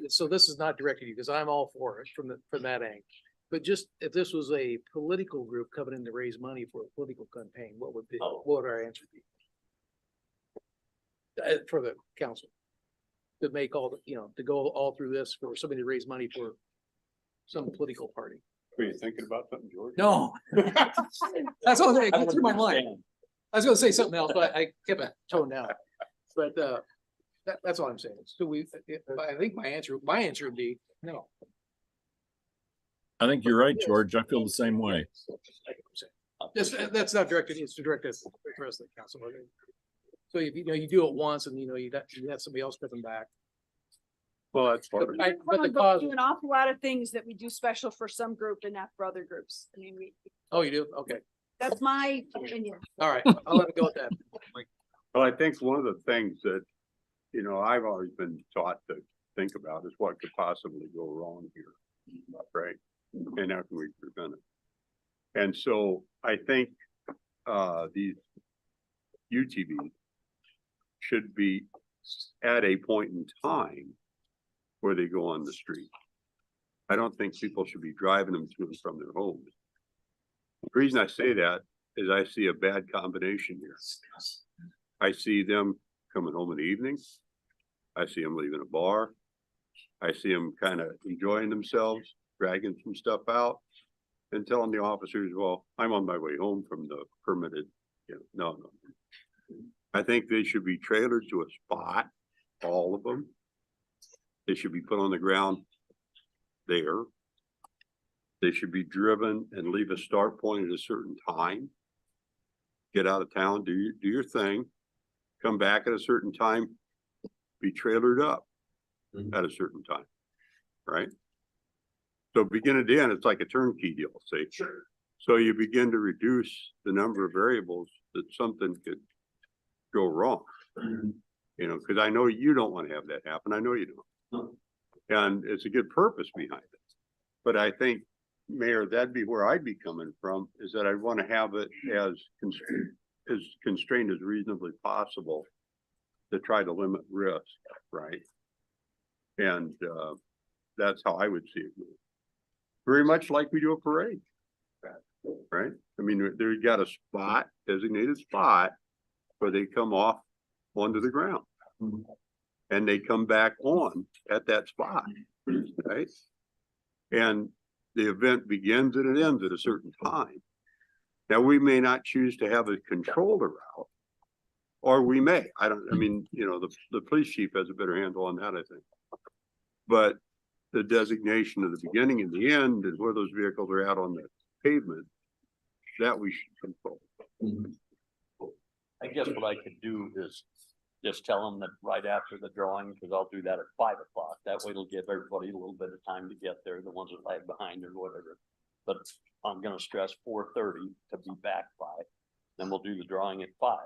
so this is not directed to you because I'm all for it from that angle. But just if this was a political group coming in to raise money for a political campaign, what would our answer be? For the council to make all the, to go all through this for somebody to raise money for some political party. Were you thinking about something, George? No. That's all that went through my mind. I was gonna say something else, but I kept it toned down. But that's all I'm saying. So I think my answer would be no. I think you're right, George. I feel the same way. That's not directed, it's directed to the rest of the council. So if you do it once and you have somebody else put them back. Well, that's part of it. But the We cause, do an awful lot of things that we do special for some group and not for other groups. I mean, oh, you do? Okay. that's my opinion. All right. I'll let it go with that. Well, I think one of the things that, I've always been taught to think about is what could possibly go wrong here, right? And how can we prevent it? And so I think these UTVs should be at a point in time where they go on the street. I don't think people should be driving them to and from their homes. The reason I say that is I see a bad combination here. I see them coming home in the evening. I see them leaving a bar. I see them kind of enjoying themselves, dragging some stuff out and telling the officers, well, I'm on my way home from the permitted, no. I think they should be trailered to a spot, all of them. They should be put on the ground there. They should be driven and leave a start point at a certain time. Get out of town, do your thing, come back at a certain time, be trailered up at a certain time, right? So beginning to end, it's like a turnkey deal, see? Sure. So you begin to reduce the number of variables that something could go wrong. Because I know you don't want to have that happen. I know you don't. And it's a good purpose behind it. But I think, Mayor, that'd be where I'd be coming from, is that I'd want to have it as constrained as reasonably possible to try to limit risk, right? And that's how I would see it. Very much like we do a parade, right? I mean, they've got a spot, designated spot, where they come off onto the ground. And they come back on at that spot, right? And the event begins and it ends at a certain time. Now, we may not choose to have a controlled route, or we may. The police chief has a better handle on that, I think. But the designation of the beginning and the end and where those vehicles are out on the pavement, that we should control. I guess what I could do is just tell them that right after the drawing, because I'll do that at 5 o'clock. That way it'll give everybody a little bit of time to get there, the ones that lag behind or whatever. But I'm gonna stress 4:30 to be back by. Then we'll do the drawing at 5.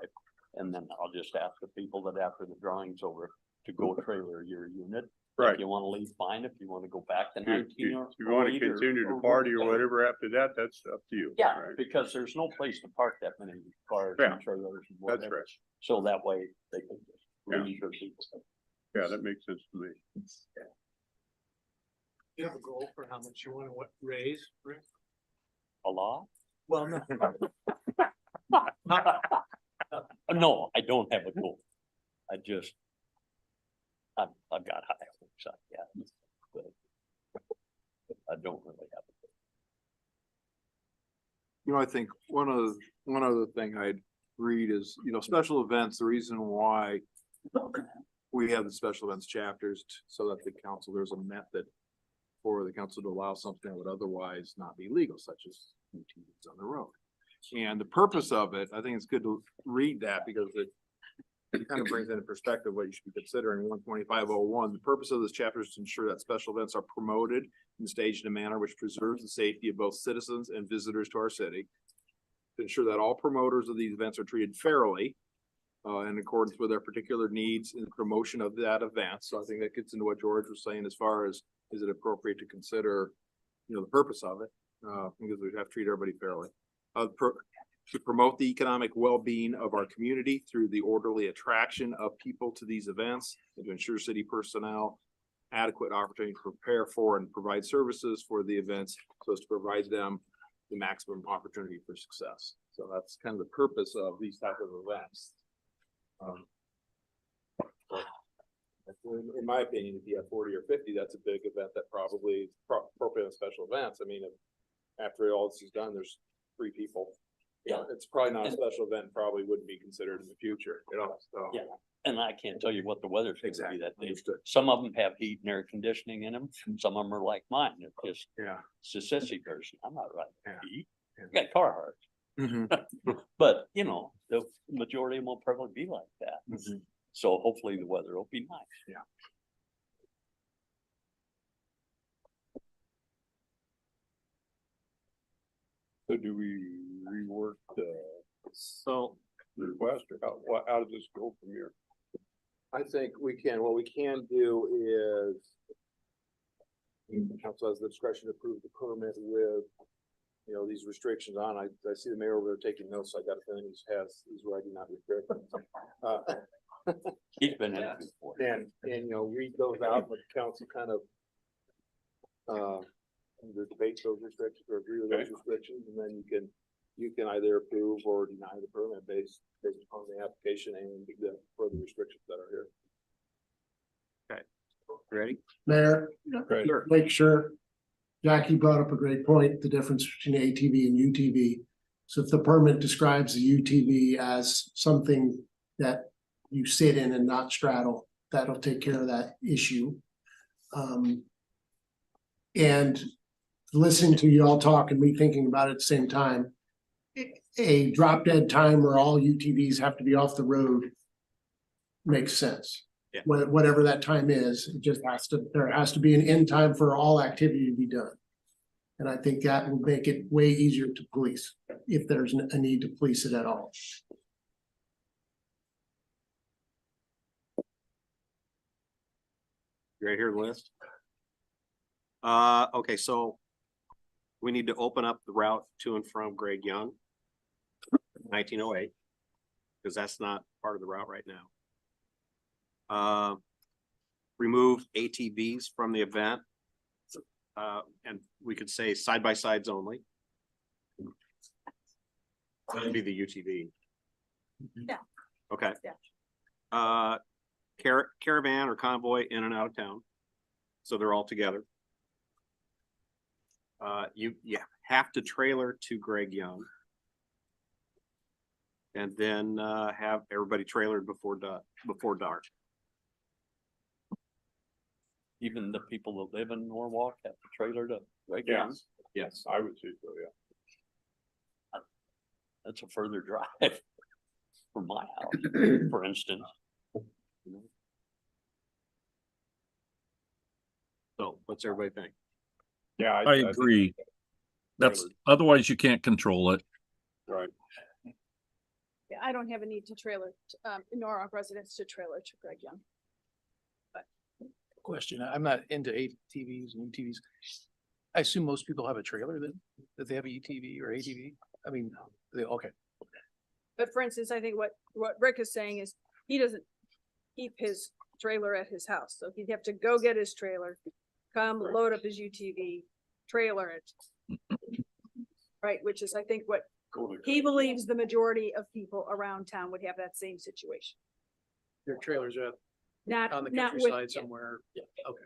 And then I'll just ask the people that after the drawing's over, to go trailer your unit. Right. If you wanna leave, fine. If you wanna go back to If 19 or. you want to 08 or- continue to or party or whatever. whatever after that, that's up to you. Yeah, right? because there's no place to park that many cars Yeah, and trailers and That's whatever. right. So that way they can just Yeah. leave their people. Yeah, that makes sense to me. You have a goal for how much you want to raise, Rick? A lot? Well, no. No, I don't have a goal. I just. I've got high hopes, I guess, but I don't really have a goal. You know, I think one other thing I'd read is, you know, special events, the reason why we have the special events chapters so that the council, there's a method for the council to allow something that would otherwise not be legal, such as UTVs on the road. And the purpose of it, I think it's good to read that because it kind of brings into perspective what you should be considering. 12501, the purpose of this chapter is to ensure that special events are promoted and staged in a manner which preserves the safety of both citizens and visitors to our city. To ensure that all promoters of these events are treated fairly in accordance with their particular needs in the promotion of that event. So I think that gets into what George was saying as far as, is it appropriate to consider, you know, the purpose of it? Because we have to treat everybody fairly. To promote the economic well-being of our community through the orderly attraction of people to these events, and to ensure city personnel adequate opportunity to prepare for and provide services for the events, so as to provide them the maximum opportunity for success. So that's kind of the purpose of these type of events. In my opinion, if you have 40 or 50, that's a big event that probably is appropriate in special events. I mean, if after all this is done, there's 3 people. Yeah, it's probably not a special event, probably wouldn't be considered in the future, you know, so. Yeah, and I can't tell you what the weather's gonna Exactly, be that day. understood. Some of them have heat and air conditioning in them, and some of them are like mine. It's just, Yeah. it's a sissy person. I'm not right. Yeah. Heat. Yeah. I got Carhartt. Mm-hmm. But, you know, the majority of them will probably be like that. Mhm. So hopefully the weather will be nice. Yeah. So do we rework the So request or how does this go from here? I think we can, what we can do is the council has the discretion to approve the permit with, you know, these restrictions on. I see the mayor over there taking notes, so I got a feeling he's writing not restricted. He's been in it before. And, you know, read those out, but the council kind of either debate those restrictions or agree with those restrictions, and then you can either approve or deny the permit based upon the application and the further restrictions that are here. ready? Mayor, Right. make sure, Jackie brought up a great point, the difference between ATV and UTV. So if the permit describes the UTV as something that you sit in and not straddle, that'll take care of that issue. And listening to you all talk and me thinking about it at the same time, a drop dead time where all UTVs have to be off the road makes sense. Yeah. Whatever that time is, it just there has to be an end time for all activity to be done. And I think that will make it way easier to police if there's a need to police it at all. You right here, the list. Okay, so we need to open up the route to and from Greg Young, 1908, because that's not part of the route right now. Remove ATVs from the event. And we could say side-by-sides only. That'd be the UTV. Yeah. Okay. Yeah. Caravan or convoy in and out of town. So they're all together. You have to trailer to Greg Young. And then have everybody trailered before dark. Even the people that live in Norwalk have to trailer to right down. Yes. Yes. I would say so, yeah. That's a further drive from my house, for instance. So what's everybody think? Yeah. I agree. That's, otherwise you can't control it. Right. Yeah, I don't have a need to trailer, Norwalk residents to trailer to Greg Young. question. I'm not into ATVs and UTVs. I assume most people have a trailer that they have a UTV or ATV. I mean, okay. But for instance, I think what Rick is saying is he doesn't keep his trailer at his house. So he'd have to go get his trailer, come load up his UTV, trailer it. Right, which is, I think, what he believes the majority of people around town would have that same situation. Their trailers are Not, on the not with, countryside somewhere. Yeah, okay.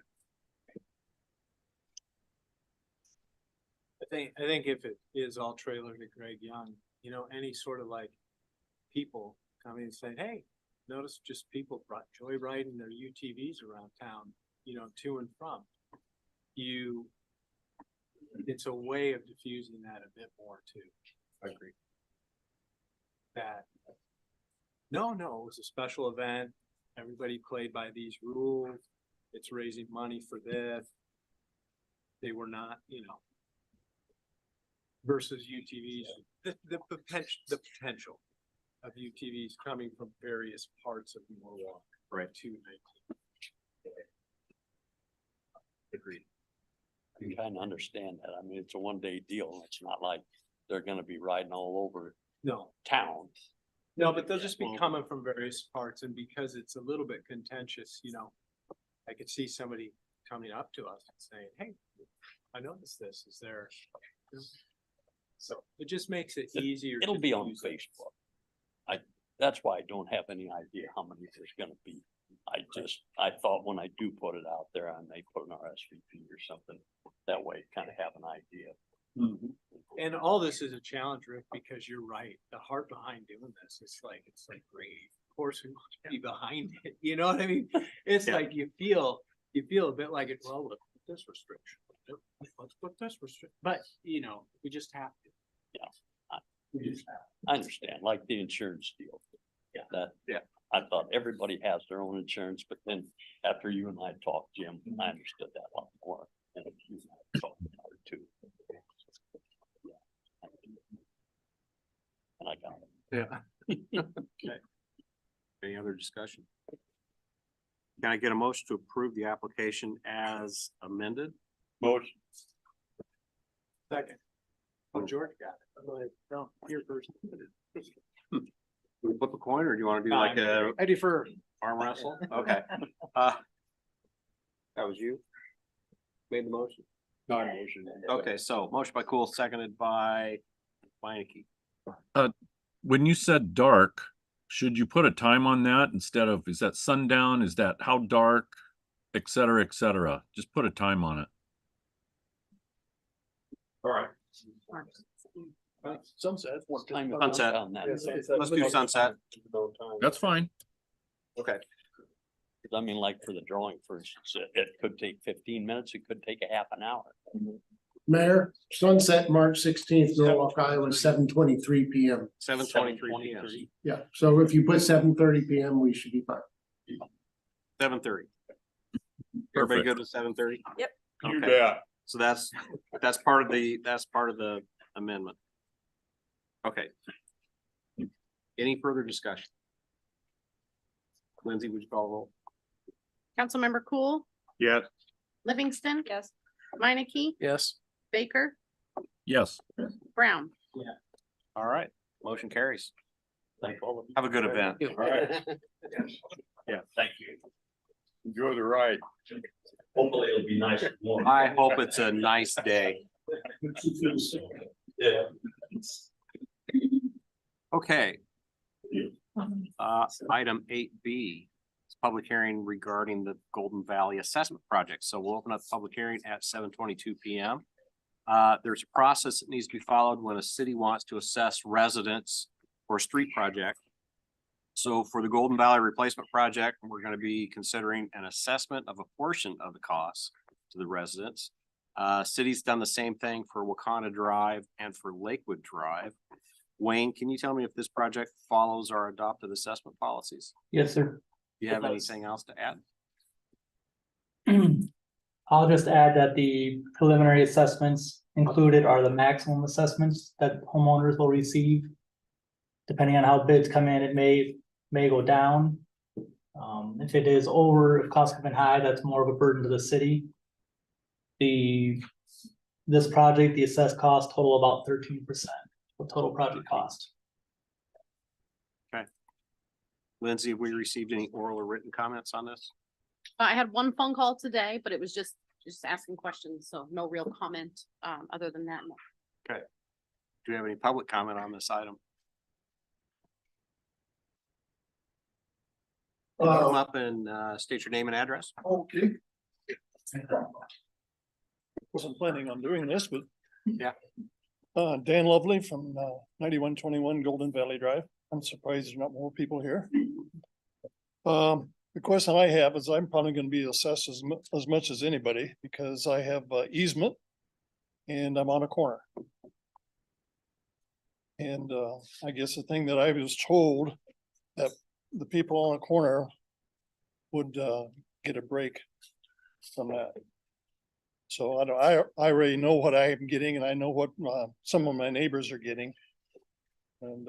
I think if it is all trailer to Greg Young, you know, any sort of like people coming and saying, hey, notice just people joyriding their UTVs around town, you know, to and from. It's a way of diffusing that a bit more too. I agree. That, no, it was a special event. Everybody played by these rules. It's raising money for this. They were not, you know, versus UTVs, the potential of UTVs coming from various parts of Norwalk. Right. To 19. Agreed. I can kind of understand that. I mean, it's a 1-day deal. It's not like they're gonna be riding all over No, town. no, but they'll just be coming from various parts, and because it's a little bit contentious, you know, I could see somebody coming up to us and saying, hey, I noticed this, is there? So it just makes it easier. It'll to be on use it. Facebook. That's why I don't have any idea how many there's gonna be. I thought when I do put it out there, I may put an RSVP or something. That way, kind of have an idea. And all this is a challenge, Rick, because you're right. The heart behind doing this, it's like great. Of course, we want to be behind it. You know what I mean? It's like you feel a bit like it. Well, let's put this restriction. Let's put this restriction. But you know, we just have to. Yeah, We just have I understand, like the insurance deal. Yeah. I thought everybody has their own insurance, but then after you and I talked, Jim, I understood that a lot more. And you and I talked about it too. Yeah. And I got it. Yeah. Okay. Any other discussion? Can I get a motion to approve the application as amended? Motion. Second. Oh, George got it. I'm like, no, you're first. Do we flip a coin or do you want to do like a I defer. arm wrestle? Okay. That was you? Made the motion? Non-motion. Okay, so motion by Cool, seconded by Meineke. When you said dark, should you put a time on that instead of, is that sundown? Is that how dark, et cetera, et cetera? Just put a time on it. All right. Sunset. What time is Sunset. on that? Let's do sunset. That's fine. Okay. 'Cause I mean, like for the drawing, for instance, it could take 15 minutes, it could take a half an hour. Mayor, sunset March 16th, Norwalk, Iowa, 7:23 PM. 7:23 PM. Yeah, so if you put 7:30 PM, we should be fine. 7:30. Everybody Perfect. go to 7:30? Yep. You Okay. bet. So that's part of the amendment. Okay. Any further discussion? Lindsay, would you call the roll? Councilmember Cool, Yes. Livingston. Yes. Meineke, Yes. Baker, Yes. Brown. All right, motion carries. Thank all of you. Have a good event. All right. Yeah, thank you. Enjoy the ride. Hopefully it'll be nice. and warm. I hope it's a nice day. Yeah. Okay. Item 8B, is public hearing regarding the Golden Valley Assessment Project. So we'll open up the public hearing at 7:22 PM. There's a process that needs to be followed when a city wants to assess residents for a street project. So for the Golden Valley Replacement Project, we're going to be considering an assessment of a portion of the costs to the residents. City's done the same thing for Wakanda Drive and for Lakewood Drive. Wayne, can you tell me if this project follows our adopted assessment policies? Yes, sir. Do you have anything else to add? I'll just add that the preliminary assessments included are the maximum assessments that homeowners will receive. Depending on how bids come in, it may go down. If it is over, if costs have been high, that's more of a burden to the city. This project, the assessed cost total about 13% of total project cost. Lindsay, have we received any oral or written comments on this? I had one phone call today, but it was just asking questions, so no real comment, other than that. No. Okay. Do you have any public comment on this item? Come up and state your name and address. Okay. Wasn't planning on doing this, but. Yeah. Dan Lovely from 9121 Golden Valley Drive. I'm surprised there's not more people here. The question I have is I'm probably gonna be assessed as much as anybody because I have easement and I'm on a corner. And I guess the thing that I was told that the people on the corner would get a break from that. So I already know what I am getting and I know what some of my neighbors are getting. And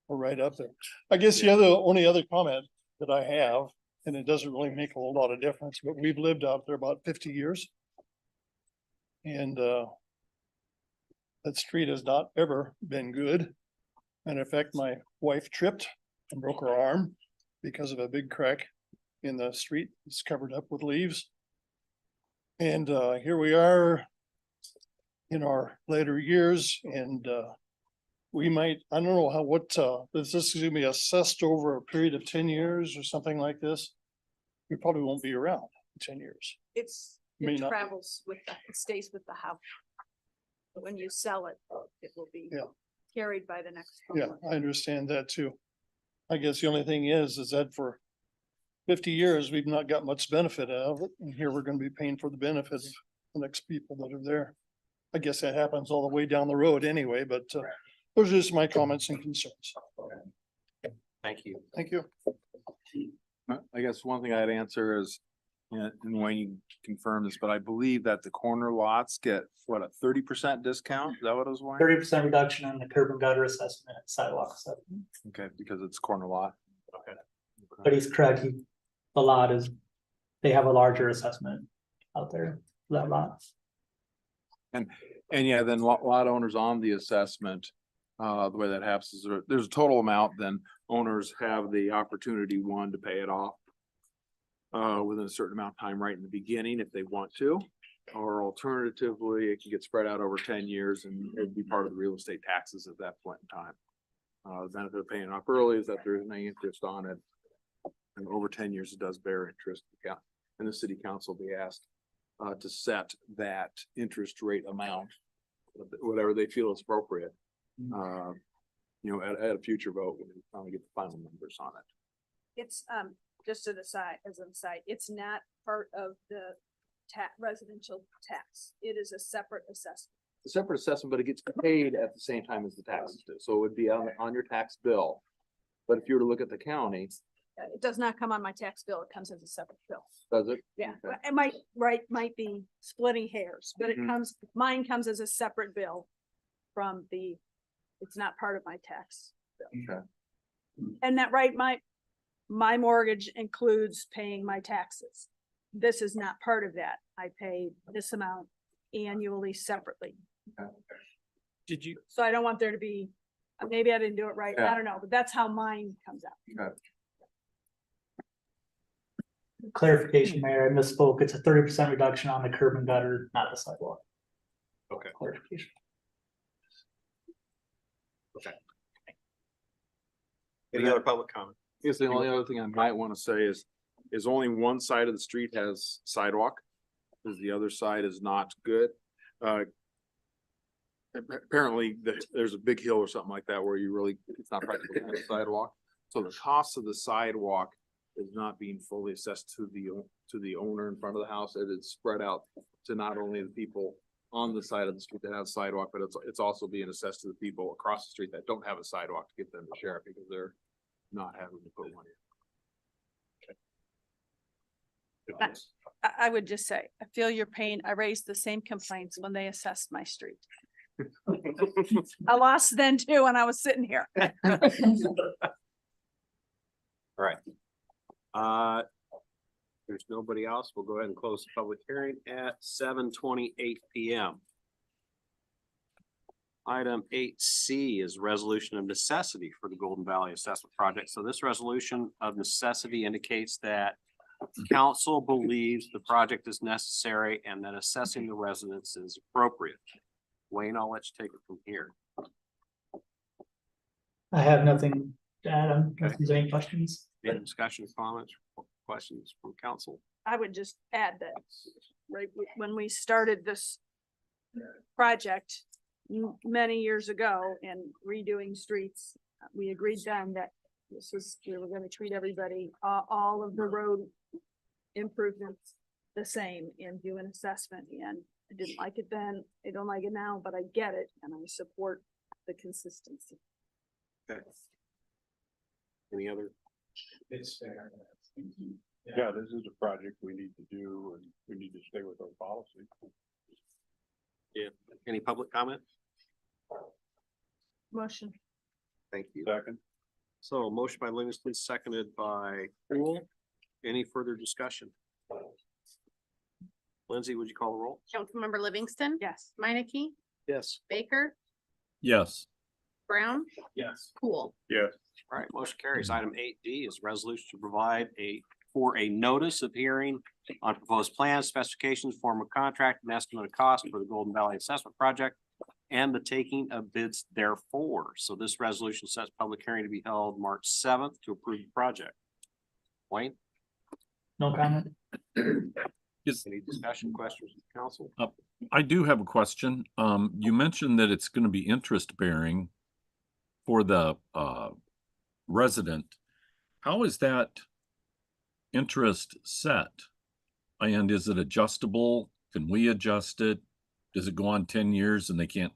we're right up there. I guess the only other comment that I have, and it doesn't really make a whole lot of difference, but we've lived out there about 50 years. And that street has not ever been good. And in fact, my wife tripped and broke her arm because of a big crack in the street. It's covered up with leaves. And here we are in our later years and we might, I don't know how, is this gonna be assessed over a period of 10 years or something like this? We probably won't be around in 10 years. It May not. travels with it stays with the house. But when you sell it, it will be carried by the next. Yeah, I understand that too. I guess the only thing is that for 50 years, we've not got much benefit out of it. And here we're gonna be paying for the benefits of the next people that are there. I guess that happens all the way down the road anyway, but those are just my comments and concerns. Thank you. Thank you. I guess one thing I'd answer is, and Wayne, you confirm this, but I believe that the corner lots get what, a 30% discount? Is that what it was, Wayne? 30% reduction in the curb and gutter assessment, sidewalk assessment. Okay, because it's corner lot. Okay. But he's correct, the lot is, they have a larger assessment out there, that lot. And yeah, then lot owners on the assessment, the way that happens is there's a total amount, then owners have the opportunity, one, to pay it off within a certain amount of time right in the beginning if they want to, or alternatively, it can get spread out over 10 years and it'd be part of the real estate taxes at that point in time. The benefit of paying it off early is that there isn't any interest on it. And over 10 years, it does bear interest. And the city council will be asked to set that interest rate amount, whatever they feel is appropriate. At a future vote, when we finally get the final numbers on it. It's just as an aside, it's not part of the residential tax. It is a separate assessment. A separate assessment, but it gets paid at the same time as the taxes do. So it would be on your tax bill. But if you were to look at the county. It does not come on my tax bill. It comes as a separate bill. Does it? Yeah, Okay. it might be splitting hairs, but mine comes as a separate bill from it's not part of my tax bill. Okay. And that my mortgage includes paying my taxes. This is not part of that. I pay this amount annually separately. Okay. Did you? So I don't want there to be, maybe I didn't do it right. I don't know, but that's how mine comes out. Okay. Clarification, Mayor, I misspoke. It's a 30% reduction on the curb and gutter, not the sidewalk. Okay. Clarification. Okay. Any other public comment? I guess the only other thing I might want to say is only one side of the street has sidewalk, because the other side is not good. Apparently there's a big hill or something like that where it's not practical to have a sidewalk. So the cost of the sidewalk is not being fully assessed to the owner in front of the house. It is spread out to not only the people on the side of the street that have sidewalk, but it's also being assessed to the people across the street that don't have a sidewalk to get them to share it because they're not having to put one in. I would just say, I feel your pain. I raised the same complaints when they assessed my street. I lost then too when I was sitting here. All right. There's nobody else. We'll go ahead and close the public hearing at 7:28 PM. Item 8C is resolution of necessity for the Golden Valley Assessment Project. So this resolution of necessity indicates that council believes the project is necessary and that assessing the residents is appropriate. Wayne, I'll let you take it from here. I have nothing to add. Okay. If there's any questions. Any discussion, comments, questions from council? I would just add that, right, when we started this project many years ago and redoing streets, we agreed then that this was, we were gonna treat everybody, all of the road improvements the same and do an assessment. And I didn't like it then, I don't like it now, but I get it and I support the consistency. Okay. Any other? It's fair. Yeah, this is a project we need to do and we need to stay with our policy. Yeah. Any public comment? Motion. Thank you. Second. So motion by Livingston, seconded by Poole. Any further discussion? Lindsay, would you call the roll? Councilmember Livingston. Yes. Meineke, Yes. Baker, Yes. Brown, Yes. Cool. Yes. All right, motion carries. Item 8D is resolution to provide for a notice of hearing on proposed plans, specifications, form of contract, and estimate of cost for the Golden Valley Assessment Project and the taking of bids therefore. So this resolution sets public hearing to be held March 7th to approve the project. Wayne? No comment. Any discussion, questions with council? I do have a question. You mentioned that it's going to be interest bearing for the resident. How is that interest set? And is it adjustable? Can we adjust it? Does it go on 10 years and they can't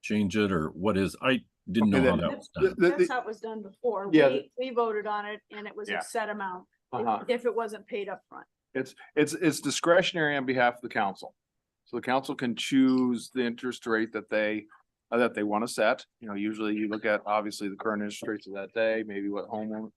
change it, or what is, I didn't know how that was done. That's how it was done before. Yeah, We voted on it and it was Yeah. a set amount Uh-huh. if it wasn't paid up front. It's discretionary on behalf of the council. So the council can choose the interest rate that they want to set. You know, usually you look at obviously the current interest rates of that day, maybe what home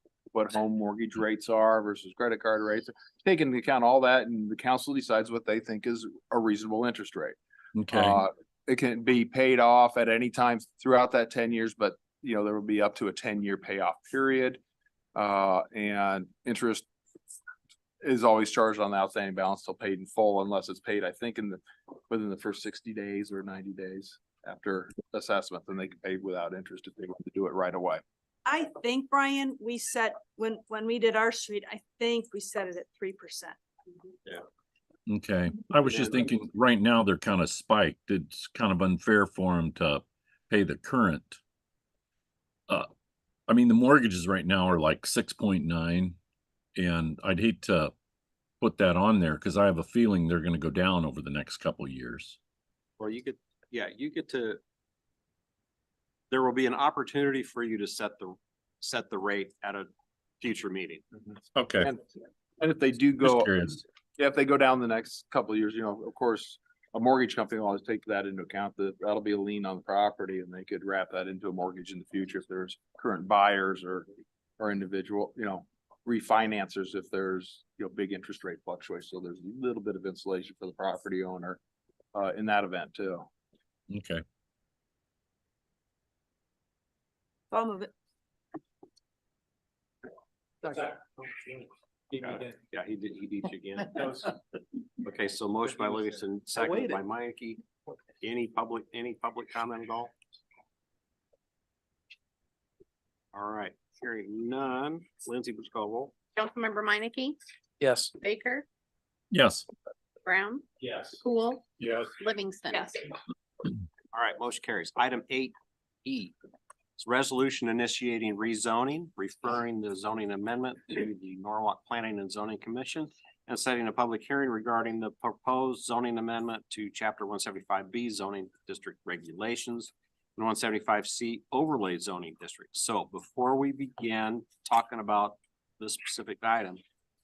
mortgage rates are versus credit card rates. Take into account all that and the council decides what they think is a reasonable interest rate. Okay. It can be paid off at any time throughout that 10 years, but you know, there will be up to a 10-year payoff period. And interest is always charged on the outstanding balance till paid in full, unless it's paid, I think, within the first 60 days or 90 days after assessment, then they can pay without interest if they want to do it right away. I think, Brian, we set, when we did our street, I think we set it at 3%. Okay. I was just thinking right now they're kind of spiked. It's kind of unfair for them to pay the current. I mean, the mortgages right now are like 6.9, and I'd hate to put that on there because I have a feeling they're going to go down over the next couple of years. Or you get to, there will be an opportunity for you to set the rate at a future meeting. Okay. And if they do Just go, curious. yeah, if they go down the next couple of years, you know, of course, a mortgage company will always take that into account, that that'll be a lien on the property and they could wrap that into a mortgage in the future if there's current buyers or individual, you know, refinancers if there's, you know, big interest rate fluctuations. So there's a little bit of insulation for the property owner in that event too. Okay. I'll move it. Yeah, he beat you again. Okay, so motion by Livingston, second by Meineke. Any public comment at all? All right, hearing none. Lindsay, would you call roll? Councilmember Meineke, Yes. Baker, Yes. Brown, Yes. Cool, Yes. Livingston. All right, motion carries. Item 8E. It's resolution initiating rezoning, referring the zoning amendment to the Norwalk Planning and Zoning Commission and setting a public hearing regarding the proposed zoning amendment to chapter 175B zoning district regulations and 175C overlay zoning district. So before we begin talking about this specific item,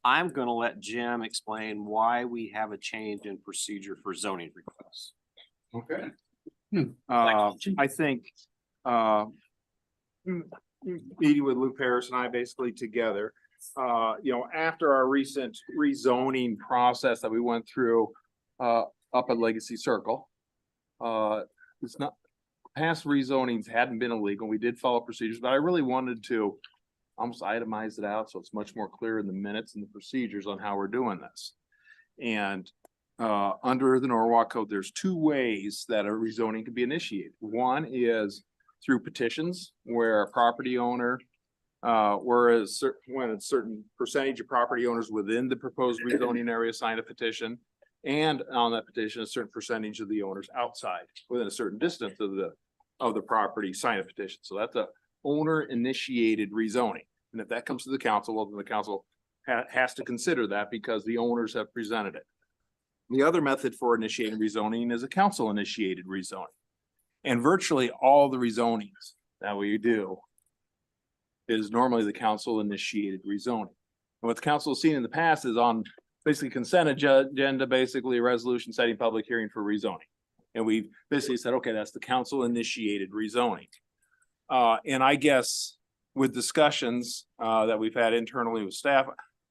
I'm going to let Jim explain why we have a change in procedure for zoning requests. Okay. I think, meeting with Lou Paris and I basically together, after our recent rezoning process that we went through, up at Legacy Circle, it's not, past rezonings hadn't been illegal. We did follow procedures, but I really wanted to almost itemize it out so it's much more clear in the minutes and the procedures on how we're doing this. And under the Norwalk Code, there's two ways that a rezoning can be initiated. One is through petitions where a property owner, whereas when a certain percentage of property owners within the proposed rezoning area sign a petition, and on that petition, a certain percentage of the owners outside within a certain distance of the property sign a petition. So that's a owner initiated rezoning. And if that comes to the council, well, then the council has to consider that because the owners have presented it. The other method for initiating rezoning is a council initiated rezoning. And virtually all the rezonings that we do is normally the council initiated rezoning. And what the council has seen in the past is on basically consent agenda, basically a resolution setting public hearing for rezoning. And we basically said, okay, that's the council initiated rezoning. And I guess with discussions that we've had internally with staff,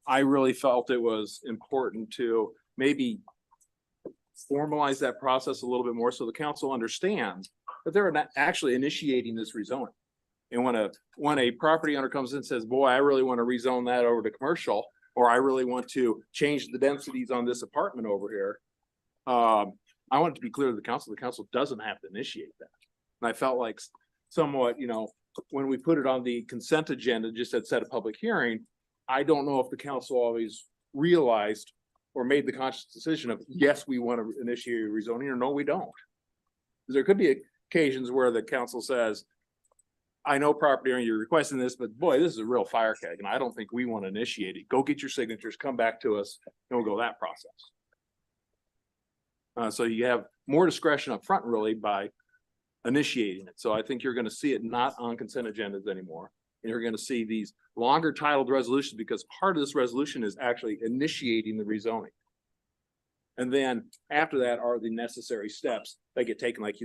I really felt it was important to maybe formalize that process a little bit more so the council understands that they're not actually initiating this rezoning. And when a property owner comes in and says, boy, I really want to rezone that over to commercial, or I really want to change the densities on this apartment over here, I want it to be clear to the council doesn't have to initiate that. And I felt like somewhat, when we put it on the consent agenda, just said set a public hearing, I don't know if the council always realized or made the conscious decision of, yes, we want to initiate a rezoning, or no, we don't. There could be occasions where the council says, I know property owner, you're requesting this, but boy, this is a real fire keg, and I don't think we want to initiate it. Go get your signatures, come back to us, and we'll go that process. So you have more discretion up front really by initiating it. So I think you're going to see it not on consent agendas anymore. And you're going to see these longer titled resolutions because part of this resolution is actually initiating the rezoning. And then after that are the necessary steps that get taken. Like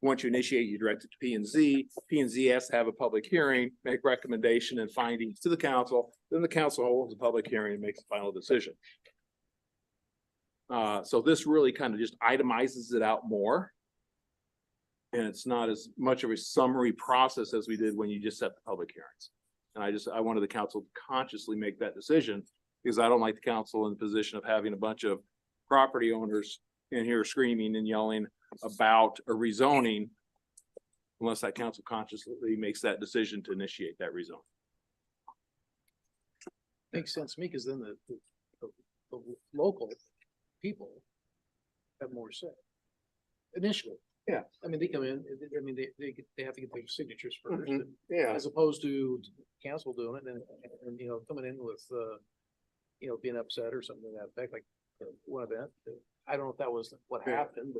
once you initiate, you direct it to P&Z. P&Z has to have a public hearing, make recommendation and findings to the council. Then the council holds a public hearing and makes a final decision. So this really kind of just itemizes it out more. And it's not as much of a summary process as we did when you just set the public hearings. And I wanted the council to consciously make that decision because I don't like the council in the position of having a bunch of property owners in here screaming and yelling about a rezoning unless that council consciously makes that decision to initiate that rezoning. Makes sense to me because then the local people have more say initially. Yeah, I mean, they come in, I mean, they have to get their signatures first. Mhm. Yeah. As opposed to council doing it and coming in with, being upset or something to that effect, like one event. I don't know if that was what happened,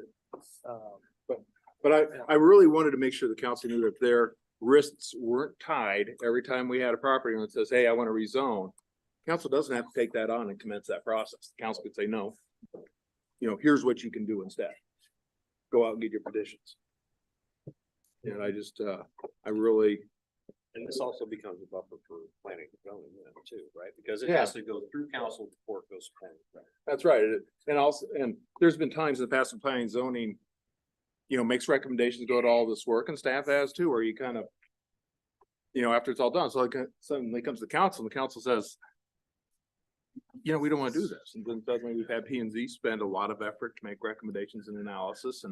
but I really wanted to make sure the council knew that their wrists weren't tied every time we had a property owner that says, hey, I want to rezone. Council doesn't have to take that on and commence that process. The council could say, no, here's what you can do instead. Go out and get your petitions. And I just, I really. And this also becomes a buffer for planning and zoning then too, right? Because it Yeah. has to go through council before it goes to planning. That's right. And there's been times in the past when planning and zoning, makes recommendations, go to all this work, and staff has too, where you kind of, after it's all done, so it suddenly comes to the council and the council says, we don't want to do this. And then suddenly we've had P&Z spend a lot of effort to make recommendations and analysis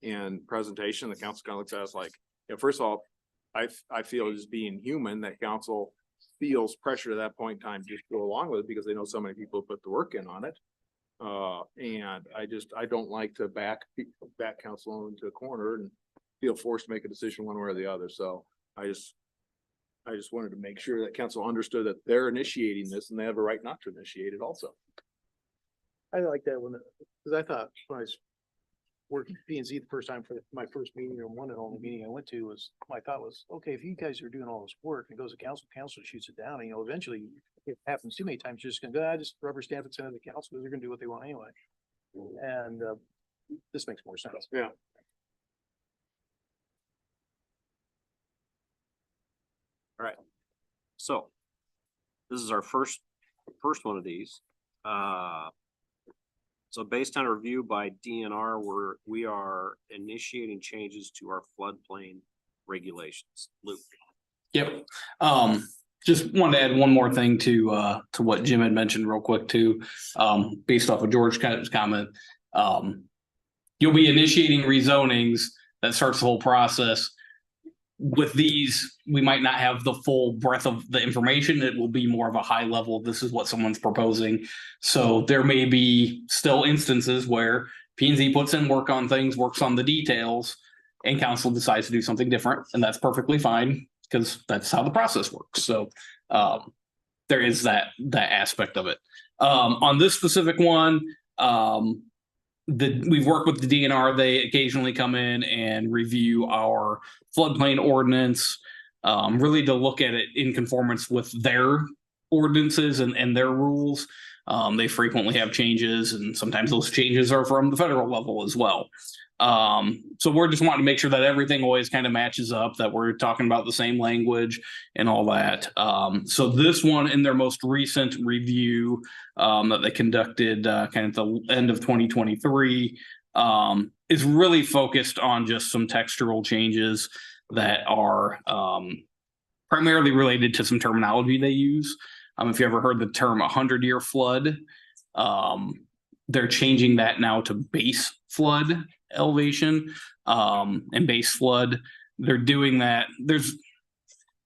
and presentation. The council kind of looks at us like, first of all, I feel as being human that council feels pressure at that point in time just to go along with it because they know so many people put the work in on it. And I don't like to back council into a corner and feel forced to make a decision one way or the other. So I just wanted to make sure that council understood that they're initiating this and they have a right not to initiate it also. I like that one because I thought when I was working at P&Z the first time for my first meeting, or one and only meeting I went to, was my thought was, okay, if you guys are doing all this work and it goes to council shoots it down, and eventually it happens too many times, you're just gonna go, I just rubber stamp it, send it to the council because they're gonna do what they want anyway. And this makes more sense. Yeah. All right. So This is our first one of these. So based on a review by DNR, we are initiating changes to our floodplain regulations. Luke. Yep. Just wanted to add one more thing to what Jim had mentioned real quick too, based off of George's comment. You'll be initiating rezonings. That starts the whole process. With these, we might not have the full breadth of the information. It will be more of a high level. This is what someone's proposing. So there may be still instances where P&Z puts in work on things, works on the details, and council decides to do something different, and that's perfectly fine because that's how the process works. So there is that aspect of it. On this specific one, we've worked with the DNR. They occasionally come in and review our floodplain ordinance, really to look at it in conformance with their ordinances and their rules. They frequently have changes, and sometimes those changes are from the federal level as well. So we're just wanting to make sure that everything always kind of matches up, that we're talking about the same language and all that. So this one, in their most recent review that they conducted kind of the end of 2023, is really focused on just some textual changes that are primarily related to some terminology they use. If you ever heard the term 100-year flood, they're changing that now to base flood elevation and base flood. They're doing that. There's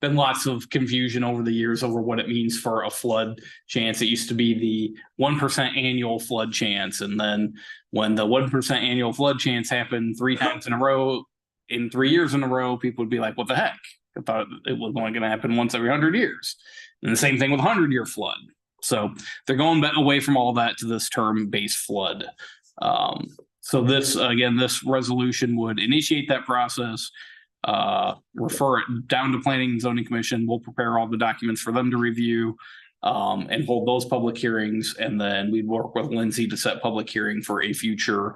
been lots of confusion over the years over what it means for a flood chance. It used to be the 1% annual flood chance. And then when the 1% annual flood chance happened 3 times in a row, in 3 years in a row, people would be like, what the heck? I thought it was only going to happen once every 100 years. And the same thing with 100-year flood. So they're going away from all that to this term base flood. So this, again, this resolution would initiate that process, refer it down to Planning and Zoning Commission. We'll prepare all the documents for them to review and hold those public hearings. And then we'd work with Lindsay to set public hearing for a future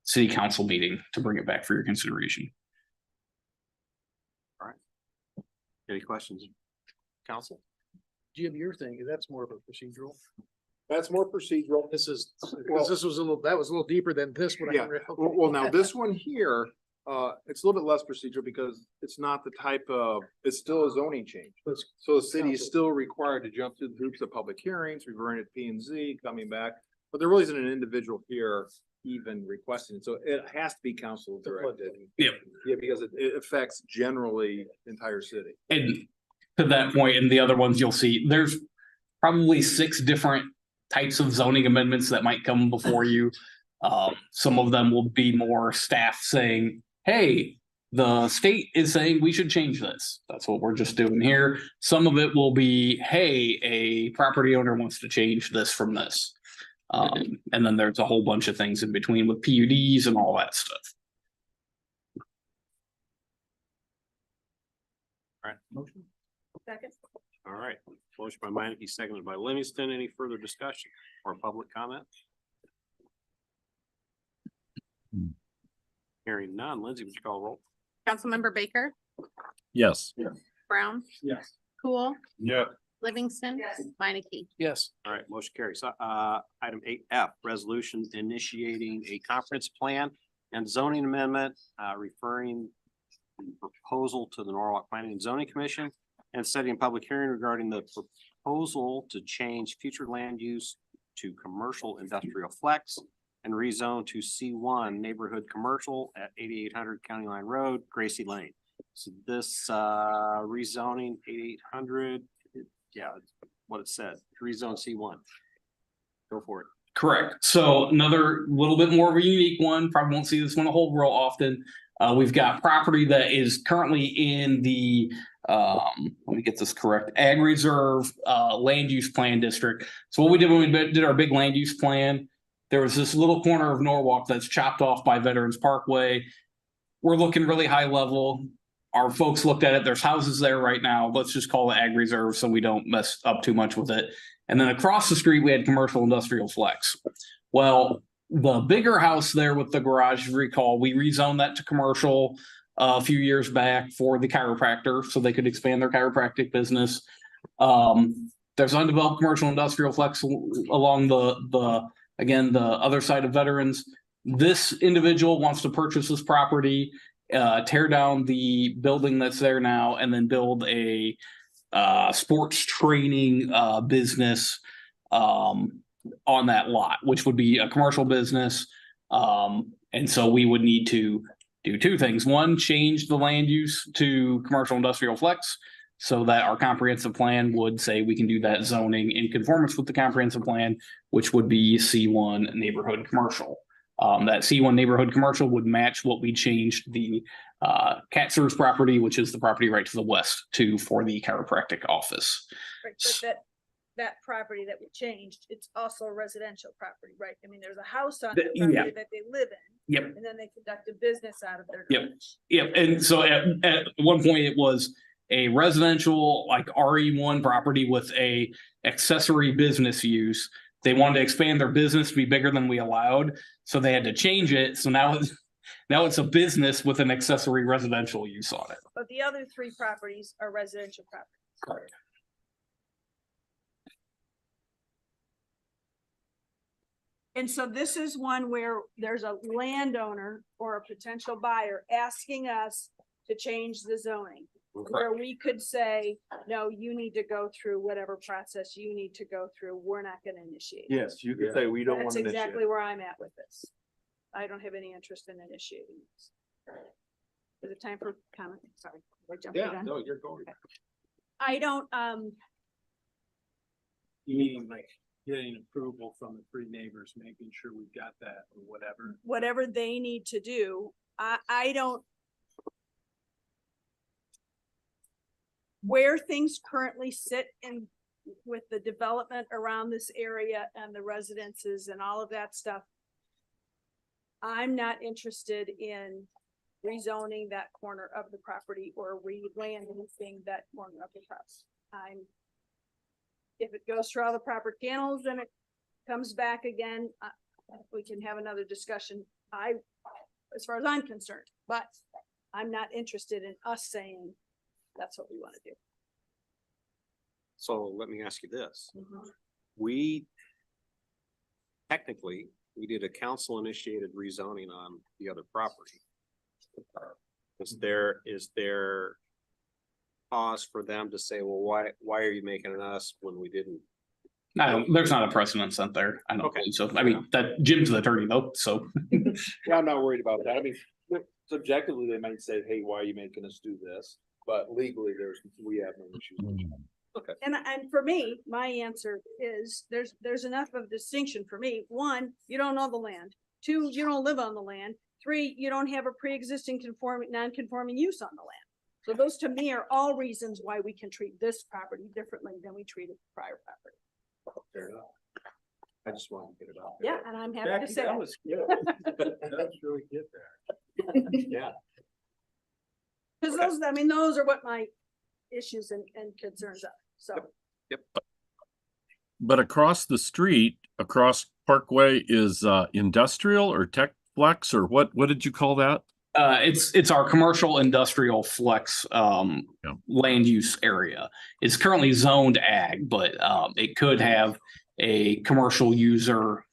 city council meeting to bring it back for your consideration. All right. Any questions, council? Jim, your thing, that's more of a procedural. That's more procedural. This is, because this was that was a little deeper than this one. Yeah, well, now this one here, it's a little bit less procedural because it's not the type of, it's still a zoning change. So the city is still required to jump through the hoops of public hearings, referring to P&Z, coming back, but there really isn't an individual here even requesting it. So it has to be council directed. Yeah. Yeah, because it affects generally the entire city. And to that point, and the other ones you'll see, there's probably 6 different types of zoning amendments that might come before you. Some of them will be more staff saying, hey, the state is saying we should change this. That's what we're just doing here. Some of it will be, hey, a property owner wants to change this from this. And then there's a whole bunch of things in between with PUDs and all that stuff. All right. Second. All right. Motion by Meineke, seconded by Livingston. Any further discussion or public comment? Hearing none. Lindsay, would you call roll? Councilmember Baker, Yes. Brown, Yes. Cool, Yeah. Livingston, Minneke. Yes. All right, motion carries. Item 8F, resolution initiating a conference plan and zoning amendment, referring the proposal to the Norwalk Planning and Zoning Commission and setting a public hearing regarding the proposal to change future land use to commercial industrial flex and rezone to C1 neighborhood commercial at 8800 County Line Road, Gracie Lane. So this rezoning 8800, yeah, what it said, rezone C1. Go for it. Correct. So another little bit more of a unique one, probably won't see this one a whole real often. We've got property that is currently in the, let me get this correct, Ag Reserve Land Use Plan District. So what we did when we did our big land use plan, there was this little corner of Norwalk that's chopped off by Veterans Parkway. We're looking really high level. Our folks looked at it. There's houses there right now. Let's just call it Ag Reserve so we don't mess up too much with it. And then across the street, we had commercial industrial flex. Well, the bigger house there with the garage, recall, we rezoned that to commercial a few years back for the chiropractor so they could expand their chiropractic business. There's undeveloped commercial industrial flex along again, the other side of Veterans. This individual wants to purchase this property, tear down the building that's there now, and then build a sports training business on that lot, which would be a commercial business. And so we would need to do two things. One, change the land use to commercial industrial flex so that our comprehensive plan would say we can do that zoning in conformance with the comprehensive plan, which would be C1 neighborhood commercial. That C1 neighborhood commercial would match what we changed the Katzer's property, which is the property right to the west, to for the chiropractic office. Right, but that property that we changed, it's also a residential property, right? I mean, there's a house on that Yeah. property that they live in. Yep. And then they conduct a business out of their. Yep. Yep. And so at one point it was a residential like RE1 property with a accessory business use. They wanted to expand their business to be bigger than we allowed. So they had to change it. So now it's a business with an accessory residential use on it. But the other three properties are residential properties. Correct. And so this is one where there's a landowner or a potential buyer asking us to change the zoning. Where we could say, no, you need to go through whatever process you need to go through. We're not gonna initiate. it. Yes, you could say we don't want That's to initiate. exactly where I'm at with this. I don't have any interest in initiating this. Is it time for comment? Sorry. I jumped the Yeah, gun. no, you're going. I don't, You mean like getting approval from the three neighbors, making sure we've got that or whatever. whatever they need to do, I don't. Where things currently sit in with the development around this area and the residences and all of that stuff. I'm not interested in rezoning that corner of the property or re-landing that corner of the house. If it goes through all the proper channels and it comes back again, we can have another discussion. As far as I'm concerned, but I'm not interested in us saying that's what we want to do. So let me ask you this. We technically, we did a council initiated rezoning on the other property. Is there cause for them to say, well, why are you making it us when we didn't? No, there's not a precedent set there. I don't believe so. I mean, that Jim's the attorney though, so. Yeah, I'm not worried about that. I mean, subjectively, they might say, hey, why are you making us do this? But legally, we have no issues. Okay. And for me, my answer is there's enough of distinction for me. One, you don't know the land. Two, you don't live on the land. Three, you don't have a pre-existing non-conforming use on the land. So those to me are all reasons why we can treat this property differently than we treated the prior property. Fair enough. I just wanted to get it out. Yeah, and I'm happy to Jackie, say that it. was good. That's really good there. Yeah. Because those are what my issues and concerns are, so. Yep. But across the street, across Parkway is industrial or tech flex, or what did you call that? It's our commercial industrial flex land use area. It's currently zoned ag, but it could have a commercial user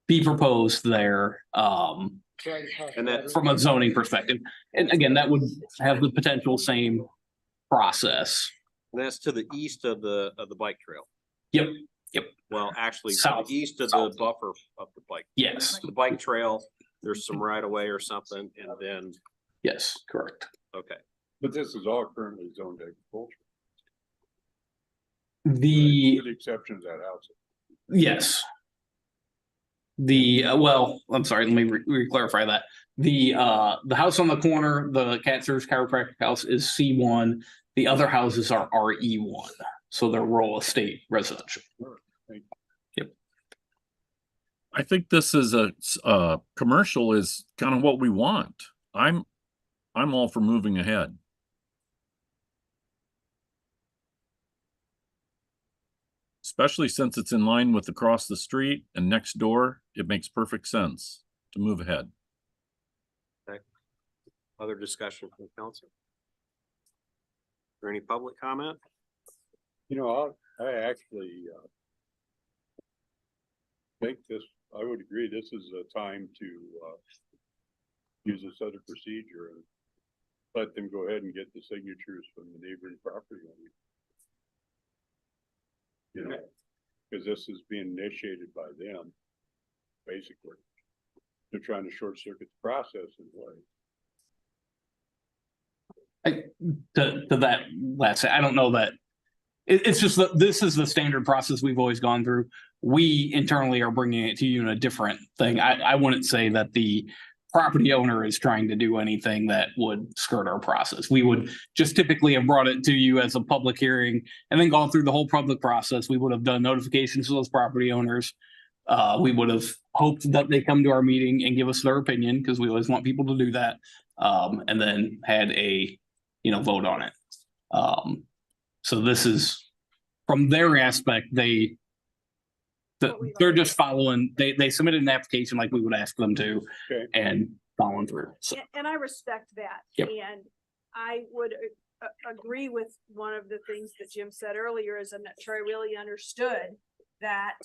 be proposed there. And that from a zoning perspective. And again, that would have the potential same process. And that's to the east of the bike trail. Yep. Yep. Well, actually, to South. the east of South. the buffer of the bike. Yes. The bike trail, there's some right of way or something, and then, Yes, correct. okay. But this is all currently zoned agriculture, The with the exception of that house. yes. Well, I'm sorry, let me re-clarify that. The house on the corner, the Katzer's chiropractic house is C1. The other houses are RE1. So they're rural estate residential. Yep. I think this is a commercial is kind of what we want. I'm all for moving ahead. Especially since it's in line with across the street and next door, it makes perfect sense to move ahead. Okay. Other discussion from council? Or any public comment? You know, I actually think this, I would agree, this is a time to use this other procedure and let them go ahead and get the signatures from the neighboring property owner. You know, because this is being initiated by them, basically. They're trying to short circuit the process in a way. To that last, I don't know that it's just that this is the standard process we've always gone through. We internally are bringing it to you in a different thing. I wouldn't say that the property owner is trying to do anything that would skirt our process. We would just typically have brought it to you as a public hearing and then gone through the whole public process. We would have done notifications to those property owners. We would have hoped that they come to our meeting and give us their opinion, because we always want people to do that. And then had a, vote on it. So this is from their aspect, they're just following, they submitted an application like we would ask them to, and following through. So, And I respect that. Yep. And I would agree with one of the things that Jim said earlier, is I'm not sure I really understood that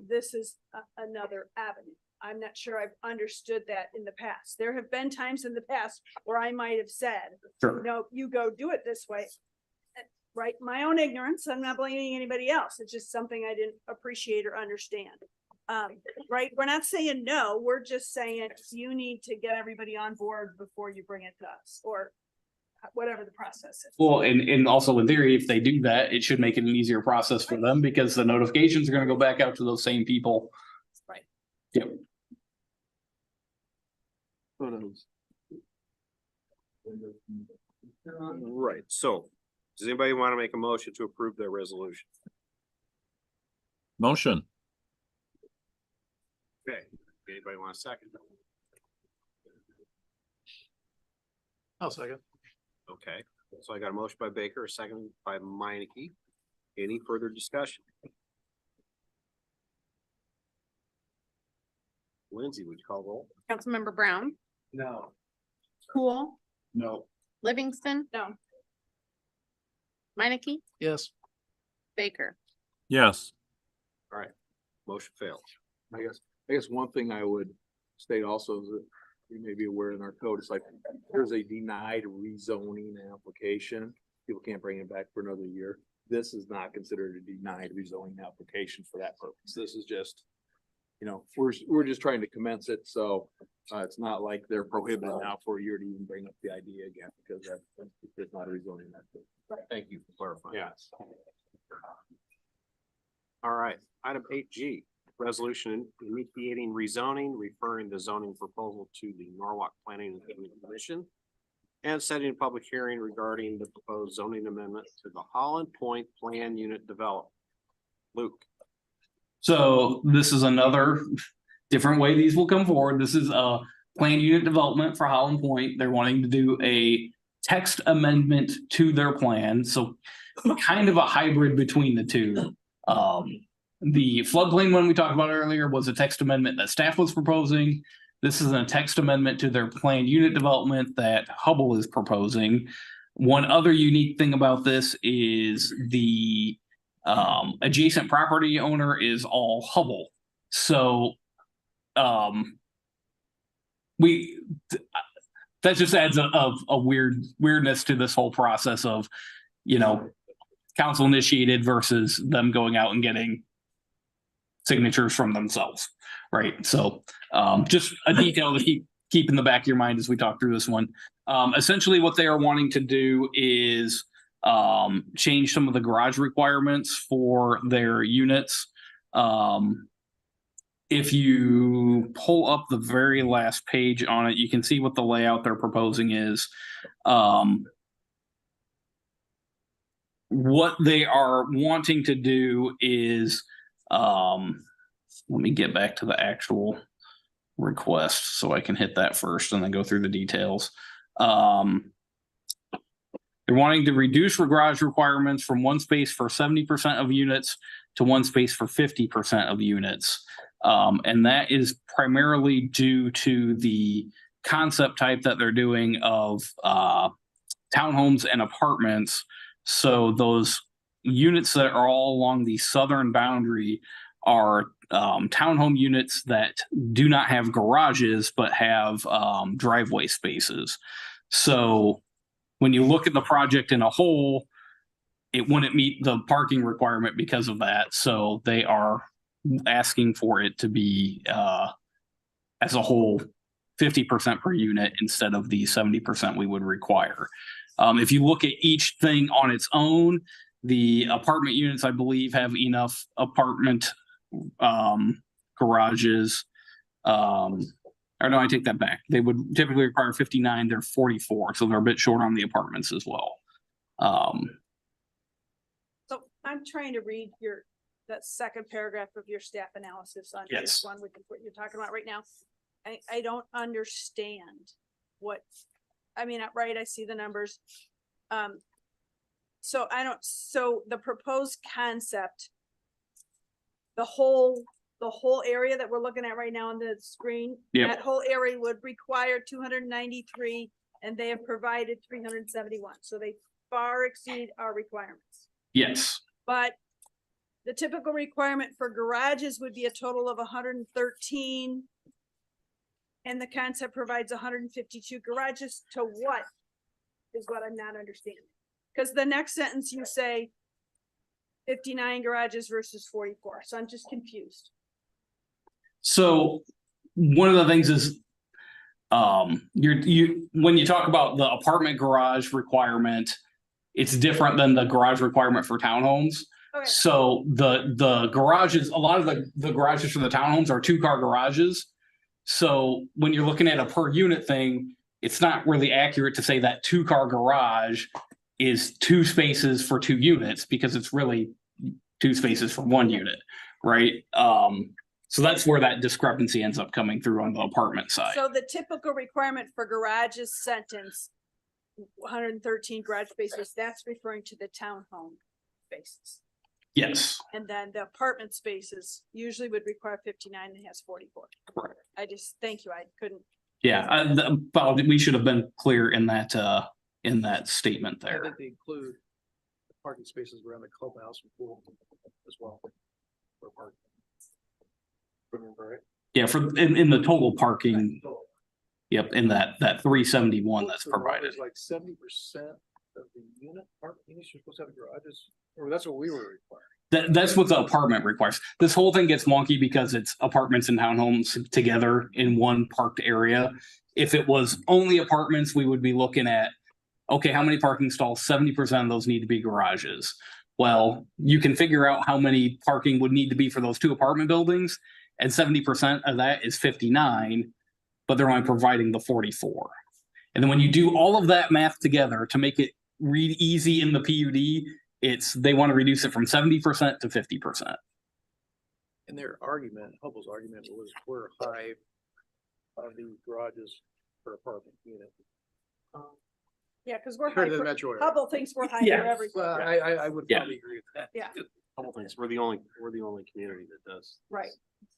this is another avenue. I'm not sure I've understood that in the past. There have been times in the past where I might have said, Sure. no, you go do it this way. Right? My own ignorance. I'm not blaming anybody else. It's just something I didn't appreciate or understand. Right? We're not saying no. We're just saying you need to get everybody on board before you bring it to us, or whatever the process is. well, and also in theory, if they do that, it should make it an easier process for them, because the notifications are going to go back out to those same people. Right. Yep. Right, so does anybody want to make a motion to approve their resolution? Motion. Okay, anybody want a second? I'll second. Okay, so I got a motion by Baker, a second by Meineke. Any further discussion? Lindsay, would you call roll? Councilmember Brown, No. Cool, No. Livingston. No. Meineke, Yes. Baker. Yes. All right, motion failed. I guess one thing I would state also is that you may be aware in our code, it's like, there's a denied rezoning application. People can't bring it back for another year. This is not considered a denied rezoning application for that purpose. This is just, we're just trying to commence it, so it's not like they're prohibited now for a year to even bring up the idea again, because it's not a rezoning. Thank you for clarifying. Yes. All right, item 8G, resolution initiating rezoning, referring the zoning proposal to the Norwalk Planning and Zoning Commission, and setting a public hearing regarding the proposed zoning amendment to the Holland Point Plan Unit Development. Luke. So this is another different way these will come forward. This is a planned unit development for Holland Point. They're wanting to do a text amendment to their plan. So kind of a hybrid between the two. The floodplain one we talked about earlier was a text amendment that staff was proposing. This is a text amendment to their planned unit development that Hubble is proposing. One other unique thing about this is the adjacent property owner is all Hubble. So that just adds a weirdness to this whole process of, council initiated versus them going out and getting signatures from themselves. Right. So just a detail to keep in the back of your mind as we talk through this one. Essentially what they are wanting to do is change some of the garage requirements for their units. If you pull up the very last page on it, you can see what the layout they're proposing is. What they are wanting to do is, let me get back to the actual request so I can hit that first and then go through the details. They're wanting to reduce garage requirements from 1 space for 70% of units to 1 space for 50% of units. And that is primarily due to the concept type that they're doing of townhomes and apartments. So those units that are all along the southern boundary are townhome units that do not have garages, but have driveway spaces. So when you look at the project in a whole, it wouldn't meet the parking requirement because of that. So they are asking for it to be as a whole 50% per unit instead of the 70% we would require. If you look at each thing on its own, the apartment units, I believe, have enough apartment garages. Or no, I take that back. They would typically require 59, they're 44, so they're a bit short on the apartments as well. So I'm trying to read that second paragraph of your staff analysis on this Yes. one, which is what you're talking about right now. I don't understand what, I mean, right, I see the numbers. So the proposed concept, the whole area that we're looking at right now on the screen, Yep. that whole area would require 293, and they have provided 371. So they far exceed our requirements. Yes. But the typical requirement for garages would be a total of 113. And the concept provides 152 garages to what is what I'm not understanding. Because the next sentence you say 59 garages versus 44. So I'm just confused. So one of the things is when you talk about the apartment garage requirement, it's different than the garage requirement for townhomes. Okay. So the garages, a lot of the garages for the townhomes are 2-car garages. So when you're looking at a per unit thing, it's not really accurate to say that 2-car garage is 2 spaces for 2 units, because it's really 2 spaces for 1 unit, right? So that's where that discrepancy ends up coming through on the apartment side. So the typical requirement for garages sentence 113 garage spaces, that's referring to the townhome spaces. Yes. And then the apartment spaces usually would require 59 and has 44. Correct. Thank you. I couldn't. Yeah, we should have been clear in that statement I there. think they include the parking spaces around the clubhouse and pool as well. For parking. Remember, right? Yeah, in the total parking, yep, in that 371 that's So provided. It's like 70% of the unit parking units you're supposed to have garages, or that's what we were requiring. That's what the apartment requires. This whole thing gets wonky because it's apartments and townhomes together in one parked area. If it was only apartments, we would be looking at, okay, how many parking stalls? 70% of those need to be garages. Well, you can figure out how many parking would need to be for those 2 apartment buildings, and 70% of that is 59, but they're only providing the 44. And then when you do all of that math together to make it read easy in the PUD, they want to reduce it from 70% to 50%. And their argument, Hubble's argument was we're high on the garages per apartment unit. Yeah, because we're Compared high to the for, metro area. Hubble thinks we're high Yeah. for everything. Well, I would Yeah. probably agree with that. Yeah, Couple things. We're the only community that does. right.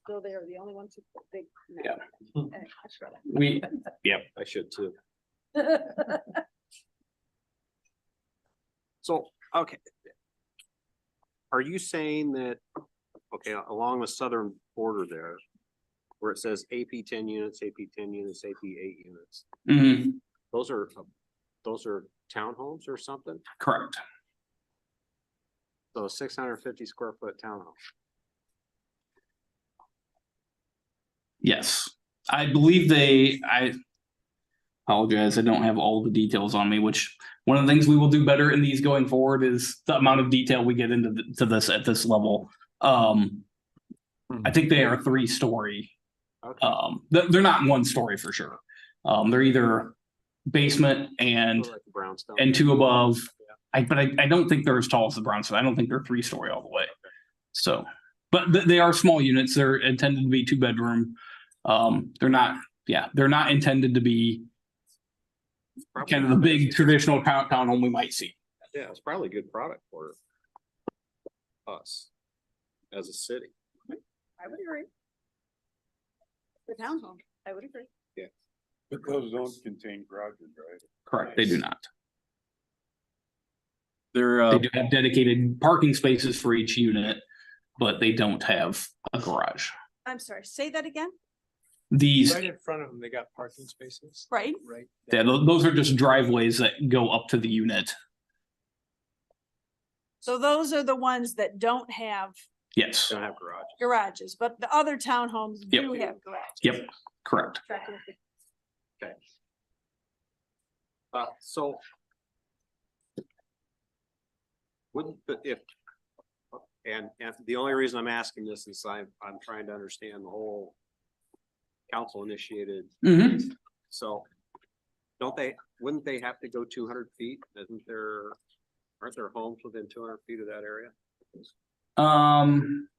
So they're the only ones who big. Yeah. I screwed Yep. I should too. up. So, okay. Are you saying that, okay, along the southern border there, where it says AP 10 units, AP 10 units, AP 8 units, Mhm. those are townhomes or something? Correct. So 650 square foot townhome. Yes. I believe I apologize, I don't have all the details on me, which one of the things we will do better in these going forward is the amount of detail we get into to this at this level. I think they are 3-story. They're not 1-story for sure. They're either basement and Like the brownstone. 2 above. But I don't think they're as tall as the brownstone. I don't think they're 3-story all the way. So, but they are small units. They're intended to be 2-bedroom. They're not intended to be kind of the big traditional townhome we might see. Yeah, it's probably a good product for us as a city. I would agree. The townhome, I would agree. Yeah. But those don't contain garages, right? Correct, they do not. They're, They do have dedicated parking spaces for each unit, but they don't have a garage. I'm sorry, say that again? These, Right in front of them, they got parking spaces. Right? Right. yeah, those are just driveways that go up to the unit. So those are the ones that don't have Yes. Don't have garage. garages, but the other townhomes Yep. do have garages. Yep, correct. Checking with the- Okay. So. Wouldn't, but if, and the only reason I'm asking this is I'm trying to understand the whole council initiated. Mhm. So wouldn't they have to go 200 feet? Aren't there homes within 200 feet of that area?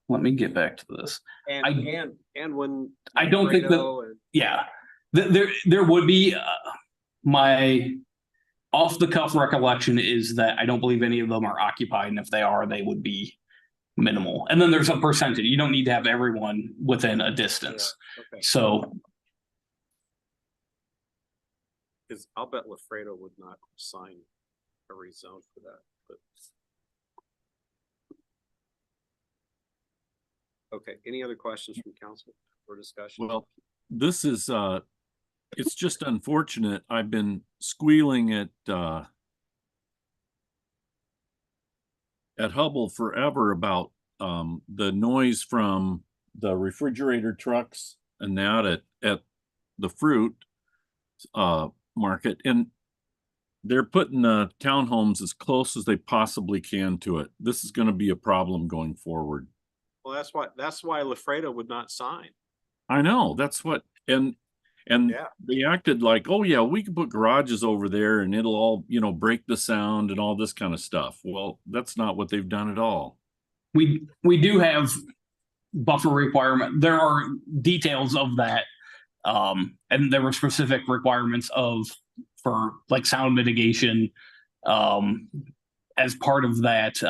Let me get back to this. And when. I don't think that, yeah, there would be, my off the cuff recollection is that I don't believe any of them are occupied, and if they are, they would be minimal. And then there's a percentage. You don't need to have everyone within a distance. Yeah, okay. So, Cause I'll bet Lafredo would not sign a rezone for that, but. Okay, any other questions from council or discussion? Well, this is, it's just unfortunate. I've been squealing at Hubble forever about the noise from the refrigerator trucks and that at the fruit market, and they're putting townhomes as close as they possibly can to it. This is going to be a problem going forward. Well, that's why Lafredo would not sign. I know, that's what, and Yeah. they acted like, oh yeah, we can put garages over there and it'll all, break the sound and all this kind of stuff. Well, that's not what they've done at all. we do have buffer requirement. There are details of that. And there were specific requirements for like sound mitigation. As part of that,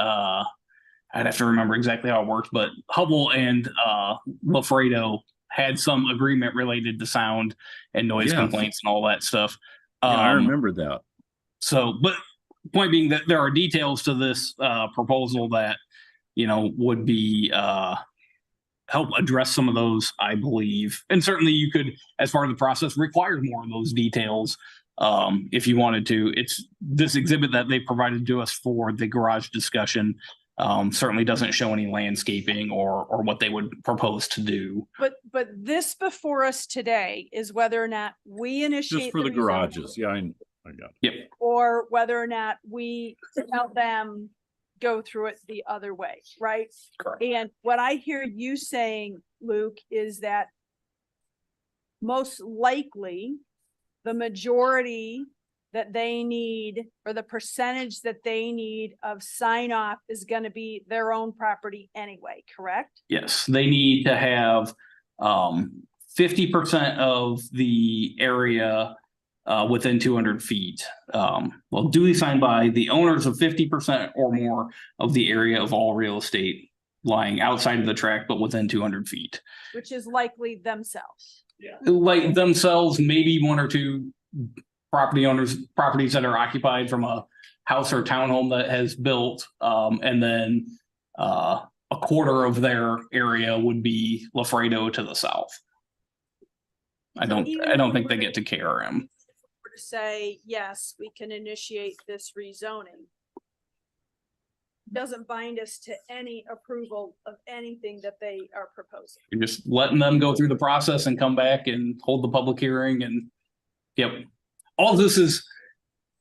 I'd have to remember exactly how it worked, but Hubble and Lafredo had some agreement related to sound and noise Yes. complaints and all that stuff. Yeah, I remember that. So, but point being that there are details to this proposal that, would be help address some of those, I believe. And certainly you could, as part of the process, require more of those details if you wanted to. It's this exhibit that they provided to us for the garage discussion certainly doesn't show any landscaping or what they would propose to do. But this before us today is whether or not we initiate. Just for the rezoning, garages. Yeah, I got it. Yep. or whether or not we help them go through it the other way, right? Correct. And what I hear you saying, Luke, is that most likely the majority that they need, or the percentage that they need of sign off, is going to be their own property anyway, correct? Yes, they need to have 50% of the area within 200 feet. Well, duly signed by the owners of 50% or more of the area of all real estate lying outside of the tract, but within 200 feet. Which is likely themselves. Like themselves, maybe one or two properties that are occupied from a house or townhome that has built, and then a quarter of their area would be Lafredo to the south. I don't think they get to KRM. To say, yes, we can initiate this rezoning, doesn't bind us to any approval of anything that they are proposing. You're just letting them go through the process and come back and hold the public hearing and, yep. All this is,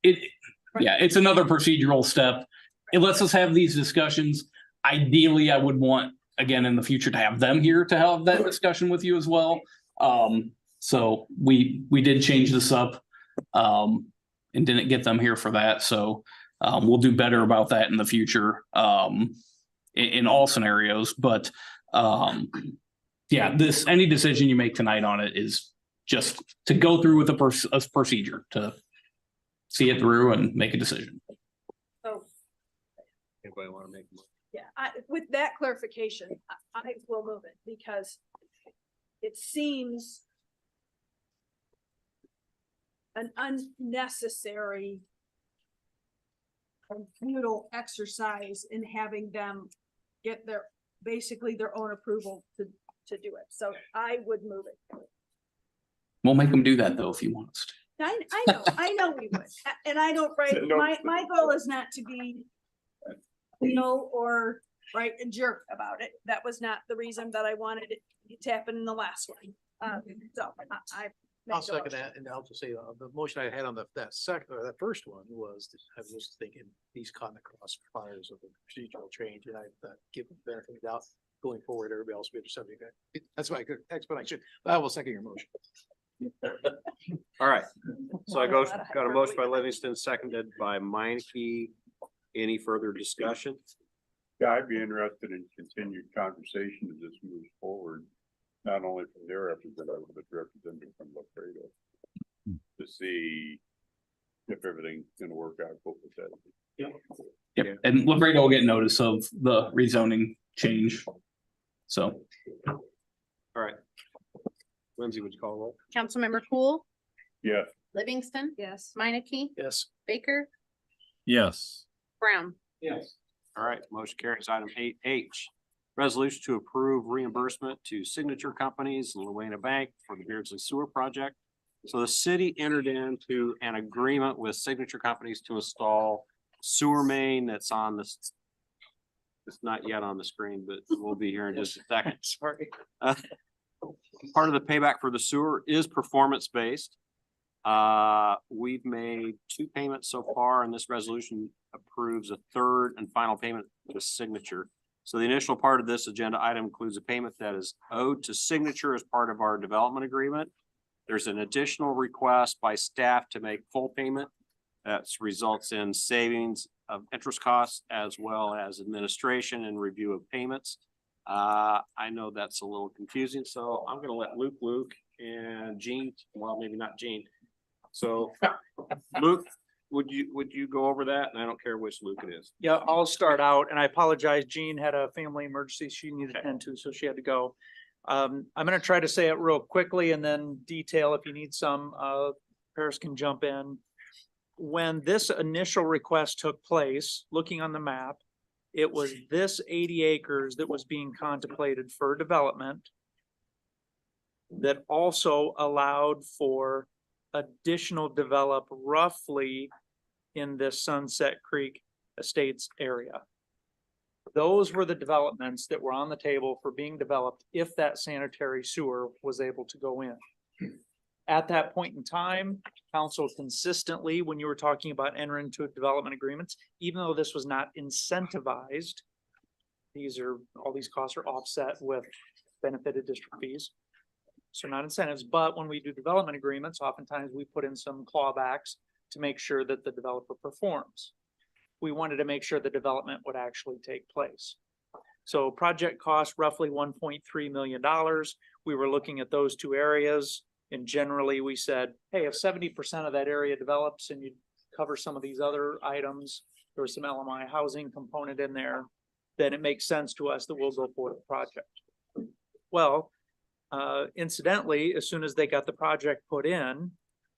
it's another procedural step. It lets us have these discussions. Ideally, I would want, again, in the future to have them here to have that discussion with you as well. So we did change this up and didn't get them here for that. So we'll do better about that in the future in all scenarios. But any decision you make tonight on it is just to go through with a procedure to see it through and make a decision. So, Anybody want to make? yeah, with that clarification, I will move it because it seems an unnecessary futile exercise in having them get their, basically their own approval to do it. So I would move it. We'll make them do that though, if you want us to. I know we would. And I don't, right, my goal is not to be or right, a jerk about it. That was not the reason that I wanted it to happen in the last one. So I. I'll second that, and I'll just say, the motion I had on that second, or that first one was, I was thinking, these caught in the crossfires of the procedural change, and I thought, give them the benefit of the doubt going forward, everybody else will be under subject. That's my good explanation, but I will second your motion. All right, so got a motion by Livingston, seconded by Meineke. Any further discussion? Yeah, I'd be interested in continued conversation as this moves forward, not only from their representative, but representative from Lafredo, to see if everything's gonna work out both with that. Yep, and Lafredo will get notice of the rezoning change. So. All right. Lindsay, would you call roll? Councilmember Cool, Yes. Livingston, Yes. Minneke, Yes. Baker, Yes. Brown. Yes. All right, motion carries. Item 8H. Resolution to approve reimbursement to signature companies and Luana Bank for the Beardsley Sewer Project. So the city entered into an agreement with signature companies to install sewer main that's on this. It's not yet on the screen, but we'll be here in just a second. Sorry. Part of the payback for the sewer is performance-based. We've made 2 payments so far, and this resolution approves a third and final payment to signature. So the initial part of this agenda item includes a payment that is owed to signature as part of our development agreement. There's an additional request by staff to make full payment. That results in savings of interest costs as well as administration and review of payments. I know that's a little confusing, so I'm gonna let Luke and Gene, well, maybe not Gene. So Luke, would you go over that? And I don't care which Luke it is. Yeah, I'll start out, and I apologize. Jean had a family emergency she needed to attend to, so she had to go. I'm gonna try to say it real quickly and then detail if you need some. Paris can jump in. When this initial request took place, looking on the map, it was this 80 acres that was being contemplated for development that also allowed for additional develop roughly in this Sunset Creek Estates area. Those were the developments that were on the table for being developed if that sanitary sewer was able to go in. At that point in time, council consistently, when you were talking about entering into development agreements, even though this was not incentivized, all these costs are offset with benefited district fees. So not incentives, but when we do development agreements, oftentimes we put in some clawbacks to make sure that the developer performs. We wanted to make sure the development would actually take place. So project cost roughly $1.3 million. We were looking at those 2 areas. And generally we said, hey, if 70% of that area develops and you cover some of these other items, there was some LMI housing component in there, then it makes sense to us that we'll go for the project. Well, incidentally, as soon as they got the project put in,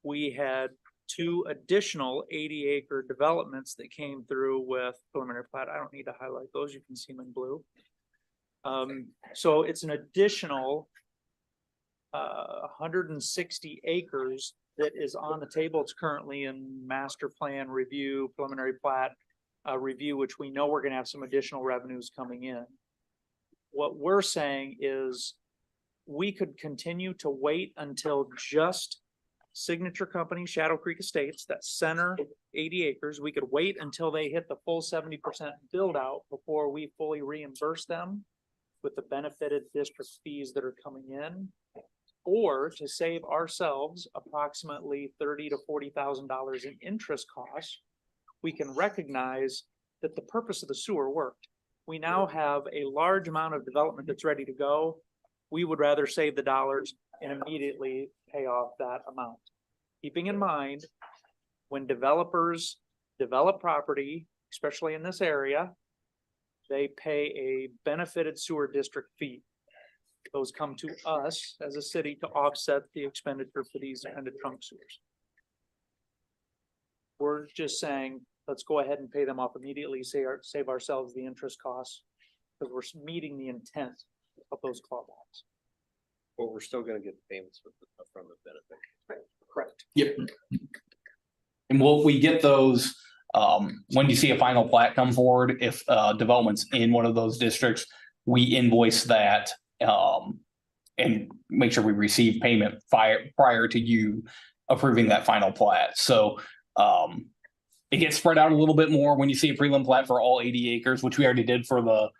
we had 2 additional 80-acre developments that came through with preliminary plat. I don't need to highlight those. You can see them in blue. So it's an additional 160 acres that is on the table. It's currently in master plan review, preliminary plat review, which we know we're going to have some additional revenues coming in. What we're saying is we could continue to wait until just signature company, Shadow Creek Estates, that center 80 acres. We could wait until they hit the full 70% build out before we fully reimburse them with the benefited district fees that are coming in, or to save ourselves approximately $30,000 to $40,000 in interest costs. We can recognize that the purpose of the sewer worked. We now have a large amount of development that's ready to go. We would rather save the dollars and immediately pay off that amount. Keeping in mind, when developers develop property, especially in this area, they pay a benefited sewer district fee. Those come to us as a city to offset the expenditure for these kind of trunk sewers. We're just saying, let's go ahead and pay them off immediately, save ourselves the interest costs. Because we're meeting the intent of those clawbacks. But we're still gonna get the payments from the benefit. Correct. Yep. And we get those, when you see a final plat come forward, if development's in one of those districts, we invoice that, and make sure we receive payment prior to you approving that final plat. So, it gets spread out a little bit more when you see a prelim plat for all 80 acres, which we already did for the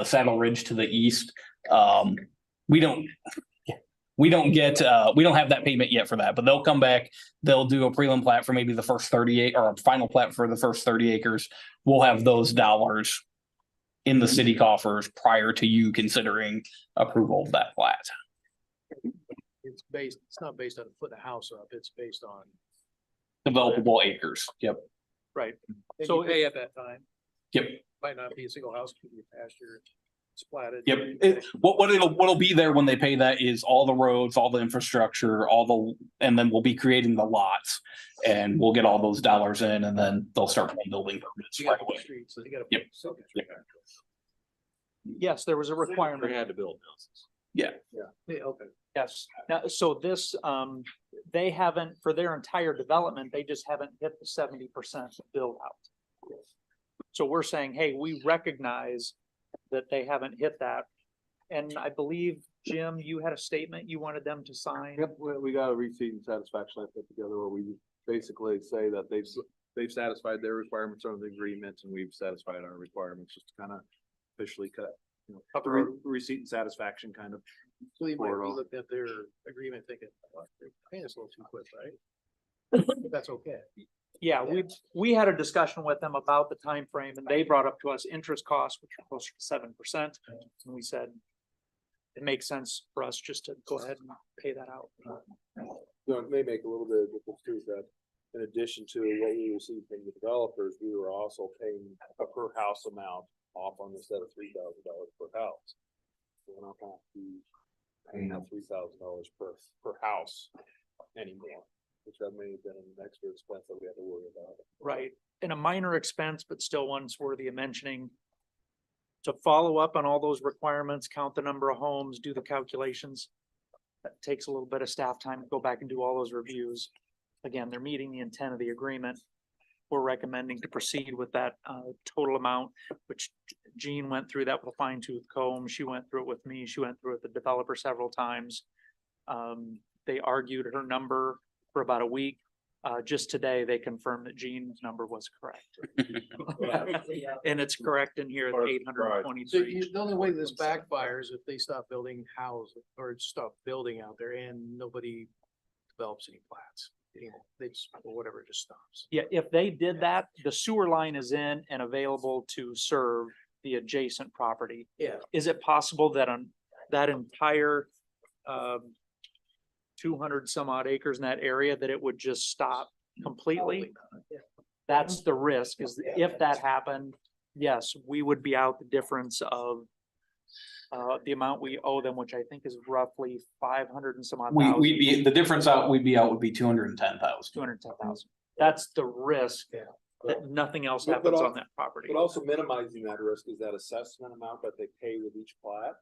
Saddle Ridge to the east. We don't get, we don't have that payment yet for that, but they'll come back, they'll do a prelim plat for maybe the first 38 or a final plat for the first 30 acres. We'll have those dollars in the city coffers prior to you considering approval of that plat. It's not based on putting a house up, it's based on. Developable acres. Yep. Right. So you pay at that time. Yep. Might not be a single house, could be a pasture, it's platted. Yep. What'll be there when they pay that is all the roads, all the infrastructure, and then we'll be creating the lots. And we'll get all those dollars in, and then they'll start building permits right away. Yep. Yes, there was a requirement. We had to build houses. Yeah. Yeah, okay. Yes. Now, so this, they haven't, for their entire development, they just haven't hit the 70% build out. So we're saying, hey, we recognize that they haven't hit that. And I believe, Jim, you had a statement you wanted them to sign. Yep, we got a receipt and satisfaction I put together where we basically say that they've satisfied their requirements under the agreement and we've satisfied our requirements, just to kind of officially cut, the receipt and satisfaction kind of. So you might be looking at their agreement thinking, well, they're paying us a little too quick, right? But that's okay. Yeah, we had a discussion with them about the time frame, and they brought up to us interest costs, which are closer to 7%. And we said, it makes sense for us just to go ahead and pay that out. It may make a little bit of difference too, that in addition to what we received from the developers, we were also paying a per house amount off on the set of $3,000 per house. So we're not gonna be paying out $3,000 per house anymore, which that may have been an extra expense that we had to worry about. Right, and a minor expense, but still one's worthy of mentioning. To follow up on all those requirements, count the number of homes, do the calculations. That takes a little bit of staff time to go back and do all those reviews. Again, they're meeting the intent of the agreement. We're recommending to proceed with that total amount, which Jean went through that with a fine tooth comb. She went through it with me. She went through it with the developer several times. They argued her number for about a week. Just today, they confirmed that Jean's number was correct. And it's correct in here, So 823. the only way this backfires if they stop building houses or stop building out there and nobody develops any plats. You know, they just, or whatever, it just stops. Yeah, if they did that, the sewer line is in and available to serve the adjacent property. Yeah. Is it possible that on that entire 200 some odd acres in that area, that it would just stop completely? That's the risk, is if that happened, yes, we would be out the difference of the amount we owe them, which I think is roughly 500 and some odd thousand. We'd be, the difference would be 210,000. 210,000. That's the risk that nothing else happens on that property. But also minimizing that risk is that assessment amount that they pay with each plat.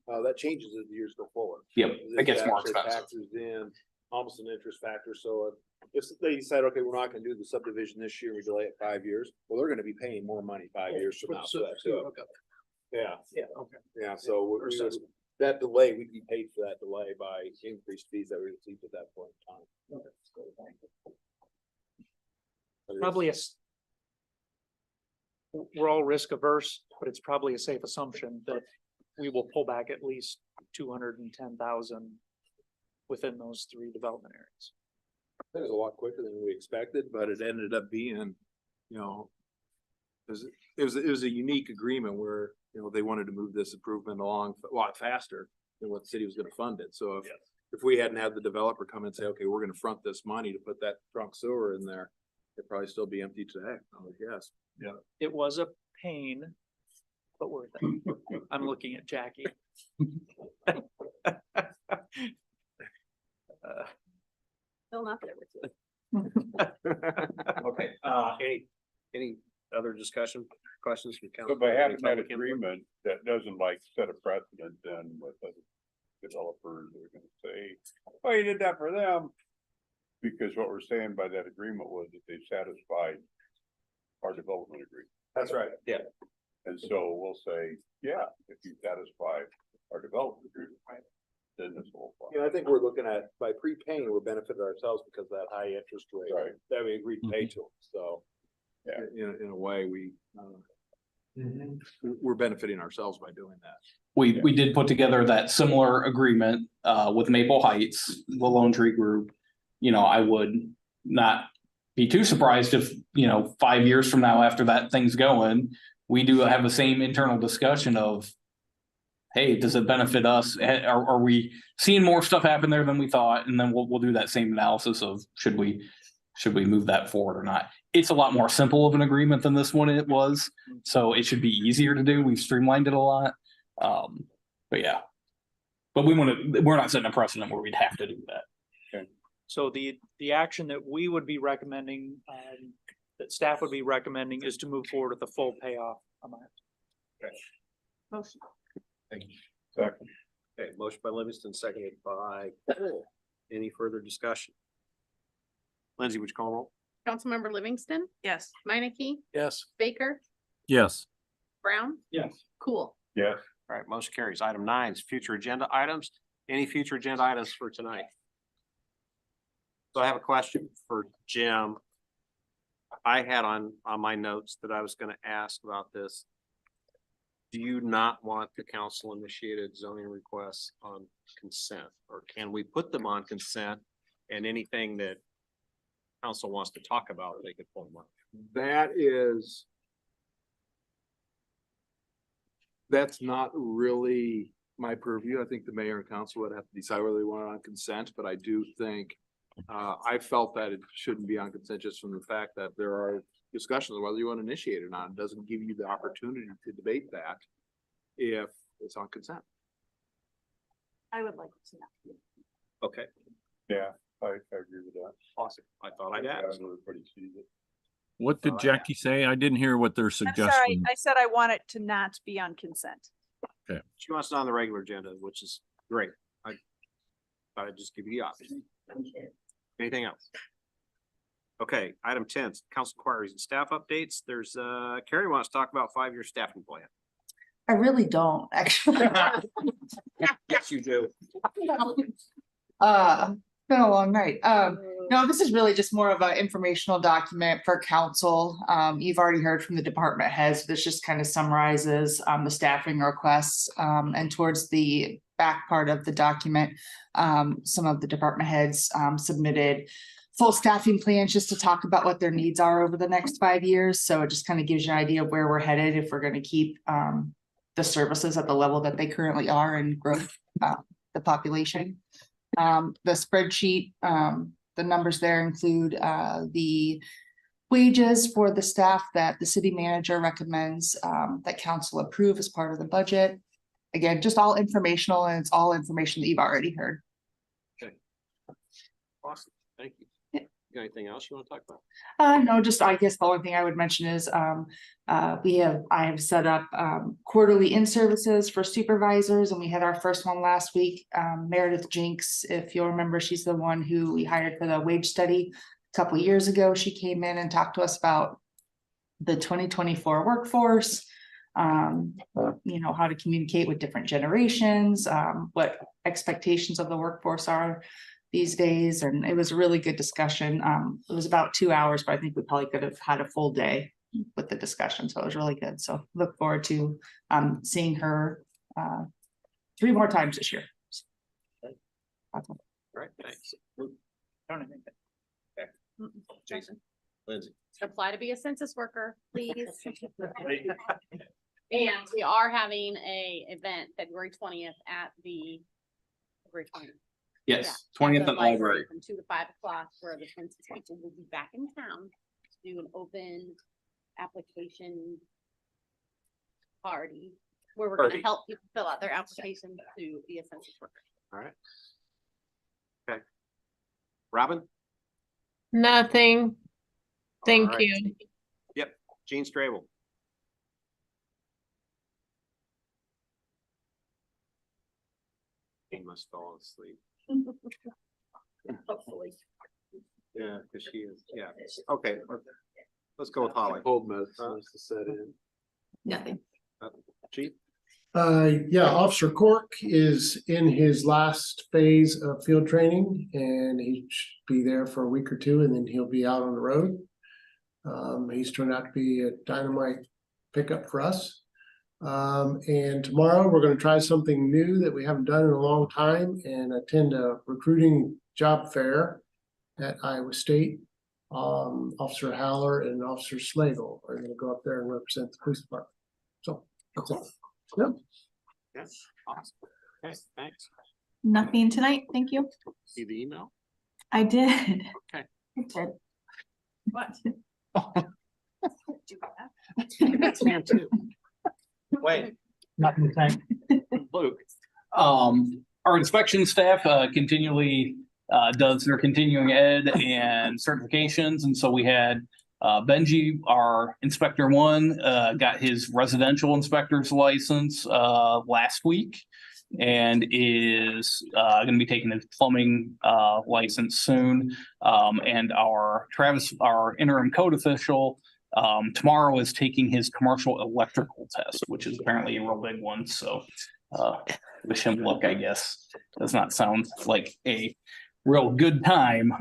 That changes as the years go forward. Yep, it gets There's more actually expensive. Factors in almost an interest factor. So if they decide, okay, we're not gonna do the subdivision this year, we delay it 5 years, well, they're gonna be paying more money 5 years from now. for that too. Yeah. Yeah, okay. Yeah, so that delay, we'd be paid for that delay by increased fees that we received at that point in time. Probably we're all risk averse, but it's probably a safe assumption that we will pull back at least 210,000 within those 3 development areas. It was a lot quicker than we expected, but it ended up being, it was a unique agreement where, they wanted to move this improvement along a lot faster than what the city was gonna fund it. So if we hadn't had the developer come and say, okay, we're gonna front this money to put that trunk sewer in there, it'd probably still be empty today, I would guess. Yeah. It was a pain, but worth it. I'm looking at Jackie. Still not there with you. Okay, any further discussion, questions from So council? by having that Public input? agreement, that doesn't like set a precedent then with other developers that are gonna say, oh, you did that for them. Because what we're saying by that agreement was that they satisfied our development agreement. That's right. Yeah. And so we'll say, yeah, if you satisfy our development agreement, then this will apply. You know, I think we're looking at, by prepaying, we're benefiting ourselves because of that high interest rate. Right. That we agreed to pay to them, so. Yeah. In a way, we're benefiting ourselves by doing that. We did put together that similar agreement with Maple Heights, the Lone Tree Group. You know, I would not be too surprised if, 5 years from now, after that thing's going, we do have the same internal discussion of, hey, does it benefit us? Are we seeing more stuff happen there than we thought? And then we'll do that same analysis of should we move that forward or not? It's a lot more simple of an agreement than this one it was, so it should be easier to do. We've streamlined it a lot. But yeah, but we're not setting a precedent where we'd have to do that. So the action that we would be recommending, that staff would be recommending is to move forward with the full payoff amount. Okay. Motion. Thank you. Second. Okay, motion by Livingston, seconded by Cole. Any further discussion? Lindsay, would you call roll? Councilmember Livingston, Yes. Minneke, Yes. Baker, Yes. Brown, Yes. Cool. Yes. All right, motion carries. Item 9 is future agenda items. Any future agenda items for tonight? So I have a question for Jim. I had on my notes that I was gonna ask about this. Do you not want the council initiated zoning requests on consent? Or can we put them on consent and anything that council wants to talk about, they could pull them up? That's not really my purview. I think the mayor and council would have to decide whether they want it on consent, but I do think I felt that it shouldn't be on consent just from the fact that there are discussions of whether you want to initiate it or not. It doesn't give you the opportunity to debate that if it's on consent. I would like to know. Okay, Yeah, I agree with that. awesome. I thought I'd ask. Everybody sees it. What did Jackie say? I didn't hear what they're I'm sorry, suggesting. I said I want it to not be on consent. She wants it on the regular agenda, which is great. I thought I'd just give you the option. Anything else? Okay, item 10, council inquiries and staff updates. There's Carrie wants to talk about 5-year staffing plan. I really don't, actually. Yes, you do. Been a long night. No, this is really just more of an informational document for council. You've already heard from the department heads. This just kind of summarizes the staffing requests. And towards the back part of the document, some of the department heads submitted full staffing plans just to talk about what their needs are over the next 5 years. So it just kind of gives you an idea of where we're headed if we're going to keep the services at the level that they currently are and grow the population. The spreadsheet, the numbers there include the wages for the staff that the city manager recommends that council approve as part of the budget. Again, just all informational, and it's all information that you've already heard. Okay. Awesome. Thank you. You got anything else you want to talk about? No, just I guess the only thing I would mention is I have set up quarterly in-services for supervisors, and we had our first one last week. Meredith Jinks, if you'll remember, she's the one who we hired for the wage study a couple of years ago. She came in and talked to us about the 2024 workforce, how to communicate with different generations, what expectations of the workforce are these days. And it was a really good discussion. It was about 2 hours, but I think we probably could have had a full day with the discussion. So it was really good. So look forward to seeing her 3 more times this year. All right, thanks. Okay. Jason, Lindsay. Apply to be a census worker, please. And we are having a event February 20th at the February 20th. Yes, Yeah, 20th at the at the library. From 2 to 5 o'clock, where the census people will be back in town to do an open application party where we're going to help people fill out their application to be a census worker. All right. Okay. Robin? Nothing. Thank All right. you. Yep. Gene Strabel. He must fall asleep. Hopefully. Yeah, because she is, yeah. Okay, let's go with Holly. Old mess to set in. Nothing. Chief? Yeah, Officer Cork is in his last phase of field training and he should be there for a week or two and then he'll be out on the road. He's turned out to be a dynamite pickup for us. And tomorrow we're gonna try something new that we haven't done in a long time and attend a recruiting job fair at Iowa State. Officer Haller and Officer Slagle are gonna go up there and represent the police department. So that's it. Yep. Yes, awesome. Okay, thanks. Nothing tonight, thank you. See the email? I did. Okay. I did. What? That's me too. Wait, Nothing tonight. Luke. Our inspection staff continually does their continuing ed and certifications, and so we had Benji, our inspector one, got his residential inspector's license last week and is going to be taking his plumbing license soon. And our Travis, our interim code official, tomorrow is taking his commercial electrical test, which is apparently a real big one. So wish him luck, I guess. Does not sound like a real good time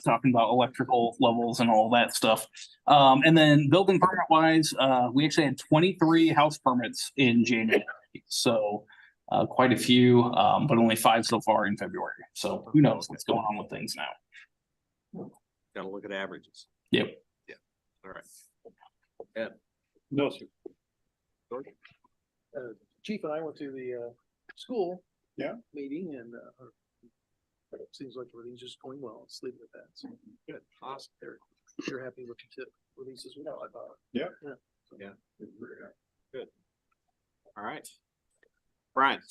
talking about electrical levels and all that stuff. And then building permit wise, we actually had 23 house permits in January. So quite a few, but only 5 so far in February. So who knows what's going on with things now. Gotta look at averages. Yep. Yeah. All right. Ed. No, sir. George? Chief and I went to the school. Yeah. Meeting and it seems like everything's just going well. Let's leave it at that. So Good. Awesome. they're happy with the tip release as well, I thought. Yeah. Yeah. Good. All right. Brian.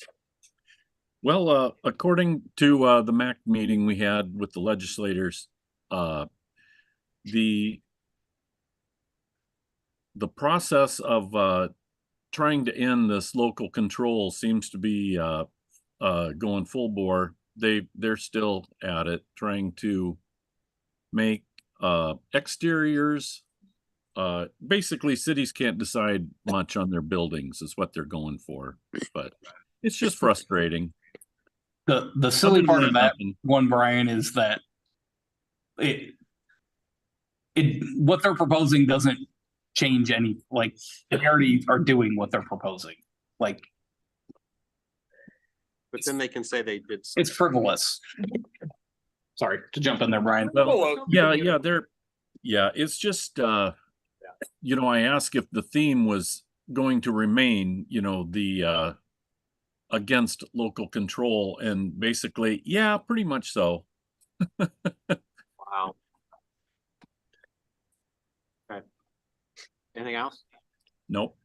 Well, according to the MAC meeting we had with the legislators, the process of trying to end this local control seems to be going full bore. They're still at it, trying to make exteriors. Basically, cities can't decide much on their buildings is what they're going for, but it's just frustrating. The silly part of that Nothing. one, Brian, is that what they're proposing doesn't change any, like, they already are doing what they're proposing. Like, But then they can say they did. it's frivolous. Sorry to jump in there, Brian. Well, yeah, it's just, you know, I asked if the theme was going to remain, you know, the against local control, and basically, yeah, pretty much so. Wow. Okay. Anything else? Nope.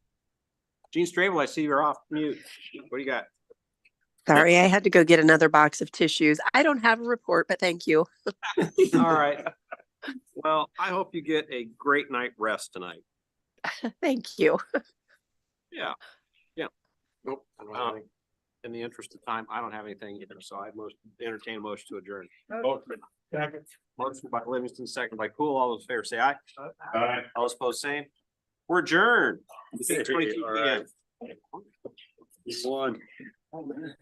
Gene Strabel, I see you're off mute. What do you got? Sorry, I had to go get another box of tissues. I don't have a report, but thank you. All right. Well, I hope you get a great night rest tonight. Thank you. Yeah. Yeah. Nope. I don't have any. In the interest of time, I don't have anything either, so I most entertain a motion to adjourn. Motion by Livingston, second by Cool. All those in favor say aye. Aye. All those opposed, same. We're adjourned. 6:22 p.m. One.